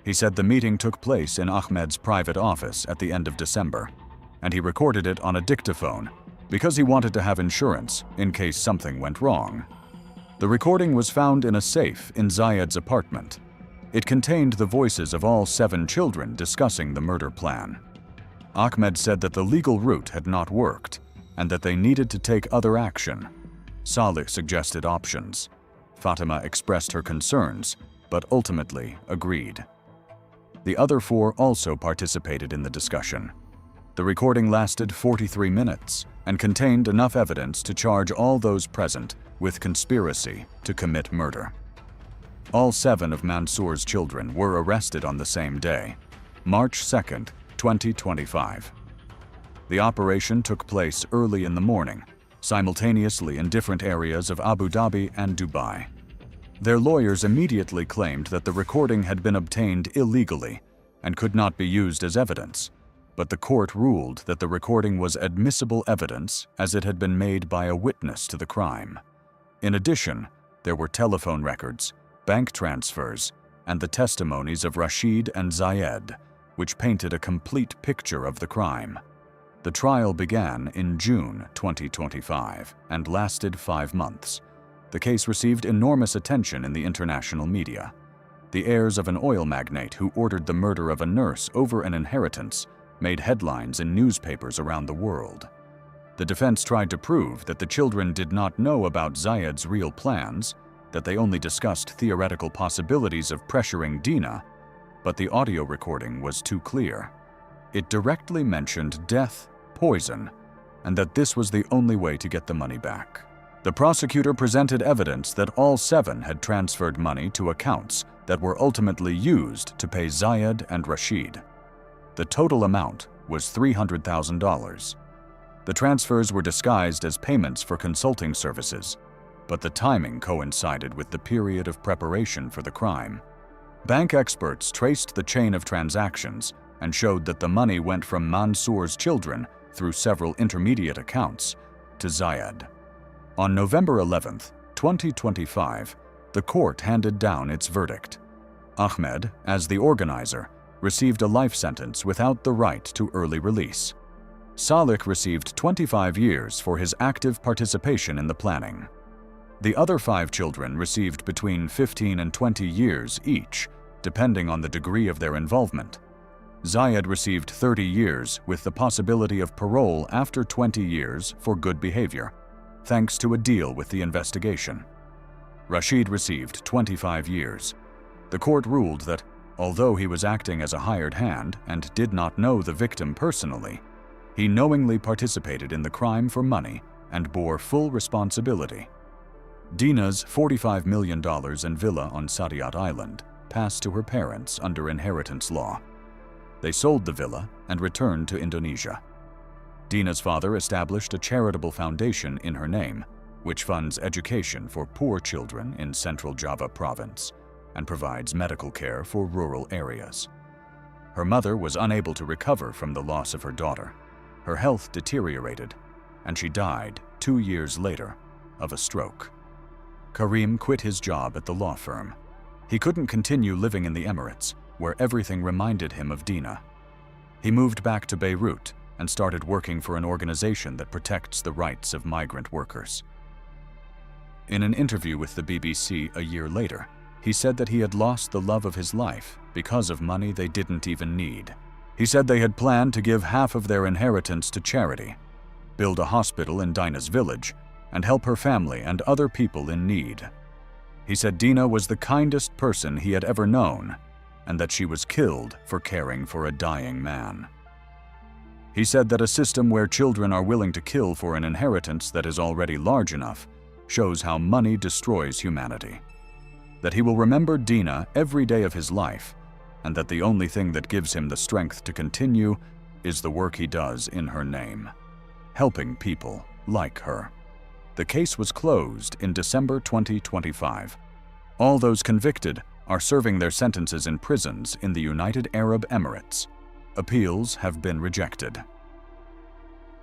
He said the meeting took place in Ahmed's private office at the end of December, and he recorded it on a dictaphone because he wanted to have insurance in case something went wrong. The recording was found in a safe in Zayed's apartment. It contained the voices of all 7 children discussing the murder plan. Ahmed said that the legal route had not worked and that they needed to take other action. Salih suggested options. Fatima expressed her concerns, but ultimately agreed. The other 4 also participated in the discussion. The recording lasted 43 minutes and contained enough evidence to charge all those present with conspiracy to commit murder. All 7 of Mansour's children were arrested on the same day, March 2, 2025. The operation took place early in the morning, simultaneously in different areas of Abu Dhabi and Dubai. Their lawyers immediately claimed that the recording had been obtained illegally and could not be used as evidence, but the court ruled that the recording was admissible evidence as it had been made by a witness to the crime. In addition, there were telephone records, bank transfers, and the testimonies of Rashid and Zayed, which painted a complete picture of the crime. The trial began in June 2025 and lasted 5 months. The case received enormous attention in the international media. The heirs of an oil magnate who ordered the murder of a nurse over an inheritance made headlines in newspapers around the world. The defense tried to prove that the children did not know about Zayed's real plans, that they only discussed theoretical possibilities of pressuring Dina, but the audio recording was too clear. It directly mentioned death, poison, and that this was the only way to get the money back. The prosecutor presented evidence that all 7 had transferred money to accounts that were ultimately used to pay Zayed and Rashid. The total amount was $300,000. The transfers were disguised as payments for consulting services, but the timing coincided with the period of preparation for the crime. Bank experts traced the chain of transactions and showed that the money went from Mansour's children through several intermediate accounts to Zayed. On November 11, 2025, the court handed down its verdict. Ahmed, as the organizer, received a life sentence without the right to early release. Salih received 25 years for his active participation in the planning. The other 5 children received between 15 and 20 years each, depending on the degree of their involvement. Zayed received 30 years with the possibility of parole after 20 years for good behavior, thanks to a deal with the investigation. Rashid received 25 years. The court ruled that, Although he was acting as a hired hand and did not know the victim personally, he knowingly participated in the crime for money and bore full responsibility. Dina's $45 million in villa on Saadiyat Island passed to her parents under inheritance law. They sold the villa and returned to Indonesia. Dina's father established a charitable foundation in her name, which funds education for poor children in Central Java province and provides medical care for rural areas. Her mother was unable to recover from the loss of her daughter. Her health deteriorated, and she died 2 years later of a stroke. Karim quit his job at the law firm. He couldn't continue living in the Emirates, where everything reminded him of Dina. He moved back to Beirut and started working for an organization that protects the rights of migrant workers. In an interview with the BBC a year later, he said that he had lost the love of his life because of money they didn't even need. He said they had planned to give half of their inheritance to charity, build a hospital in Dina's village, and help her family and other people in need. He said Dina was the kindest person he had ever known, and that she was killed for caring for a dying man. He said that a system where children are willing to kill for an inheritance that is already large enough shows how money destroys humanity. That he will remember Dina every day of his life, and that the only thing that gives him the strength to continue is the work he does in her name, helping people like her. The case was closed in December 2025. All those convicted are serving their sentences in prisons in the United Arab Emirates. Appeals have been rejected.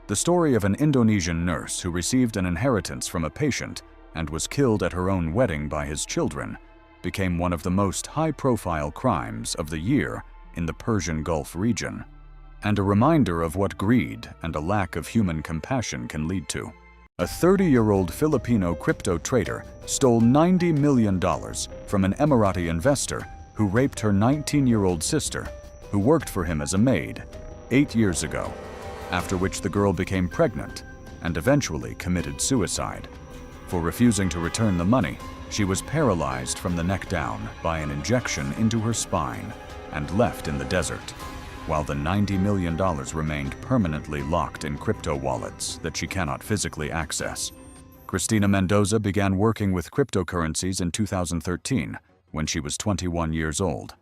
The story of an Indonesian nurse who received an inheritance from a patient and was killed at her own wedding by his children became one of the most high-profile crimes of the year in the Persian Gulf region, and a reminder of what greed and a lack of human compassion can lead to. A 30-year-old Filipino crypto trader stole $90 million from an Emirati investor who raped her 19-year-old sister, who worked for him as a maid, 8 years ago, after which the girl became pregnant and eventually committed suicide. For refusing to return the money, she was paralyzed from the neck down by an injection into her spine and left in the desert, while the $90 million remained permanently locked in crypto wallets that she cannot physically access. Cristina Mendoza began working with cryptocurrencies in 2013 when she was 21 years old.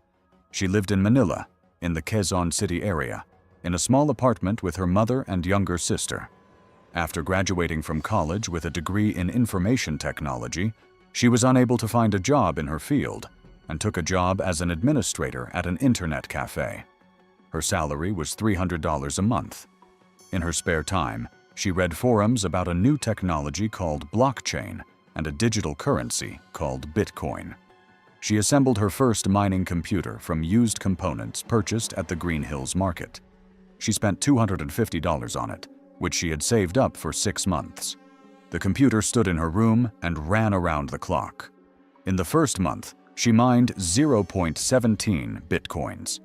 She lived in Manila, in the Quezon City area, in a small apartment with her mother and younger sister. After graduating from college with a degree in information technology, she was unable to find a job in her field and took a job as an administrator at an internet cafe. Her salary was $300 a month. In her spare time, she read forums about a new technology called blockchain and a digital currency called Bitcoin. She assembled her first mining computer from used components purchased at the Green Hills Market. She spent $250 on it, which she had saved up for 6 months. The computer stood in her room and ran around the clock. In the first month, she mined 0.17 bitcoins.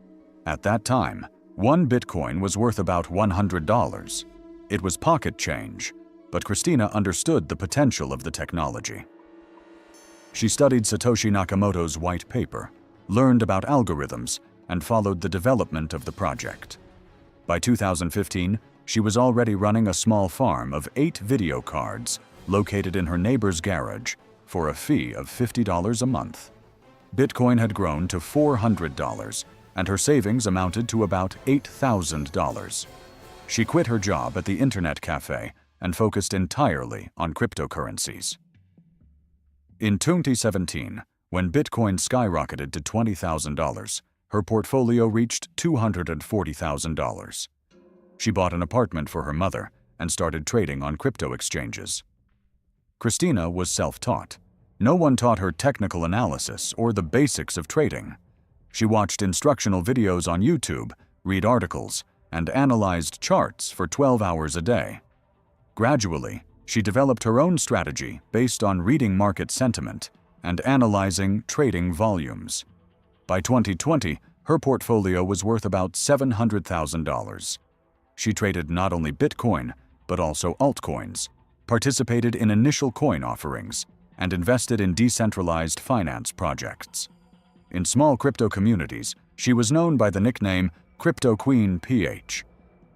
At that time, 1 bitcoin was worth about $100. It was pocket change, but Cristina understood the potential of the technology. She studied Satoshi Nakamoto's white paper, learned about algorithms, and followed the development of the project. By 2015, she was already running a small farm of 8 video cards located in her neighbor's garage for a fee of $50 a month. Bitcoin had grown to $400, and her savings amounted to about $8,000. She quit her job at the internet cafe and focused entirely on cryptocurrencies. In 2017, when Bitcoin skyrocketed to $20,000, her portfolio reached $240,000. She bought an apartment for her mother and started trading on crypto exchanges. Cristina was self-taught. No one taught her technical analysis or the basics of trading. She watched instructional videos on YouTube, read articles, and analyzed charts for 12 hours a day. Gradually, she developed her own strategy based on reading market sentiment and analyzing trading volumes. By 2020, her portfolio was worth about $700,000. She traded not only Bitcoin, but also altcoins, participated in initial coin offerings, and invested in decentralized finance projects. In small crypto communities, she was known by the nickname Crypto Queen PH.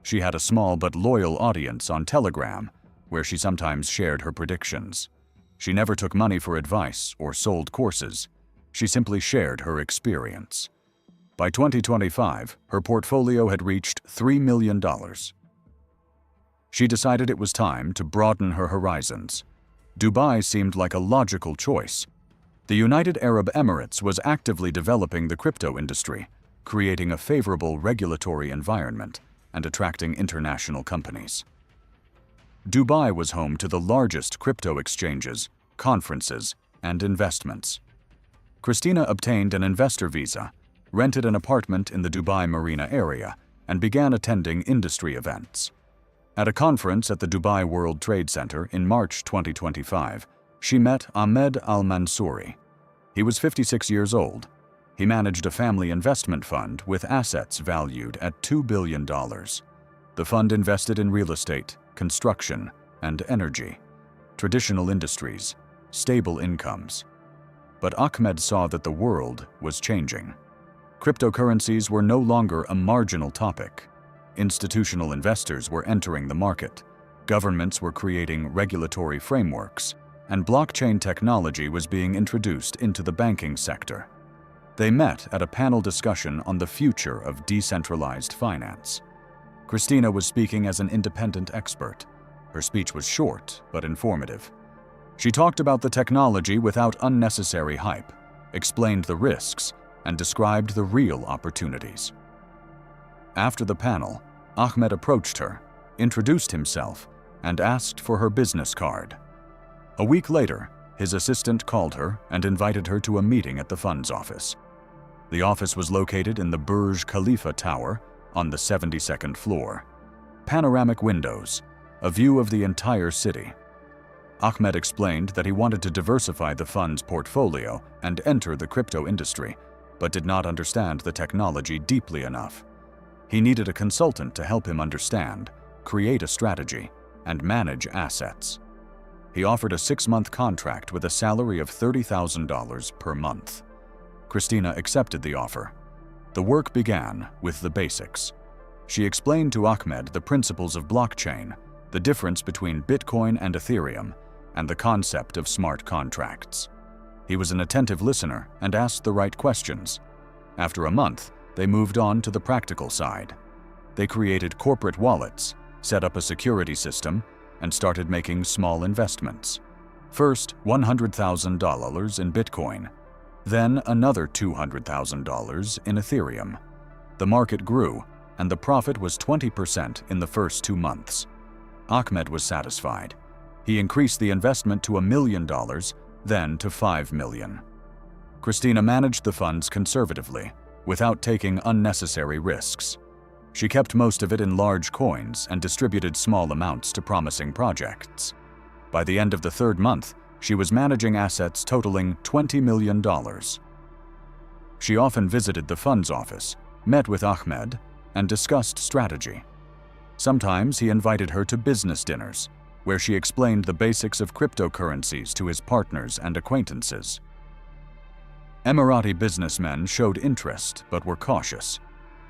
She had a small but loyal audience on Telegram, where she sometimes shared her predictions. She never took money for advice or sold courses. She simply shared her experience. By 2025, her portfolio had reached $3 million. She decided it was time to broaden her horizons. Dubai seemed like a logical choice. The United Arab Emirates was actively developing the crypto industry, creating a favorable regulatory environment and attracting international companies. Dubai was home to the largest crypto exchanges, conferences, and investments. Christina obtained an investor visa, rented an apartment in the Dubai Marina area, and began attending industry events. At a conference at the Dubai World Trade Center in March 2025, she met Ahmed Al-Mansouri. He was 56 years old. He managed a family investment fund with assets valued at $2 billion. The fund invested in real estate, construction, and energy, traditional industries, stable incomes. But Ahmed saw that the world was changing. Cryptocurrencies were no longer a marginal topic. Institutional investors were entering the market, governments were creating regulatory frameworks, and blockchain technology was being introduced into the banking sector. They met at a panel discussion on the future of decentralized finance. Christina was speaking as an independent expert. Her speech was short but informative. She talked about the technology without unnecessary hype, explained the risks, and described the real opportunities. After the panel, Ahmed approached her, introduced himself, and asked for her business card. A week later, his assistant called her and invited her to a meeting at the fund's office. The office was located in the Burj Khalifa Tower on the 72nd floor. Panoramic windows, a view of the entire city. Ahmed explained that he wanted to diversify the fund's portfolio and enter the crypto industry, but did not understand the technology deeply enough. He needed a consultant to help him understand, create a strategy, and manage assets. He offered a 6-month contract with a salary of $30,000 per month. Christina accepted the offer. The work began with the basics. She explained to Ahmed the principles of blockchain, the difference between Bitcoin and Ethereum, and the concept of smart contracts. He was an attentive listener and asked the right questions. After a month, they moved on to the practical side. They created corporate wallets, set up a security system, and started making small investments. First, $100,000 in Bitcoin, then another $200,000 in Ethereum. The market grew, and the profit was 20% in the first 2 months. Ahmed was satisfied. He increased the investment to $1 million, then to $5 million. Christina managed the funds conservatively, without taking unnecessary risks. She kept most of it in large coins and distributed small amounts to promising projects. By the end of the 3rd month, she was managing assets totaling $20 million. She often visited the fund's office, met with Ahmed, and discussed strategy. Sometimes he invited her to business dinners, where she explained the basics of cryptocurrencies to his partners and acquaintances. Emirati businessmen showed interest but were cautious.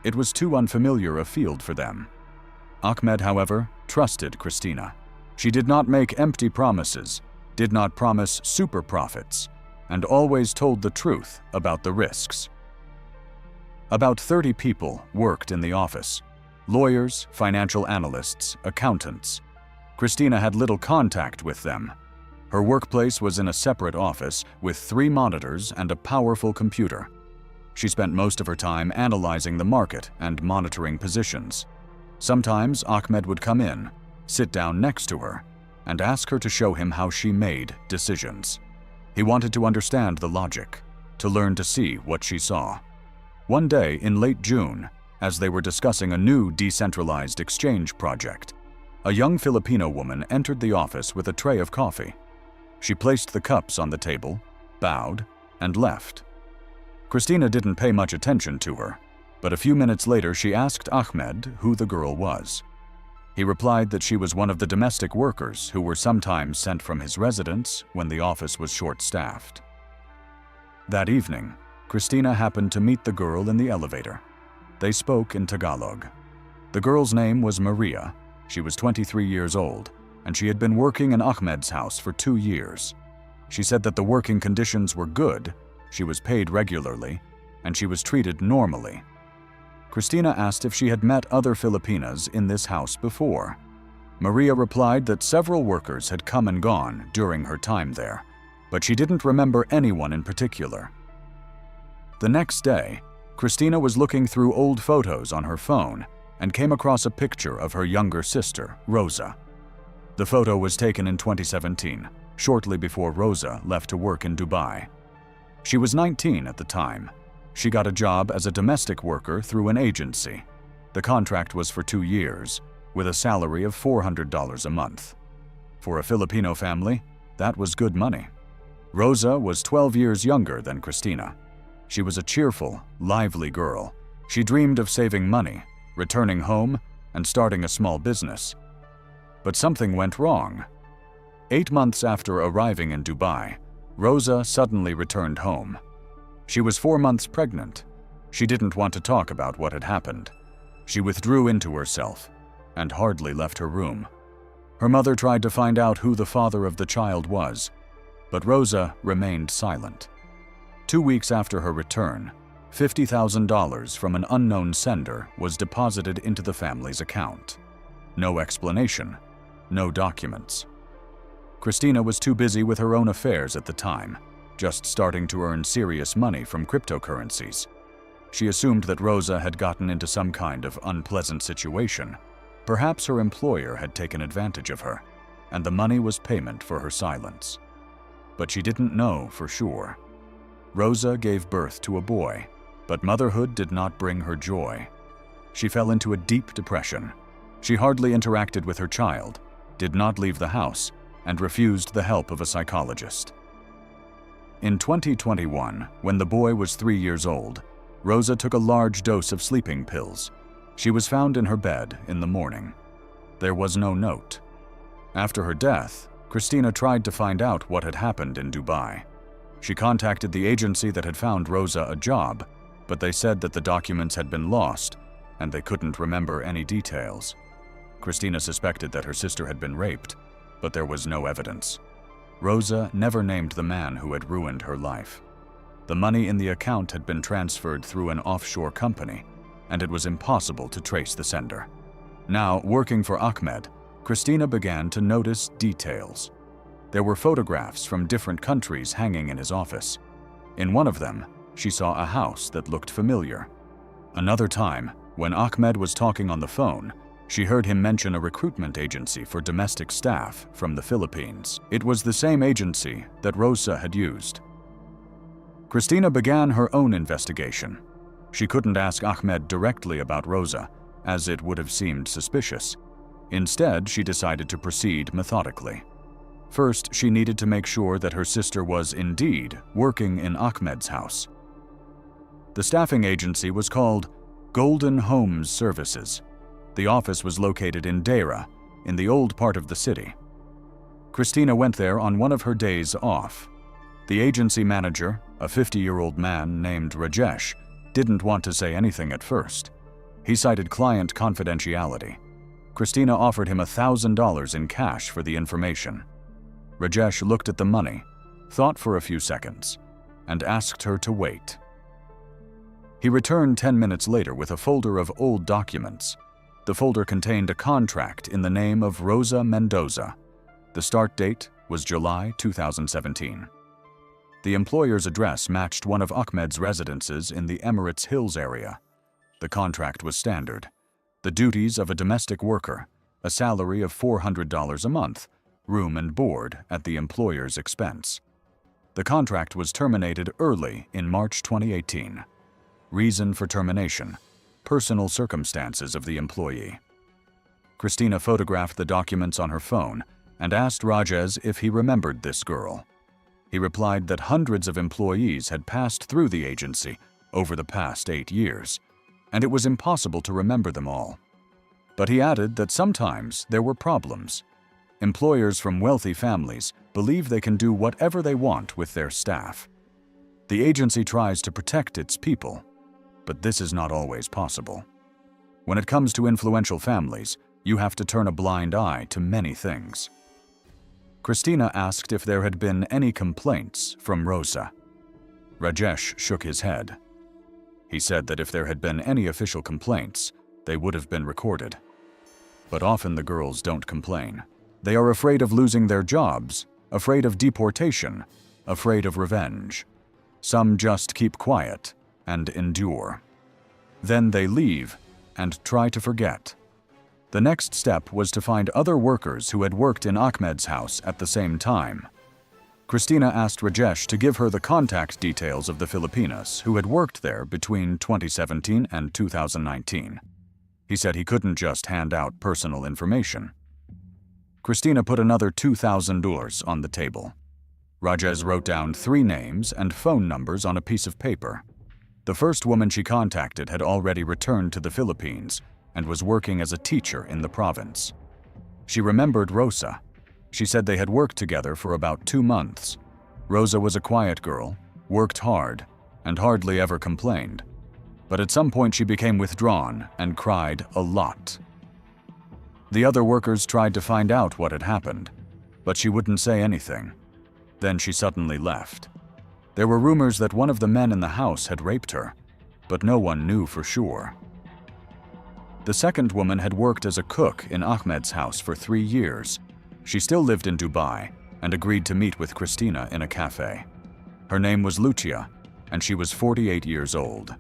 It was too unfamiliar a field for them. Ahmed, however, trusted Christina. She did not make empty promises, did not promise super profits, and always told the truth about the risks. About 30 people worked in the office: lawyers, financial analysts, accountants. Christina had little contact with them. Her workplace was in a separate office with 3 monitors and a powerful computer. She spent most of her time analyzing the market and monitoring positions. Sometimes Ahmed would come in, sit down next to her, and ask her to show him how she made decisions. He wanted to understand the logic, to learn to see what she saw. One day in late June, as they were discussing a new decentralized exchange project, a young Filipino woman entered the office with a tray of coffee. She placed the cups on the table, bowed, and left. Christina didn't pay much attention to her, but a few minutes later she asked Ahmed who the girl was. He replied that she was one of the domestic workers who were sometimes sent from his residence when the office was short-staffed. That evening, Christina happened to meet the girl in the elevator. They spoke in Tagalog. The girl's name was Maria. She was 23 years old, and she had been working in Ahmed's house for 2 years. She said that the working conditions were good, she was paid regularly, and she was treated normally. Christina asked if she had met other Filipinas in this house before. Maria replied that several workers had come and gone during her time there, but she didn't remember anyone in particular. The next day, Christina was looking through old photos on her phone and came across a picture of her younger sister, Rosa. The photo was taken in 2017, shortly before Rosa left to work in Dubai. She was 19 at the time. She got a job as a domestic worker through an agency. The contract was for 2 years, with a salary of $400 a month. For a Filipino family, that was good money. Rosa was 12 years younger than Christina. She was a cheerful, lively girl. She dreamed of saving money, returning home, and starting a small business. But something went wrong. 8 months after arriving in Dubai, Rosa suddenly returned home. She was 4 months pregnant. She didn't want to talk about what had happened. She withdrew into herself and hardly left her room. Her mother tried to find out who the father of the child was, but Rosa remained silent. 2 weeks after her return, $50,000 from an unknown sender was deposited into the family's account. No explanation, no documents. Christina was too busy with her own affairs at the time, just starting to earn serious money from cryptocurrencies. She assumed that Rosa had gotten into some kind of unpleasant situation. Perhaps her employer had taken advantage of her, and the money was payment for her silence. But she didn't know for sure. Rosa gave birth to a boy, but motherhood did not bring her joy. She fell into a deep depression. She hardly interacted with her child, did not leave the house, and refused the help of a psychologist. In 2021, when the boy was 3 years old, Rosa took a large dose of sleeping pills. She was found in her bed in the morning. There was no note. After her death, Christina tried to find out what had happened in Dubai. She contacted the agency that had found Rosa a job, but they said that the documents had been lost and they couldn't remember any details. Christina suspected that her sister had been raped, but there was no evidence. Rosa never named the man who had ruined her life. The money in the account had been transferred through an offshore company, and it was impossible to trace the sender. Now, working for Ahmed, Christina began to notice details. There were photographs from different countries hanging in his office. In one of them, she saw a house that looked familiar. Another time, when Ahmed was talking on the phone, she heard him mention a recruitment agency for domestic staff from the Philippines. It was the same agency that Rosa had used. Christina began her own investigation. She couldn't ask Ahmed directly about Rosa, as it would have seemed suspicious. Instead, she decided to proceed methodically. First, she needed to make sure that her sister was indeed working in Ahmed's house. The staffing agency was called Golden Homes Services. The office was located in Deira, in the old part of the city. Christina went there on one of her days off. The agency manager, a 50-year-old man named Rajesh, didn't want to say anything at first. He cited client confidentiality. Christina offered him $1,000 in cash for the information. Rajesh looked at the money, thought for a few seconds, and asked her to wait. He returned 10 minutes later with a folder of old documents. The folder contained a contract in the name of Rosa Mendoza. The start date was July 2017. The employer's address matched one of Ahmed's residences in the Emirates Hills area. The contract was standard. The duties of a domestic worker, a salary of $400 a month, room and board at the employer's expense. The contract was terminated early in March 2018. Reason for termination: personal circumstances of the employee. Christina photographed the documents on her phone and asked Rajesh if he remembered this girl. He replied that hundreds of employees had passed through the agency over the past 8 years, and it was impossible to remember them all. But he added that sometimes there were problems. Employers from wealthy families believe they can do whatever they want with their staff. The agency tries to protect its people, but this is not always possible. When it comes to influential families, you have to turn a blind eye to many things. Christina asked if there had been any complaints from Rosa. Rajesh shook his head. He said that if there had been any official complaints, they would have been recorded. But often the girls don't complain. They are afraid of losing their jobs, afraid of deportation, afraid of revenge. Some just keep quiet and endure. Then they leave and try to forget. The next step was to find other workers who had worked in Ahmed's house at the same time. Christina asked Rajesh to give her the contact details of the Filipinas who had worked there between 2017 and 2019. He said he couldn't just hand out personal information. Christina put another $2,000 on the table. Rajesh wrote down 3 names and phone numbers on a piece of paper. The first woman she contacted had already returned to the Philippines and was working as a teacher in the province. She remembered Rosa. She said they had worked together for about 2 months. Rosa was a quiet girl, worked hard, and hardly ever complained. But at some point she became withdrawn and cried a lot. The other workers tried to find out what had happened, but she wouldn't say anything. Then she suddenly left. There were rumors that one of the men in the house had raped her, but no one knew for sure. The second woman had worked as a cook in Ahmed's house for 3 years. She still lived in Dubai and agreed to meet with Christina in a cafe. Her name was Lucia, and she was 48 years old.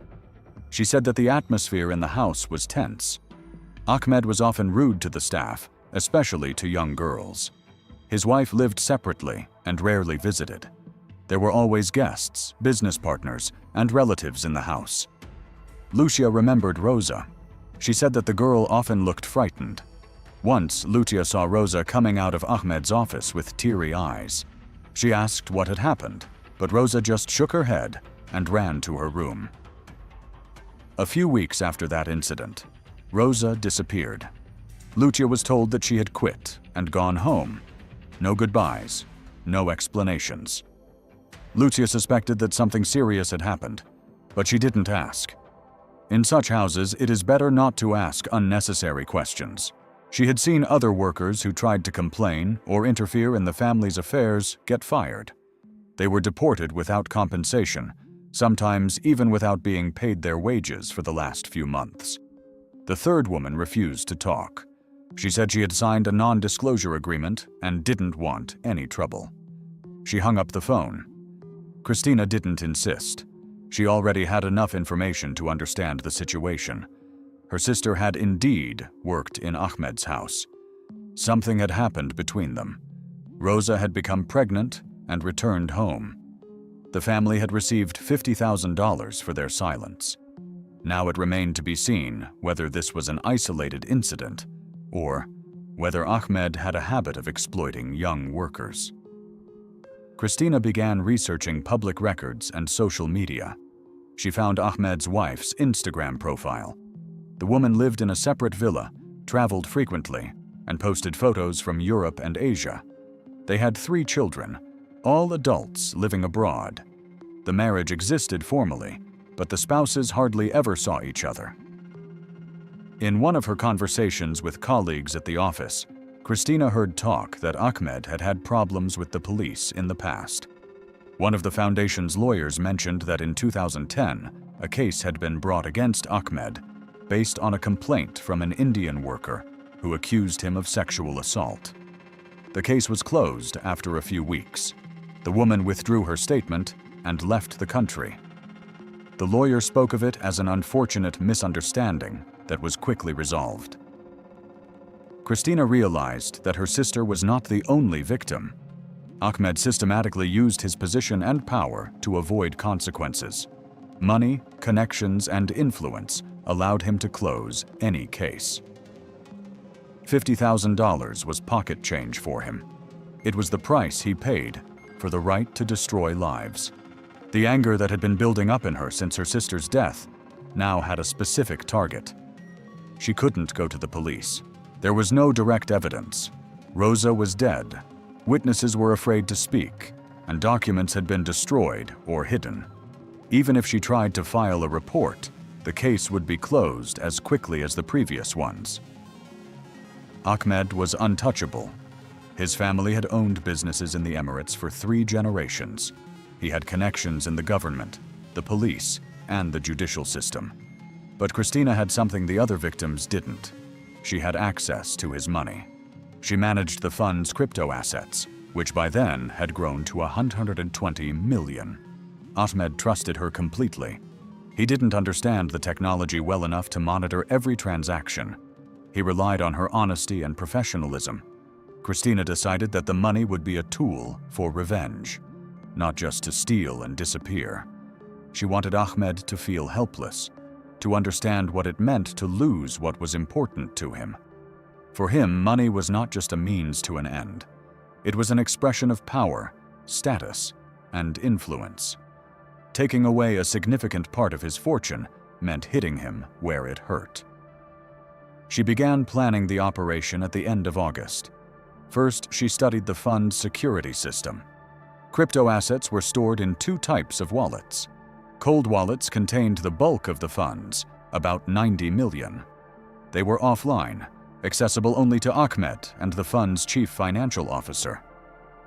She said that the atmosphere in the house was tense. Ahmed was often rude to the staff, especially to young girls. His wife lived separately and rarely visited. There were always guests, business partners, and relatives in the house. Lucia remembered Rosa. She said that the girl often looked frightened. Once, Lucia saw Rosa coming out of Ahmed's office with teary eyes. She asked what had happened, but Rosa just shook her head and ran to her room. A few weeks after that incident, Rosa disappeared. Lucia was told that she had quit and gone home. No goodbyes, no explanations. Lucia suspected that something serious had happened, but she didn't ask. In such houses, it is better not to ask unnecessary questions. She had seen other workers who tried to complain or interfere in the family's affairs get fired. They were deported without compensation, sometimes even without being paid their wages for the last few months. The third woman refused to talk. She said she had signed a non-disclosure agreement and didn't want any trouble. She hung up the phone. Christina didn't insist. She already had enough information to understand the situation. Her sister had indeed worked in Ahmed's house. Something had happened between them. Rosa had become pregnant and returned home. The family had received $50,000 for their silence. Now it remained to be seen whether this was an isolated incident or whether Ahmed had a habit of exploiting young workers. Christina began researching public records and social media. She found Ahmed's wife's Instagram profile. The woman lived in a separate villa, traveled frequently, and posted photos from Europe and Asia. They had 3 children, all adults living abroad. The marriage existed formally, but the spouses hardly ever saw each other. In one of her conversations with colleagues at the office, Christina heard talk that Ahmed had had problems with the police in the past. One of the foundation's lawyers mentioned that in 2010, a case had been brought against Ahmed based on a complaint from an Indian worker who accused him of sexual assault. The case was closed after a few weeks. The woman withdrew her statement and left the country. The lawyer spoke of it as an unfortunate misunderstanding that was quickly resolved. Christina realized that her sister was not the only victim. Ahmed systematically used his position and power to avoid consequences. Money, connections, and influence allowed him to close any case. $50,000 was pocket change for him. It was the price he paid for the right to destroy lives. The anger that had been building up in her since her sister's death now had a specific target. She couldn't go to the police. There was no direct evidence. Rosa was dead. Witnesses were afraid to speak, and documents had been destroyed or hidden. Even if she tried to file a report, the case would be closed as quickly as the previous ones. Ahmed was untouchable. His family had owned businesses in the Emirates for 3 generations. He had connections in the government, the police, and the judicial system. But Christina had something the other victims didn't. She had access to his money. She managed the fund's crypto assets, which by then had grown to 120 million. Ahmed trusted her completely. He didn't understand the technology well enough to monitor every transaction. He relied on her honesty and professionalism. Christina decided that the money would be a tool for revenge, not just to steal and disappear. She wanted Ahmed to feel helpless, to understand what it meant to lose what was important to him. For him, money was not just a means to an end. It was an expression of power, status, and influence. Taking away a significant part of his fortune meant hitting him where it hurt. She began planning the operation at the end of August. First, she studied the fund's security system. Crypto assets were stored in 2 types of wallets. Cold wallets contained the bulk of the funds, about 90 million. They were offline, accessible only to Ahmed and the fund's chief financial officer.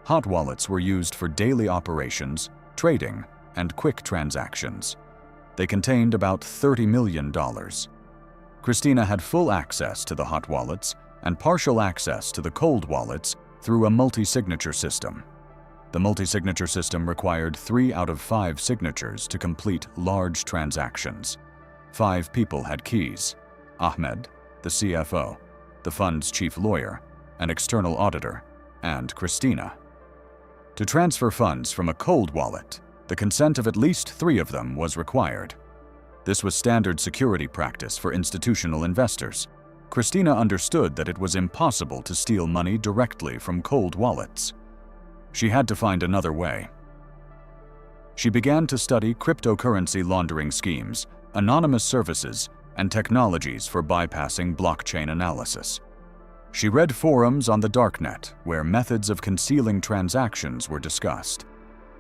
Hot wallets were used for daily operations, trading, and quick transactions. They contained about $30 million. Christina had full access to the hot wallets and partial access to the cold wallets through a multi-signature system. The multi-signature system required 3 out of 5 signatures to complete large transactions. 5 people had keys: Ahmed, the CFO, the fund's chief lawyer, an external auditor, and Christina. To transfer funds from a cold wallet, the consent of at least 3 of them was required. This was standard security practice for institutional investors. Christina understood that it was impossible to steal money directly from cold wallets. She had to find another way. She began to study cryptocurrency laundering schemes, anonymous services, and technologies for bypassing blockchain analysis. She read forums on the darknet where methods of concealing transactions were discussed.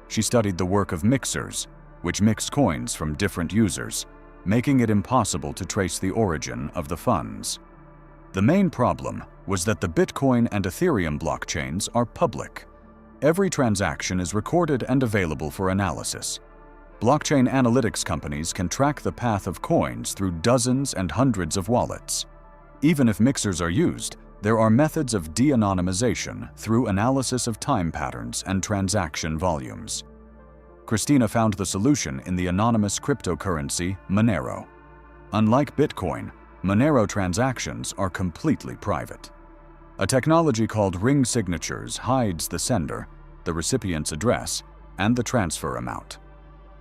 She studied the work of mixers, which mix coins from different users, making it impossible to trace the origin of the funds. The main problem was that the Bitcoin and Ethereum blockchains are public. Every transaction is recorded and available for analysis. Blockchain analytics companies can track the path of coins through dozens and hundreds of wallets. Even if mixers are used, there are methods of de-anonymization through analysis of time patterns and transaction volumes. Christina found the solution in the anonymous cryptocurrency Monero. Unlike Bitcoin, Monero transactions are completely private. A technology called ring signatures hides the sender, the recipient's address, and the transfer amount.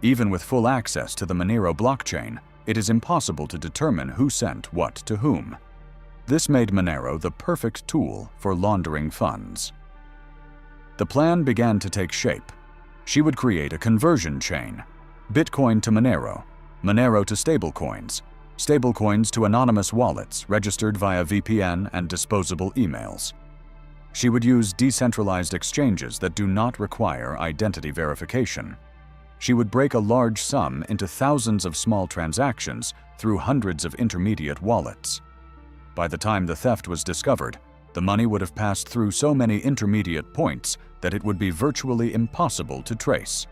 Even with full access to the Monero blockchain, it is impossible to determine who sent what to whom. This made Monero the perfect tool for laundering funds. The plan began to take shape. She would create a conversion chain: Bitcoin to Monero, Monero to stablecoins, stablecoins to anonymous wallets registered via VPN and disposable emails. She would use decentralized exchanges that do not require identity verification. She would break a large sum into thousands of small transactions through hundreds of intermediate wallets. By the time the theft was discovered, the money would have passed through so many intermediate points that it would be virtually impossible to trace.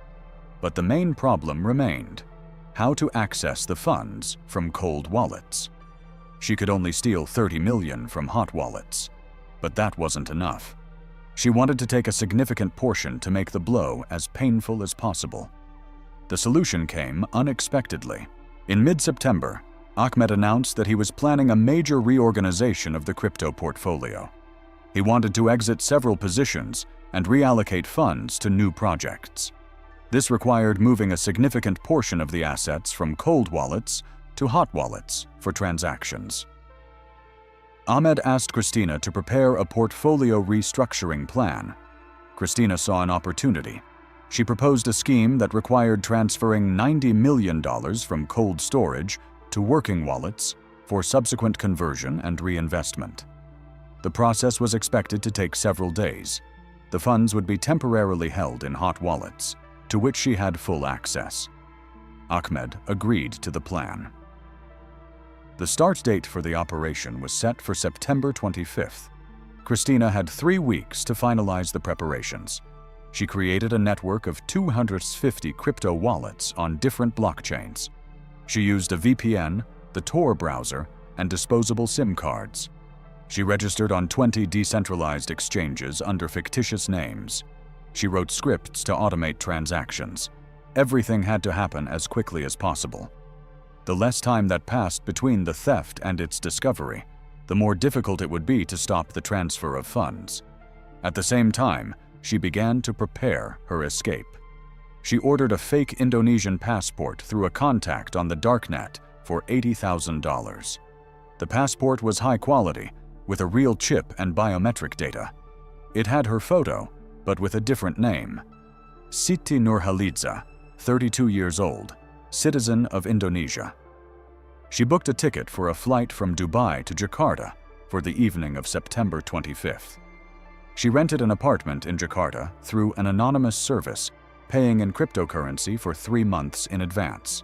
But the main problem remained: how to access the funds from cold wallets. She could only steal 30 million from hot wallets, but that wasn't enough. She wanted to take a significant portion to make the blow as painful as possible. The solution came unexpectedly. In mid-September, Ahmed announced that he was planning a major reorganization of the crypto portfolio. He wanted to exit several positions and reallocate funds to new projects. This required moving a significant portion of the assets from cold wallets to hot wallets for transactions. Ahmed asked Christina to prepare a portfolio restructuring plan. Christina saw an opportunity. She proposed a scheme that required transferring $90 million from cold storage to working wallets for subsequent conversion and reinvestment. The process was expected to take several days. The funds would be temporarily held in hot wallets, to which she had full access. Ahmed agreed to the plan. The start date for the operation was set for September 25th. Christina had 3 weeks to finalize the preparations. She created a network of 250 crypto wallets on different blockchains. She used a VPN, the Tor browser, and disposable SIM cards. She registered on 20 decentralized exchanges under fictitious names. She wrote scripts to automate transactions. Everything had to happen as quickly as possible. The less time that passed between the theft and its discovery, the more difficult it would be to stop the transfer of funds. At the same time, she began to prepare her escape. She ordered a fake Indonesian passport through a contact on the darknet for $80,000. The passport was high quality, with a real chip and biometric data. It had her photo, but with a different name. Siti Nurhaliza, 32 years old, citizen of Indonesia. She booked a ticket for a flight from Dubai to Jakarta for the evening of September 25th. She rented an apartment in Jakarta through an anonymous service, paying in cryptocurrency for 3 months in advance.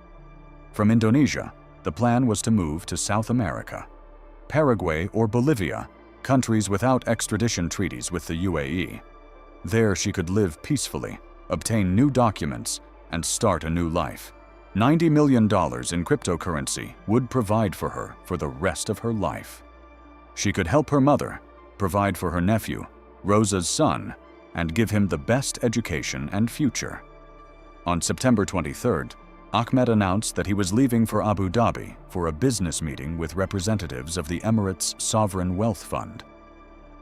From Indonesia, the plan was to move to South America, Paraguay or Bolivia, countries without extradition treaties with the UAE. There she could live peacefully, obtain new documents, and start a new life. $90 million in cryptocurrency would provide for her for the rest of her life. She could help her mother, provide for her nephew, Rosa's son, and give him the best education and future. On September 23rd, Ahmed announced that he was leaving for Abu Dhabi for a business meeting with representatives of the Emirates Sovereign Wealth Fund.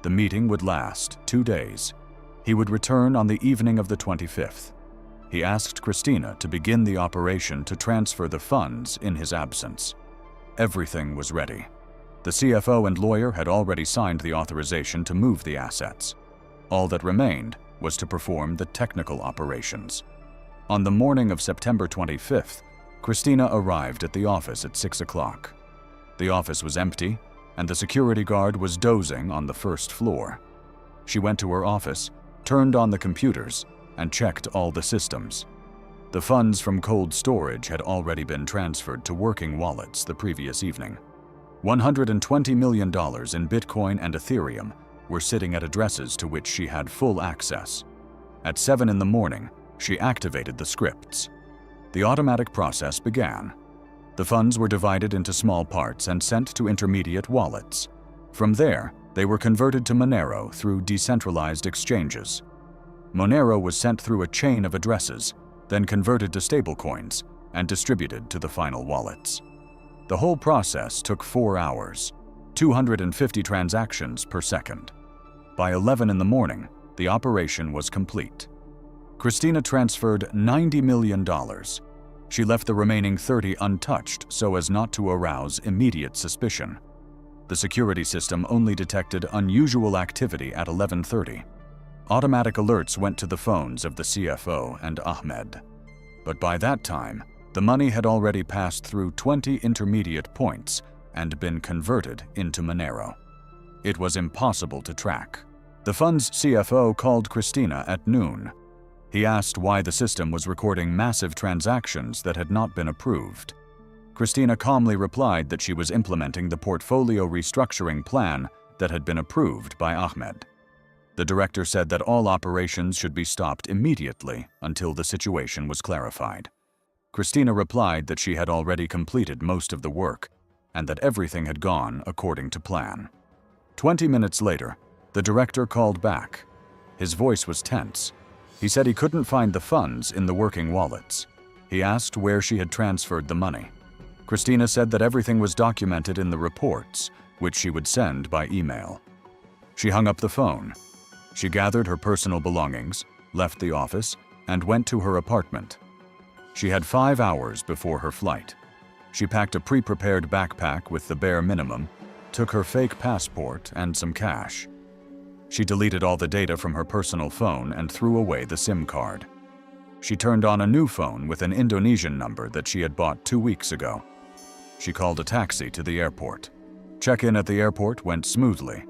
The meeting would last 2 days. He would return on the evening of the 25th. He asked Christina to begin the operation to transfer the funds in his absence. Everything was ready. The CFO and lawyer had already signed the authorization to move the assets. All that remained was to perform the technical operations. On the morning of September 25th, Christina arrived at the office at 6 o'clock. The office was empty, and the security guard was dozing on the first floor. She went to her office, turned on the computers, and checked all the systems. The funds from cold storage had already been transferred to working wallets the previous evening. $120 million in Bitcoin and Ethereum were sitting at addresses to which she had full access. At 7 in the morning, she activated the scripts. The automatic process began. The funds were divided into small parts and sent to intermediate wallets. From there, they were converted to Monero through decentralized exchanges. Monero was sent through a chain of addresses, then converted to stablecoins and distributed to the final wallets. The whole process took 4 hours, 250 transactions per second. By 11 in the morning, the operation was complete. Christina transferred $90 million. She left the remaining 30 untouched so as not to arouse immediate suspicion. The security system only detected unusual activity at 11:30. Automatic alerts went to the phones of the CFO and Ahmed. But by that time, the money had already passed through 20 intermediate points and been converted into Monero. It was impossible to track. The fund's CFO called Christina at noon. He asked why the system was recording massive transactions that had not been approved. Christina calmly replied that she was implementing the portfolio restructuring plan that had been approved by Ahmed. The director said that all operations should be stopped immediately until the situation was clarified. Christina replied that she had already completed most of the work and that everything had gone according to plan. 20 minutes later, the director called back. His voice was tense. He said he couldn't find the funds in the working wallets. He asked where she had transferred the money. Christina said that everything was documented in the reports, which she would send by email. She hung up the phone. She gathered her personal belongings, left the office, and went to her apartment. She had 5 hours before her flight. She packed a pre-prepared backpack with the bare minimum, took her fake passport and some cash. She deleted all the data from her personal phone and threw away the SIM card. She turned on a new phone with an Indonesian number that she had bought 2 weeks ago. She called a taxi to the airport. Check-in at the airport went smoothly.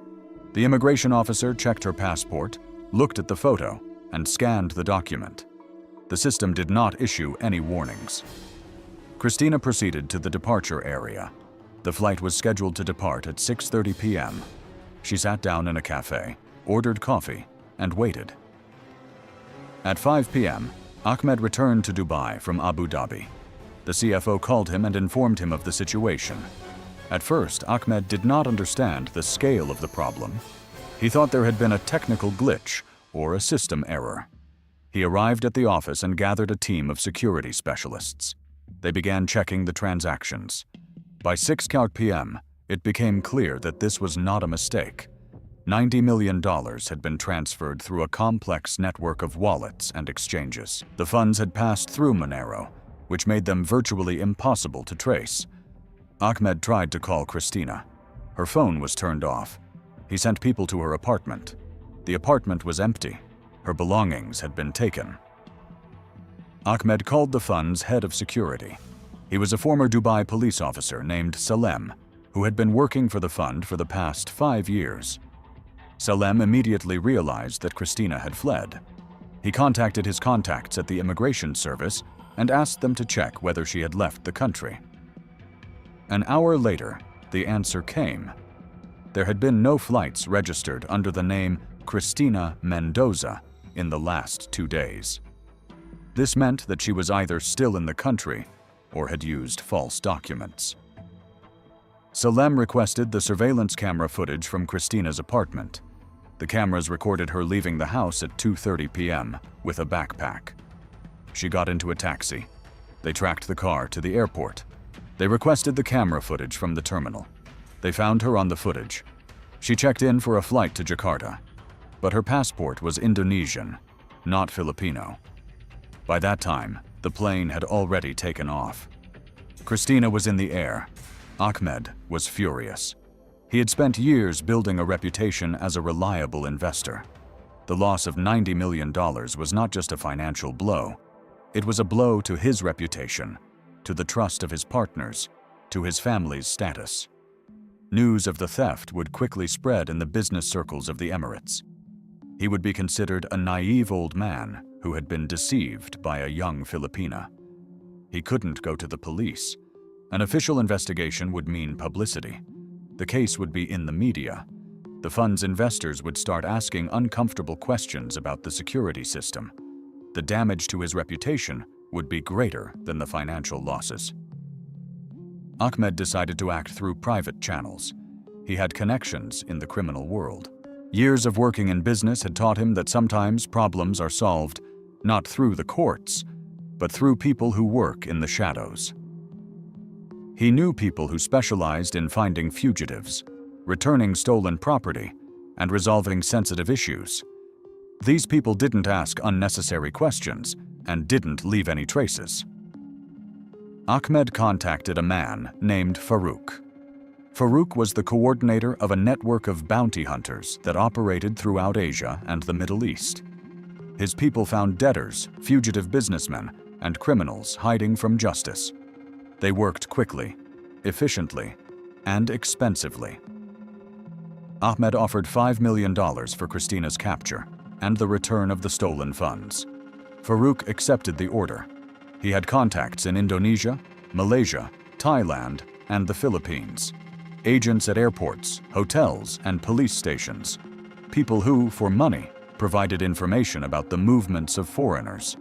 The immigration officer checked her passport, looked at the photo, and scanned the document. The system did not issue any warnings. Christina proceeded to the departure area. The flight was scheduled to depart at 6:30 p.m. She sat down in a cafe, ordered coffee, and waited. At 5 p.m., Ahmed returned to Dubai from Abu Dhabi. The CFO called him and informed him of the situation. At first, Ahmed did not understand the scale of the problem. He thought there had been a technical glitch or a system error. He arrived at the office and gathered a team of security specialists. They began checking the transactions. By 6 p.m., it became clear that this was not a mistake. $90 million had been transferred through a complex network of wallets and exchanges. The funds had passed through Monero, which made them virtually impossible to trace. Ahmed tried to call Christina. Her phone was turned off. He sent people to her apartment. The apartment was empty. Her belongings had been taken. Ahmed called the fund's head of security. He was a former Dubai police officer named Salem, who had been working for the fund for the past 5 years. Salem immediately realized that Christina had fled. He contacted his contacts at the immigration service and asked them to check whether she had left the country. An hour later, the answer came. There had been no flights registered under the name Christina Mendoza in the last 2 days. This meant that she was either still in the country or had used false documents. Salem requested the surveillance camera footage from Christina's apartment. The cameras recorded her leaving the house at 2:30 p.m. with a backpack. She got into a taxi. They tracked the car to the airport. They requested the camera footage from the terminal. They found her on the footage. She checked in for a flight to Jakarta, but her passport was Indonesian, not Filipino. By that time, the plane had already taken off. Christina was in the air. Ahmed was furious. He had spent years building a reputation as a reliable investor. The loss of $90 million was not just a financial blow. It was a blow to his reputation, to the trust of his partners, to his family's status. News of the theft would quickly spread in the business circles of the Emirates. He would be considered a naive old man who had been deceived by a young Filipina. He couldn't go to the police. An official investigation would mean publicity. The case would be in the media. The fund's investors would start asking uncomfortable questions about the security system. The damage to his reputation would be greater than the financial losses. Ahmed decided to act through private channels. He had connections in the criminal world. Years of working in business had taught him that sometimes problems are solved not through the courts, but through people who work in the shadows. He knew people who specialized in finding fugitives, returning stolen property, and resolving sensitive issues. These people didn't ask unnecessary questions and didn't leave any traces. Ahmed contacted a man named Farouk. Farouk was the coordinator of a network of bounty hunters that operated throughout Asia and the Middle East. His people found debtors, fugitive businessmen, and criminals hiding from justice. They worked quickly, efficiently, and expensively. Ahmed offered $5 million for Christina's capture and the return of the stolen funds. Farouk accepted the order. He had contacts in Indonesia, Malaysia, Thailand, and the Philippines. Agents at airports, hotels, and police stations. People who, for money, provided information about the movements of foreigners.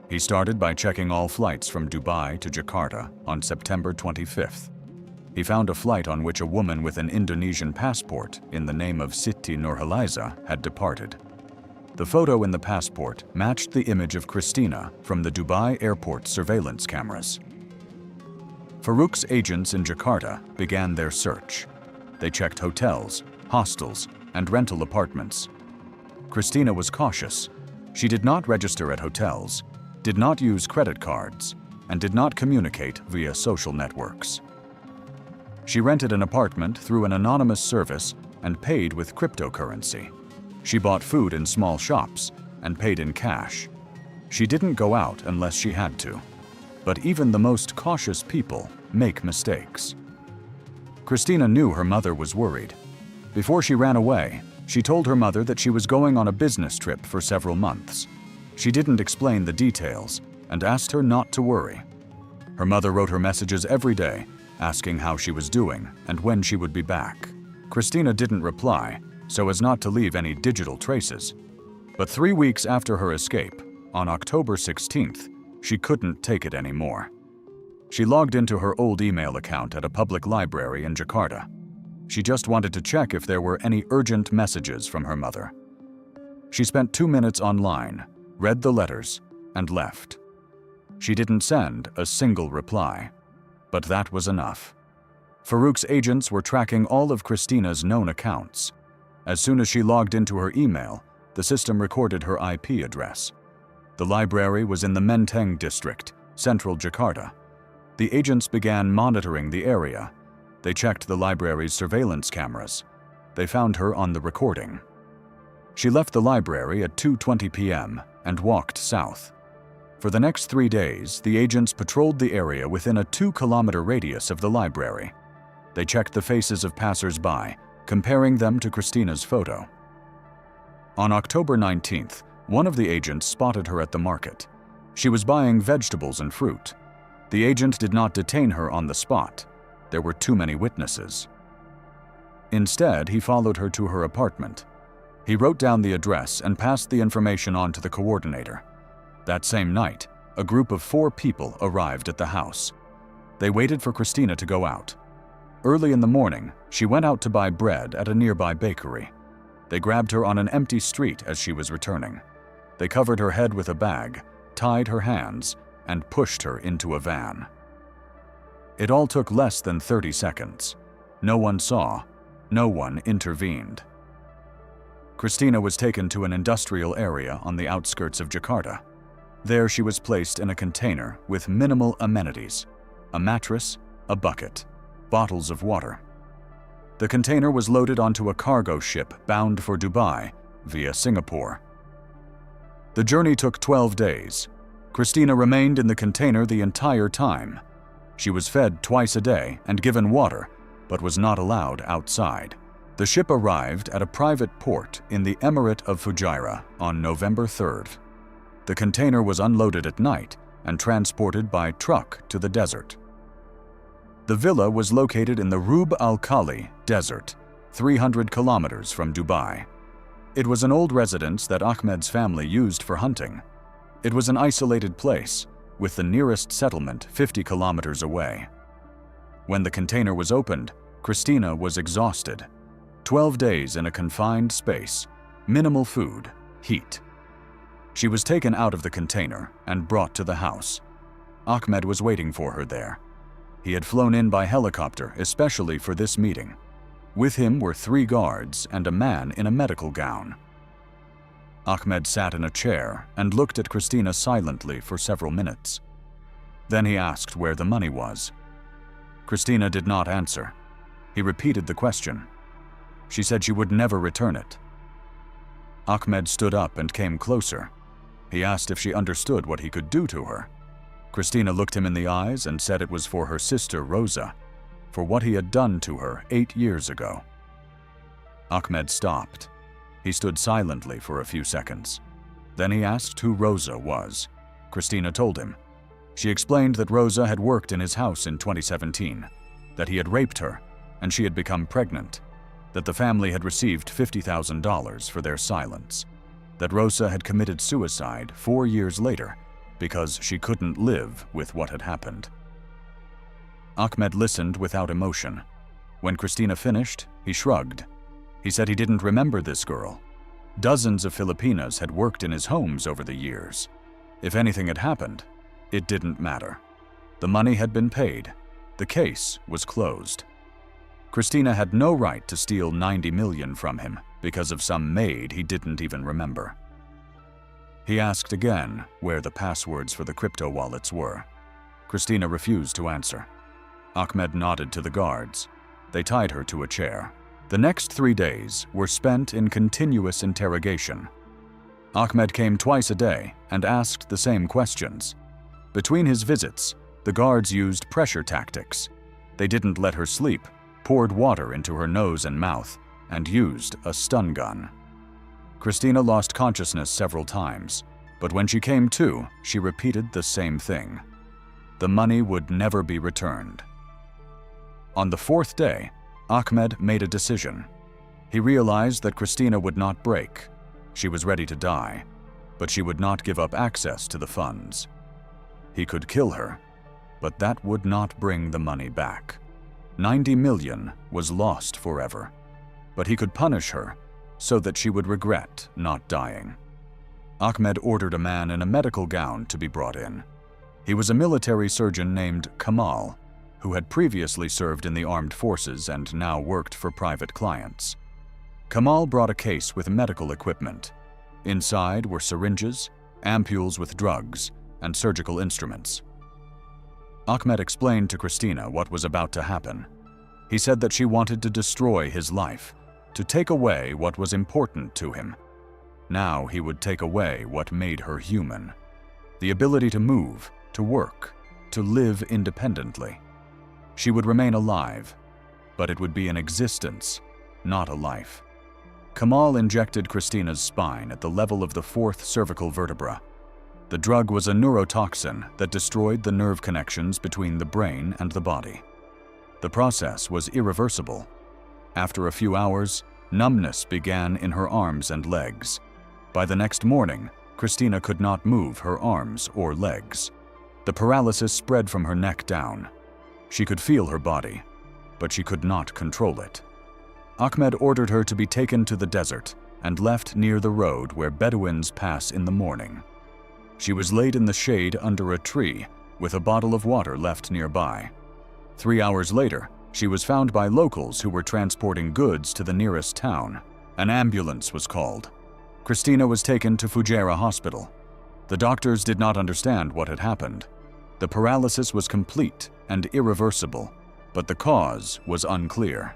He started by checking all flights from Dubai to Jakarta on September 25th. He found a flight on which a woman with an Indonesian passport in the name of Siti Nurhaliza had departed. The photo in the passport matched the image of Christina from the Dubai airport surveillance cameras. Farouk's agents in Jakarta began their search. They checked hotels, hostels, and rental apartments. Christina was cautious. She did not register at hotels, did not use credit cards, and did not communicate via social networks. She rented an apartment through an anonymous service and paid with cryptocurrency. She bought food in small shops and paid in cash. She didn't go out unless she had to. But even the most cautious people make mistakes. Christina knew her mother was worried. Before she ran away, she told her mother that she was going on a business trip for several months. She didn't explain the details and asked her not to worry. Her mother wrote her messages every day, asking how she was doing and when she would be back. Christina didn't reply, so as not to leave any digital traces. But 3 weeks after her escape, on October 16th, she couldn't take it anymore. She logged into her old email account at a public library in Jakarta. She just wanted to check if there were any urgent messages from her mother. She spent 2 minutes online, read the letters, and left. She didn't send a single reply, but that was enough. Farouk's agents were tracking all of Christina's known accounts. As soon as she logged into her email, the system recorded her IP address. The library was in the Menteng district, central Jakarta. The agents began monitoring the area. They checked the library's surveillance cameras. They found her on the recording. She left the library at 2:20 p.m. and walked south. For the next 3 days, the agents patrolled the area within a 2-kilometer radius of the library. They checked the faces of passers-by, comparing them to Christina's photo. On October 19th, one of the agents spotted her at the market. She was buying vegetables and fruit. The agent did not detain her on the spot. There were too many witnesses. Instead, he followed her to her apartment. He wrote down the address and passed the information on to the coordinator. That same night, a group of 4 people arrived at the house. They waited for Christina to go out. Early in the morning, she went out to buy bread at a nearby bakery. They grabbed her on an empty street as she was returning. They covered her head with a bag, tied her hands, and pushed her into a van. It all took less than 30 seconds. No one saw, no one intervened. Christina was taken to an industrial area on the outskirts of Jakarta. There she was placed in a container with minimal amenities: a mattress, a bucket, bottles of water. The container was loaded onto a cargo ship bound for Dubai via Singapore. The journey took 12 days. Christina remained in the container the entire time. She was fed twice a day and given water, but was not allowed outside. The ship arrived at a private port in the Emirate of Fujairah on November 3rd. The container was unloaded at night and transported by truck to the desert. The villa was located in the Rub al-Khali Desert, 300 kilometers from Dubai. It was an old residence that Ahmed's family used for hunting. It was an isolated place, with the nearest settlement 50 kilometers away. When the container was opened, Christina was exhausted. 12 days in a confined space, minimal food, heat. She was taken out of the container and brought to the house. Ahmed was waiting for her there. He had flown in by helicopter especially for this meeting. With him were 3 guards and a man in a medical gown. Ahmed sat in a chair and looked at Christina silently for several minutes. Then he asked where the money was. Christina did not answer. He repeated the question. She said she would never return it. Ahmed stood up and came closer. He asked if she understood what he could do to her. Christina looked him in the eyes and said it was for her sister Rosa, for what he had done to her 8 years ago. Ahmed stopped. He stood silently for a few seconds. Then he asked who Rosa was. Christina told him. She explained that Rosa had worked in his house in 2017, that he had raped her, and she had become pregnant, that the family had received $50,000 for their silence, that Rosa had committed suicide 4 years later because she couldn't live with what had happened. Ahmed listened without emotion. When Christina finished, he shrugged. He said he didn't remember this girl. Dozens of Filipinas had worked in his homes over the years. If anything had happened, it didn't matter. The money had been paid. The case was closed. Christina had no right to steal 90 million from him because of some maid he didn't even remember. He asked again where the passwords for the crypto wallets were. Christina refused to answer. Ahmed nodded to the guards. They tied her to a chair. The next 3 days were spent in continuous interrogation. Ahmed came twice a day and asked the same questions. Between his visits, the guards used pressure tactics. They didn't let her sleep, poured water into her nose and mouth, and used a stun gun. Christina lost consciousness several times, but when she came to, she repeated the same thing. The money would never be returned. On the fourth day, Ahmed made a decision. He realized that Christina would not break. She was ready to die, but she would not give up access to the funds. He could kill her, but that would not bring the money back. 90 million was lost forever, but he could punish her so that she would regret not dying. Ahmed ordered a man in a medical gown to be brought in. He was a military surgeon named Kamal, who had previously served in the armed forces and now worked for private clients. Kamal brought a case with medical equipment. Inside were syringes, ampules with drugs, and surgical instruments. Ahmed explained to Christina what was about to happen. He said that she wanted to destroy his life, to take away what was important to him. Now he would take away what made her human. The ability to move, to work, to live independently. She would remain alive, but it would be an existence, not a life. Kamal injected Christina's spine at the level of the fourth cervical vertebra. The drug was a neurotoxin that destroyed the nerve connections between the brain and the body. The process was irreversible. After a few hours, numbness began in her arms and legs. By the next morning, Christina could not move her arms or legs. The paralysis spread from her neck down. She could feel her body, but she could not control it. Ahmed ordered her to be taken to the desert and left near the road where Bedouins pass in the morning. She was laid in the shade under a tree with a bottle of water left nearby. 3 hours later, she was found by locals who were transporting goods to the nearest town. An ambulance was called. Christina was taken to Fujairah Hospital. The doctors did not understand what had happened. The paralysis was complete and irreversible, but the cause was unclear.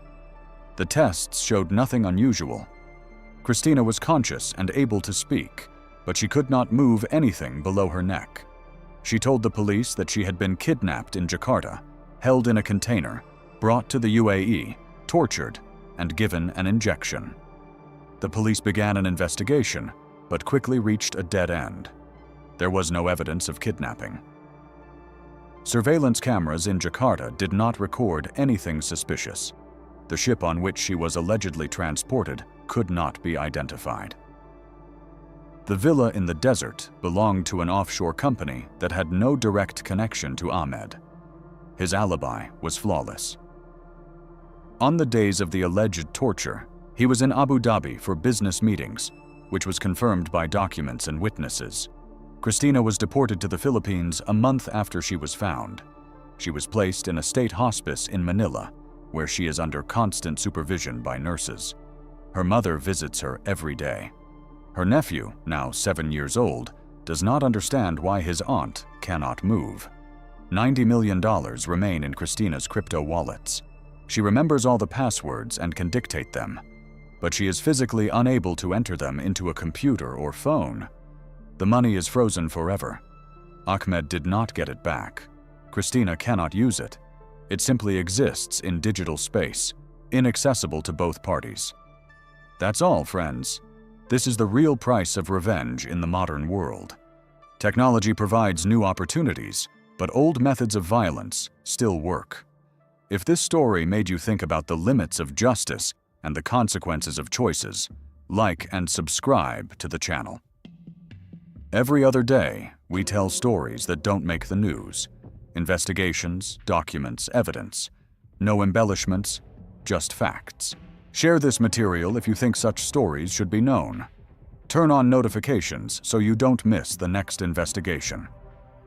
The tests showed nothing unusual. Christina was conscious and able to speak, but she could not move anything below her neck. She told the police that she had been kidnapped in Jakarta, held in a container, brought to the UAE, tortured, and given an injection. The police began an investigation, but quickly reached a dead end. There was no evidence of kidnapping. Surveillance cameras in Jakarta did not record anything suspicious. The ship on which she was allegedly transported could not be identified. The villa in the desert belonged to an offshore company that had no direct connection to Ahmed. His alibi was flawless. On the days of the alleged torture, he was in Abu Dhabi for business meetings, which was confirmed by documents and witnesses. Christina was deported to the Philippines a month after she was found. She was placed in a state hospice in Manila, where she is under constant supervision by nurses. Her mother visits her every day. Her nephew, now 7 years old, does not understand why his aunt cannot move. $90 million remain in Christina's crypto wallets. She remembers all the passwords and can dictate them, but she is physically unable to enter them into a computer or phone. The money is frozen forever. Ahmed did not get it back. Christina cannot use it. It simply exists in digital space, inaccessible to both parties. That's all, friends. This is the real price of revenge in the modern world. Technology provides new opportunities, but old methods of violence still work. If this story made you think about the limits of justice and the consequences of choices, like and subscribe to the channel. Every other day, we tell stories that don't make the news. Investigations, documents, evidence. No embellishments, just facts. Share this material if you think such stories should be known. Turn on notifications so you don't miss the next investigation.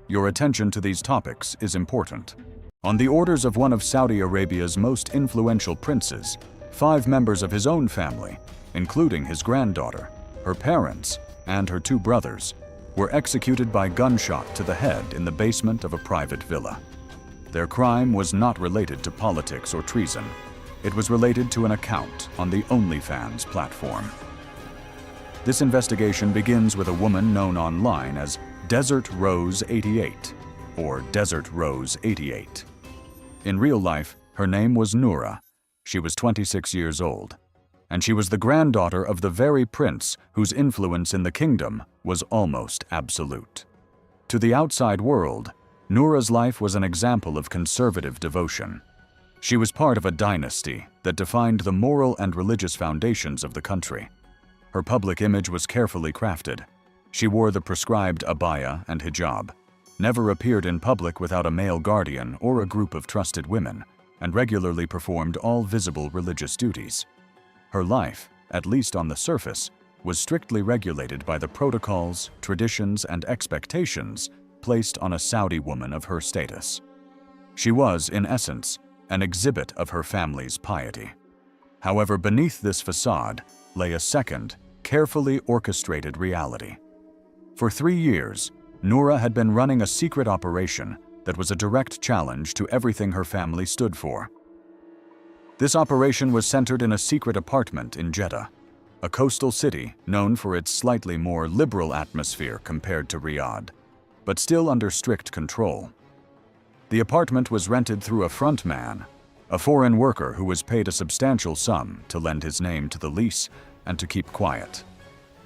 Your attention to these topics is important. On the orders of one of Saudi Arabia's most influential princes, 5 members of his own family, including his granddaughter, her parents, and her 2 brothers, were executed by gunshot to the head in the basement of a private villa. Their crime was not related to politics or treason. It was related to an account on the OnlyFans platform. This investigation begins with a woman known online as Desert Rose 88, or Desert Rose 88. In real life, her name was Noura. She was 26 years old, and she was the granddaughter of the very prince whose influence in the kingdom was almost absolute. To the outside world, Noura's life was an example of conservative devotion. She was part of a dynasty that defined the moral and religious foundations of the country. Her public image was carefully crafted. She wore the prescribed abaya and hijab, never appeared in public without a male guardian or a group of trusted women, and regularly performed all visible religious duties. Her life, at least on the surface, was strictly regulated by the protocols, traditions, and expectations placed on a Saudi woman of her status. She was, in essence, an exhibit of her family's piety. However, beneath this facade lay a second, carefully orchestrated reality. For 3 years, Noura had been running a secret operation that was a direct challenge to everything her family stood for. This operation was centered in a secret apartment in Jeddah, a coastal city known for its slightly more liberal atmosphere compared to Riyadh, but still under strict control. The apartment was rented through a front man, a foreign worker who was paid a substantial sum to lend his name to the lease and to keep quiet.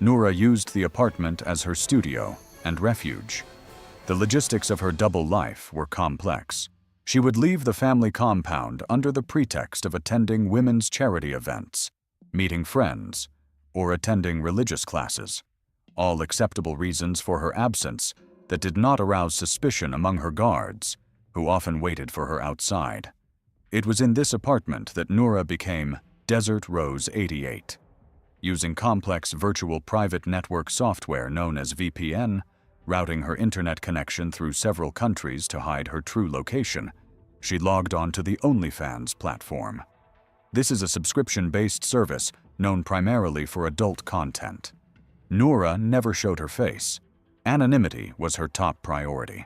Noura used the apartment as her studio and refuge. The logistics of her double life were complex. She would leave the family compound under the pretext of attending women's charity events, meeting friends, or attending religious classes, all acceptable reasons for her absence that did not arouse suspicion among her guards, who often waited for her outside. It was in this apartment that Noura became Desert Rose 88. Using complex virtual private network software known as VPN, routing her internet connection through several countries to hide her true location, she logged on to the OnlyFans platform. This is a subscription-based service known primarily for adult content. Noura never showed her face. Anonymity was her top priority.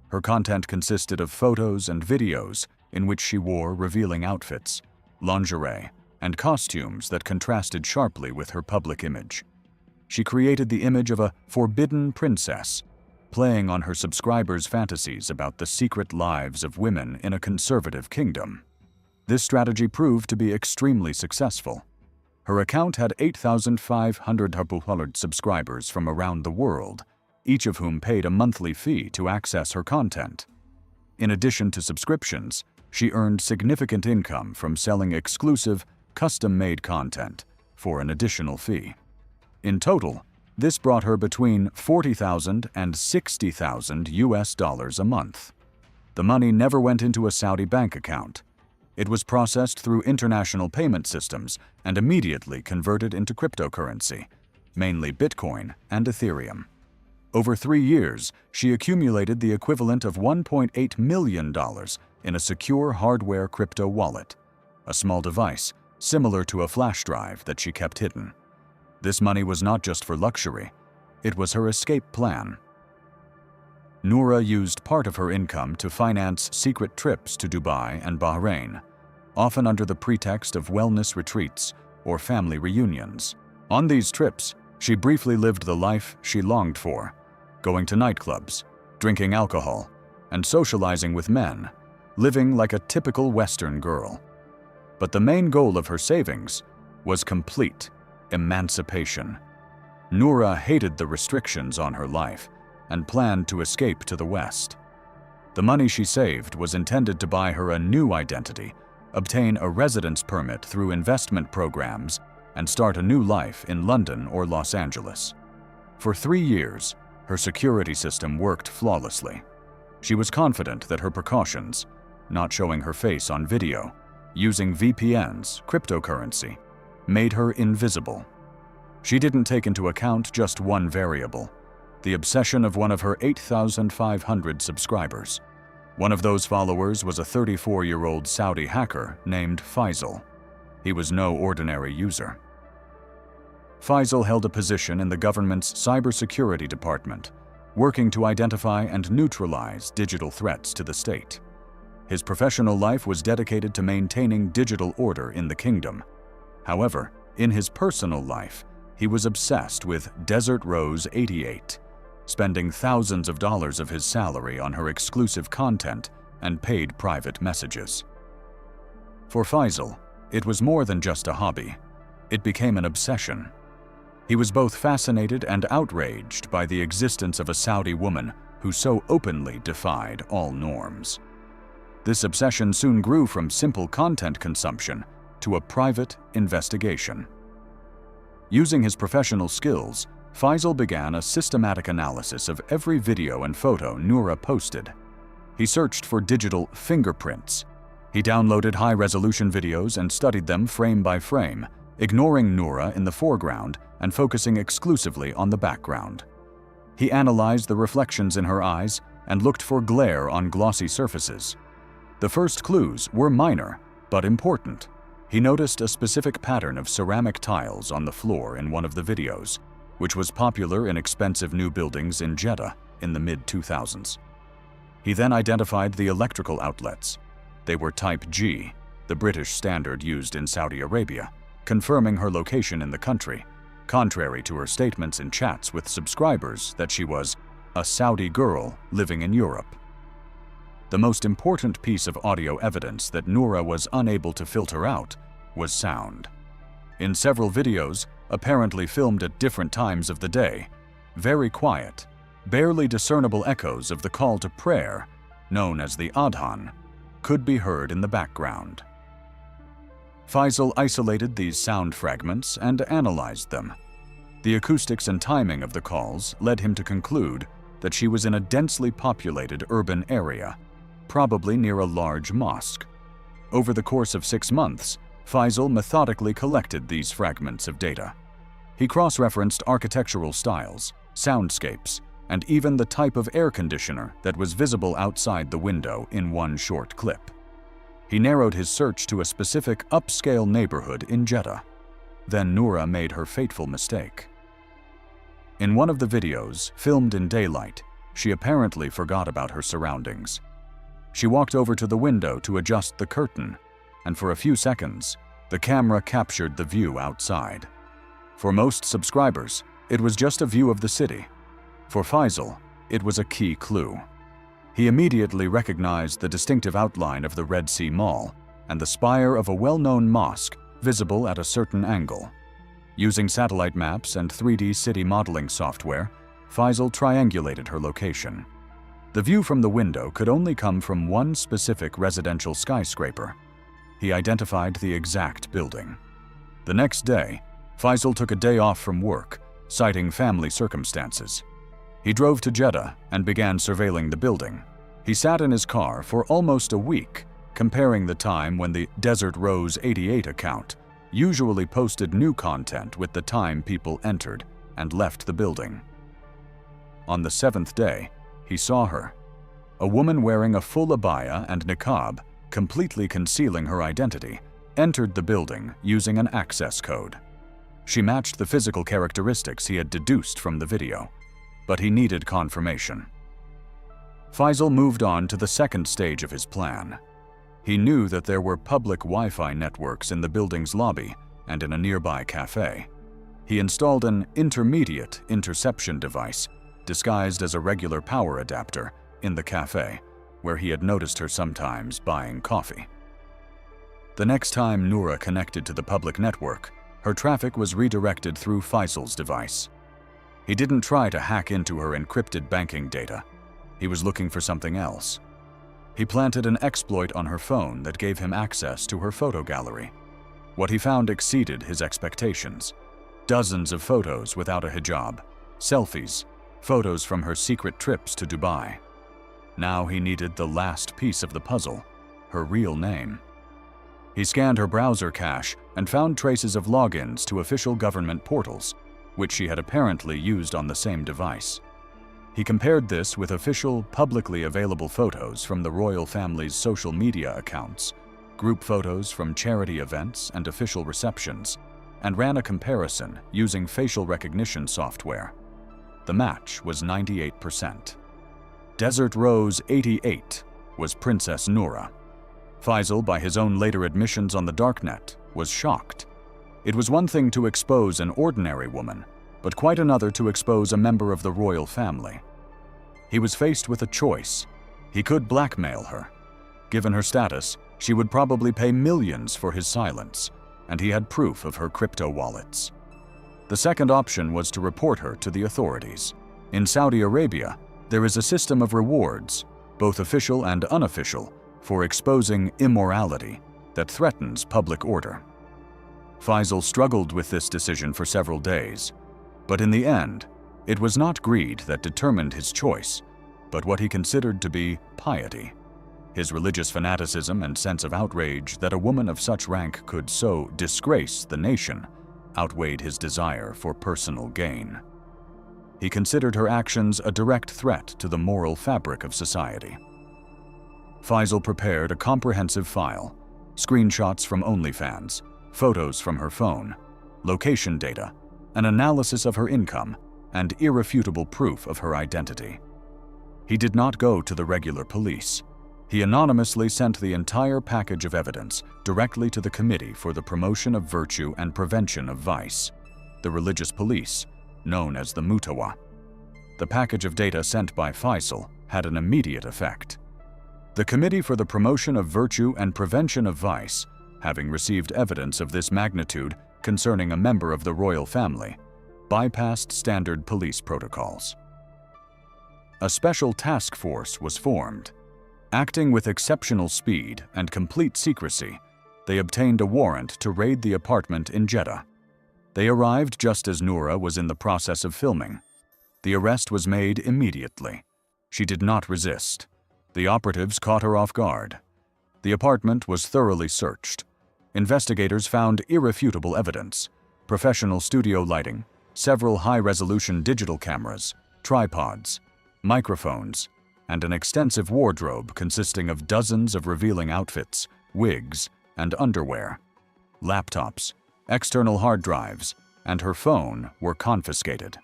Her content consisted of photos and videos in which she wore revealing outfits, lingerie, and costumes that contrasted sharply with her public image. She created the image of a forbidden princess, playing on her subscribers' fantasies about the secret lives of women in a conservative kingdom. This strategy proved to be extremely successful. Her account had 8,500 subscribers from around the world, each of whom paid a monthly fee to access her content. In addition to subscriptions, she earned significant income from selling exclusive, custom-made content for an additional fee. In total, this brought her between $40,000 and $60,000 a month. The money never went into a Saudi bank account. It was processed through international payment systems and immediately converted into cryptocurrency, mainly Bitcoin and Ethereum. Over 3 years, she accumulated the equivalent of $1.8 million in a secure hardware crypto wallet, a small device similar to a flash drive that she kept hidden. This money was not just for luxury, it was her escape plan. Noura used part of her income to finance secret trips to Dubai and Bahrain, often under the pretext of wellness retreats or family reunions. On these trips, she briefly lived the life she longed for, going to nightclubs, drinking alcohol, and socializing with men, living like a typical Western girl. But the main goal of her savings was complete emancipation. Noura hated the restrictions on her life and planned to escape to the West. The money she saved was intended to buy her a new identity, obtain a residence permit through investment programs, and start a new life in London or Los Angeles. For 3 years, her security system worked flawlessly. She was confident that her precautions, not showing her face on video, using VPNs, cryptocurrency, made her invisible. She didn't take into account just one variable, the obsession of one of her 8,500 subscribers. One of those followers was a 34-year-old Saudi hacker named Faisal. He was no ordinary user. Faisal held a position in the government's cybersecurity department, working to identify and neutralize digital threats to the state. His professional life was dedicated to maintaining digital order in the kingdom. However, in his personal life, he was obsessed with Desert Rose 88, spending thousands of dollars of his salary on her exclusive content and paid private messages. For Faisal, it was more than just a hobby. It became an obsession. He was both fascinated and outraged by the existence of a Saudi woman who so openly defied all norms. This obsession soon grew from simple content consumption to a private investigation. Using his professional skills, Faisal began a systematic analysis of every video and photo Noura posted. He searched for digital fingerprints. He downloaded high-resolution videos and studied them frame by frame, ignoring Noura in the foreground and focusing exclusively on the background. He analyzed the reflections in her eyes and looked for glare on glossy surfaces. The first clues were minor, but important. He noticed a specific pattern of ceramic tiles on the floor in one of the videos, which was popular in expensive new buildings in Jeddah in the mid-2000s. He then identified the electrical outlets. They were Type G, the British standard used in Saudi Arabia, confirming her location in the country, contrary to her statements in chats with subscribers that she was a Saudi girl living in Europe. The most important piece of audio evidence that Noura was unable to filter out was sound. In several videos, apparently filmed at different times of the day, very quiet, barely discernible echoes of the call to prayer, known as the Adhan, could be heard in the background. Faisal isolated these sound fragments and analyzed them. The acoustics and timing of the calls led him to conclude that she was in a densely populated urban area, probably near a large mosque. Over the course of 6 months, Faisal methodically collected these fragments of data. He cross-referenced architectural styles, soundscapes, and even the type of air conditioner that was visible outside the window in one short clip. He narrowed his search to a specific upscale neighborhood in Jeddah. Then Noura made her fateful mistake. In one of the videos, filmed in daylight, she apparently forgot about her surroundings. She walked over to the window to adjust the curtain, and for a few seconds, the camera captured the view outside. For most subscribers, it was just a view of the city. For Faisal, it was a key clue. He immediately recognized the distinctive outline of the Red Sea Mall and the spire of a well-known mosque visible at a certain angle. Using satellite maps and 3D city modeling software, Faisal triangulated her location. The view from the window could only come from one specific residential skyscraper. He identified the exact building. The next day, Faisal took a day off from work, citing family circumstances. He drove to Jeddah and began surveilling the building. He sat in his car for almost a week, comparing the time when the Desert Rose 88 account usually posted new content with the time people entered and left the building. On the 7th day, he saw her. A woman wearing a full abaya and niqab, completely concealing her identity, entered the building using an access code. She matched the physical characteristics he had deduced from the video, but he needed confirmation. Faisal moved on to the second stage of his plan. He knew that there were public Wi-Fi networks in the building's lobby and in a nearby cafe. He installed an intermediate interception device, disguised as a regular power adapter, in the cafe, where he had noticed her sometimes buying coffee. The next time Noura connected to the public network, her traffic was redirected through Faisal's device. He didn't try to hack into her encrypted banking data. He was looking for something else. He planted an exploit on her phone that gave him access to her photo gallery. What he found exceeded his expectations. Dozens of photos without a hijab, selfies, photos from her secret trips to Dubai. Now he needed the last piece of the puzzle, her real name. He scanned her browser cache and found traces of logins to official government portals, which she had apparently used on the same device. He compared this with official, publicly available photos from the royal family's social media accounts, group photos from charity events and official receptions, and ran a comparison using facial recognition software. The match was 98%. Desert Rose 88 was Princess Noura. Faisal, by his own later admissions on the darknet, was shocked. It was one thing to expose an ordinary woman, but quite another to expose a member of the royal family. He was faced with a choice. He could blackmail her. Given her status, she would probably pay millions for his silence, and he had proof of her crypto wallets. The second option was to report her to the authorities. In Saudi Arabia, There is a system of rewards, both official and unofficial, for exposing immorality that threatens public order. Faisal struggled with this decision for several days, but in the end, it was not greed that determined his choice, but what he considered to be piety. His religious fanaticism and sense of outrage that a woman of such rank could so disgrace the nation outweighed his desire for personal gain. He considered her actions a direct threat to the moral fabric of society. Faisal prepared a comprehensive file, screenshots from OnlyFans, photos from her phone, location data, an analysis of her income, and irrefutable proof of her identity. He did not go to the regular police. He anonymously sent the entire package of evidence directly to the Committee for the Promotion of Virtue and Prevention of Vice, the religious police, known as the Mutawa. The package of data sent by Faisal had an immediate effect. The Committee for the Promotion of Virtue and Prevention of Vice, having received evidence of this magnitude concerning a member of the royal family, bypassed standard police protocols. A special task force was formed. Acting with exceptional speed and complete secrecy, they obtained a warrant to raid the apartment in Jeddah. They arrived just as Noura was in the process of filming. The arrest was made immediately. She did not resist. The operatives caught her off guard. The apartment was thoroughly searched. Investigators found irrefutable evidence: professional studio lighting, several high-resolution digital cameras, tripods, microphones, and an extensive wardrobe consisting of dozens of revealing outfits, wigs, and underwear. Laptops, external hard drives, and her phone were confiscated.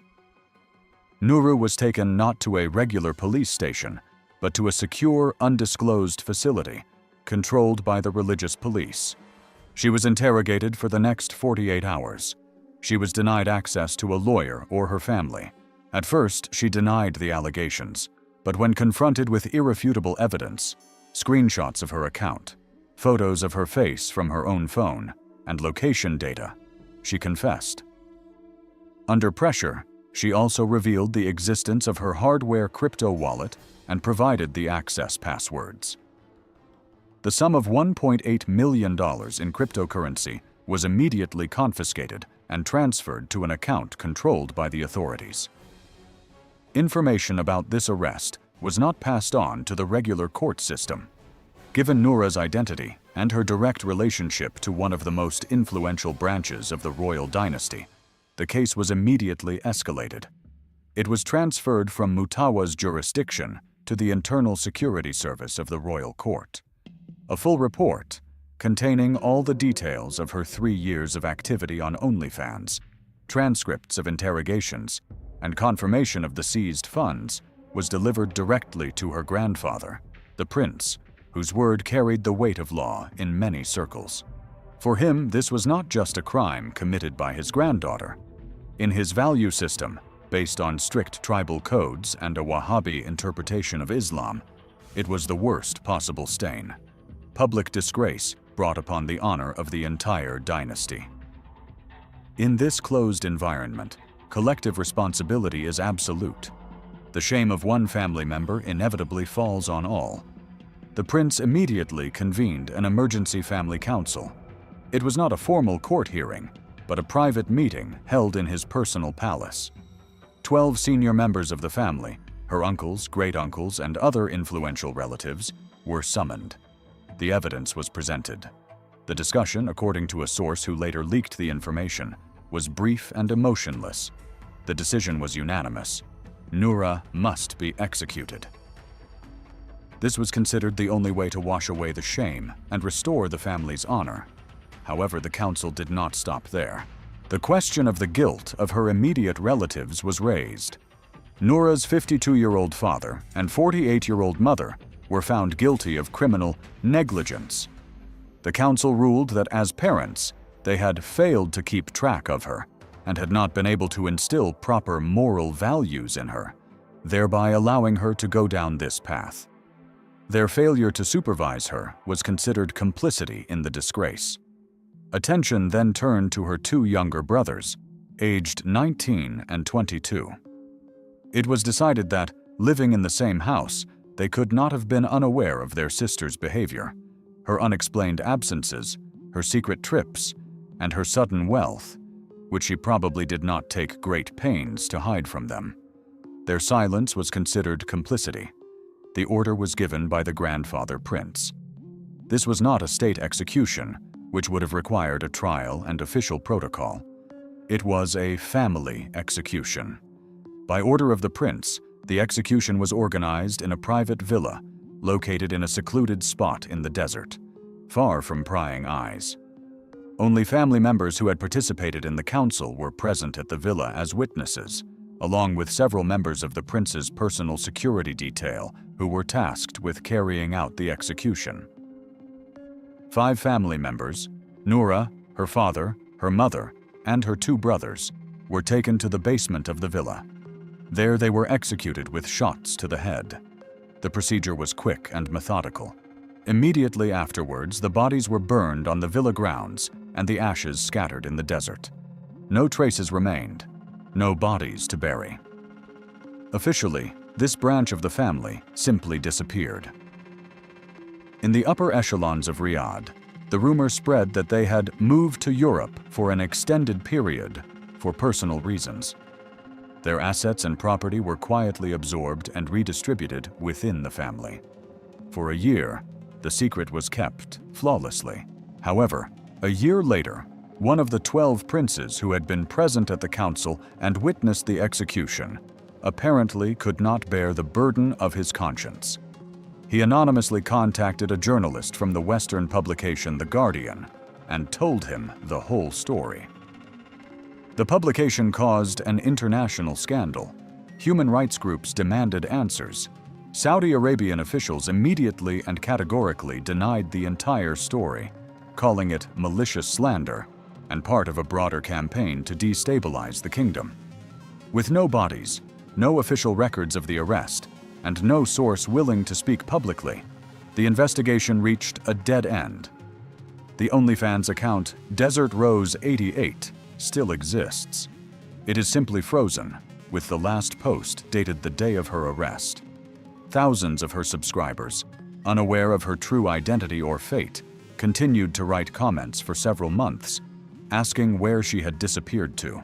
Noura was taken not to a regular police station, but to a secure, undisclosed facility controlled by the religious police. She was interrogated for the next 48 hours. She was denied access to a lawyer or her family. At first, she denied the allegations, but when confronted with irrefutable evidence, screenshots of her account, photos of her face from her own phone, and location data, she confessed. Under pressure, she also revealed the existence of her hardware crypto wallet and provided the access passwords. The sum of $1.8 million in cryptocurrency was immediately confiscated and transferred to an account controlled by the authorities. Information about this arrest was not passed on to the regular court system. Given Noura's identity and her direct relationship to one of the most influential branches of the royal dynasty, the case was immediately escalated. It was transferred from Mutawa's jurisdiction to the Internal Security Service of the royal court. A full report, containing all the details of her 3 years of activity on OnlyFans, transcripts of interrogations, and confirmation of the seized funds, was delivered directly to her grandfather, the prince, whose word carried the weight of law in many circles. For him, this was not just a crime committed by his granddaughter. In his value system, based on strict tribal codes and a Wahhabi interpretation of Islam, it was the worst possible stain. Public disgrace brought upon the honor of the entire dynasty. In this closed environment, collective responsibility is absolute. The shame of one family member inevitably falls on all. The prince immediately convened an emergency family council. It was not a formal court hearing, but a private meeting held in his personal palace. 12 senior members of the family, her uncles, great-uncles, and other influential relatives, were summoned. The evidence was presented. The discussion, according to a source who later leaked the information, was brief and emotionless. The decision was unanimous. Noura must be executed. This was considered the only way to wash away the shame and restore the family's honor. However, the council did not stop there. The question of the guilt of her immediate relatives was raised. Noura's 52-year-old father and 48-year-old mother were found guilty of criminal negligence. The council ruled that as parents, they had failed to keep track of her and had not been able to instill proper moral values in her, thereby allowing her to go down this path. Their failure to supervise her was considered complicity in the disgrace. Attention then turned to her 2 younger brothers, aged 19 and 22. It was decided that, Living in the same house, they could not have been unaware of their sister's behavior, her unexplained absences, her secret trips, and her sudden wealth, which she probably did not take great pains to hide from them. Their silence was considered complicity. The order was given by the grandfather prince. This was not a state execution, which would have required a trial and official protocol. It was a family execution. By order of the prince, the execution was organized in a private villa located in a secluded spot in the desert, far from prying eyes. Only family members who had participated in the council were present at the villa as witnesses, along with several members of the prince's personal security detail who were tasked with carrying out the execution. 5 family members, Noura, her father, her mother, and her 2 brothers, were taken to the basement of the villa. There they were executed with shots to the head. The procedure was quick and methodical. Immediately afterwards, the bodies were burned on the villa grounds and the ashes scattered in the desert. No traces remained, no bodies to bury. Officially, this branch of the family simply disappeared. In the upper echelons of Riyadh, the rumor spread that they had moved to Europe for an extended period for personal reasons. Their assets and property were quietly absorbed and redistributed within the family. For a year, the secret was kept flawlessly. However, a year later, one of the 12 princes who had been present at the council and witnessed the execution apparently could not bear the burden of his conscience. He anonymously contacted a journalist from the Western publication The Guardian and told him the whole story. The publication caused an international scandal. Human rights groups demanded answers. Saudi Arabian officials immediately and categorically denied the entire story, calling it malicious slander and part of a broader campaign to destabilize the kingdom. With no bodies, no official records of the arrest, and no source willing to speak publicly, the investigation reached a dead end. The OnlyFans account, Desert Rose 88, still exists. It is simply frozen, with the last post dated the day of her arrest. Thousands of her subscribers, unaware of her true identity or fate, continued to write comments for several months, asking where she had disappeared to.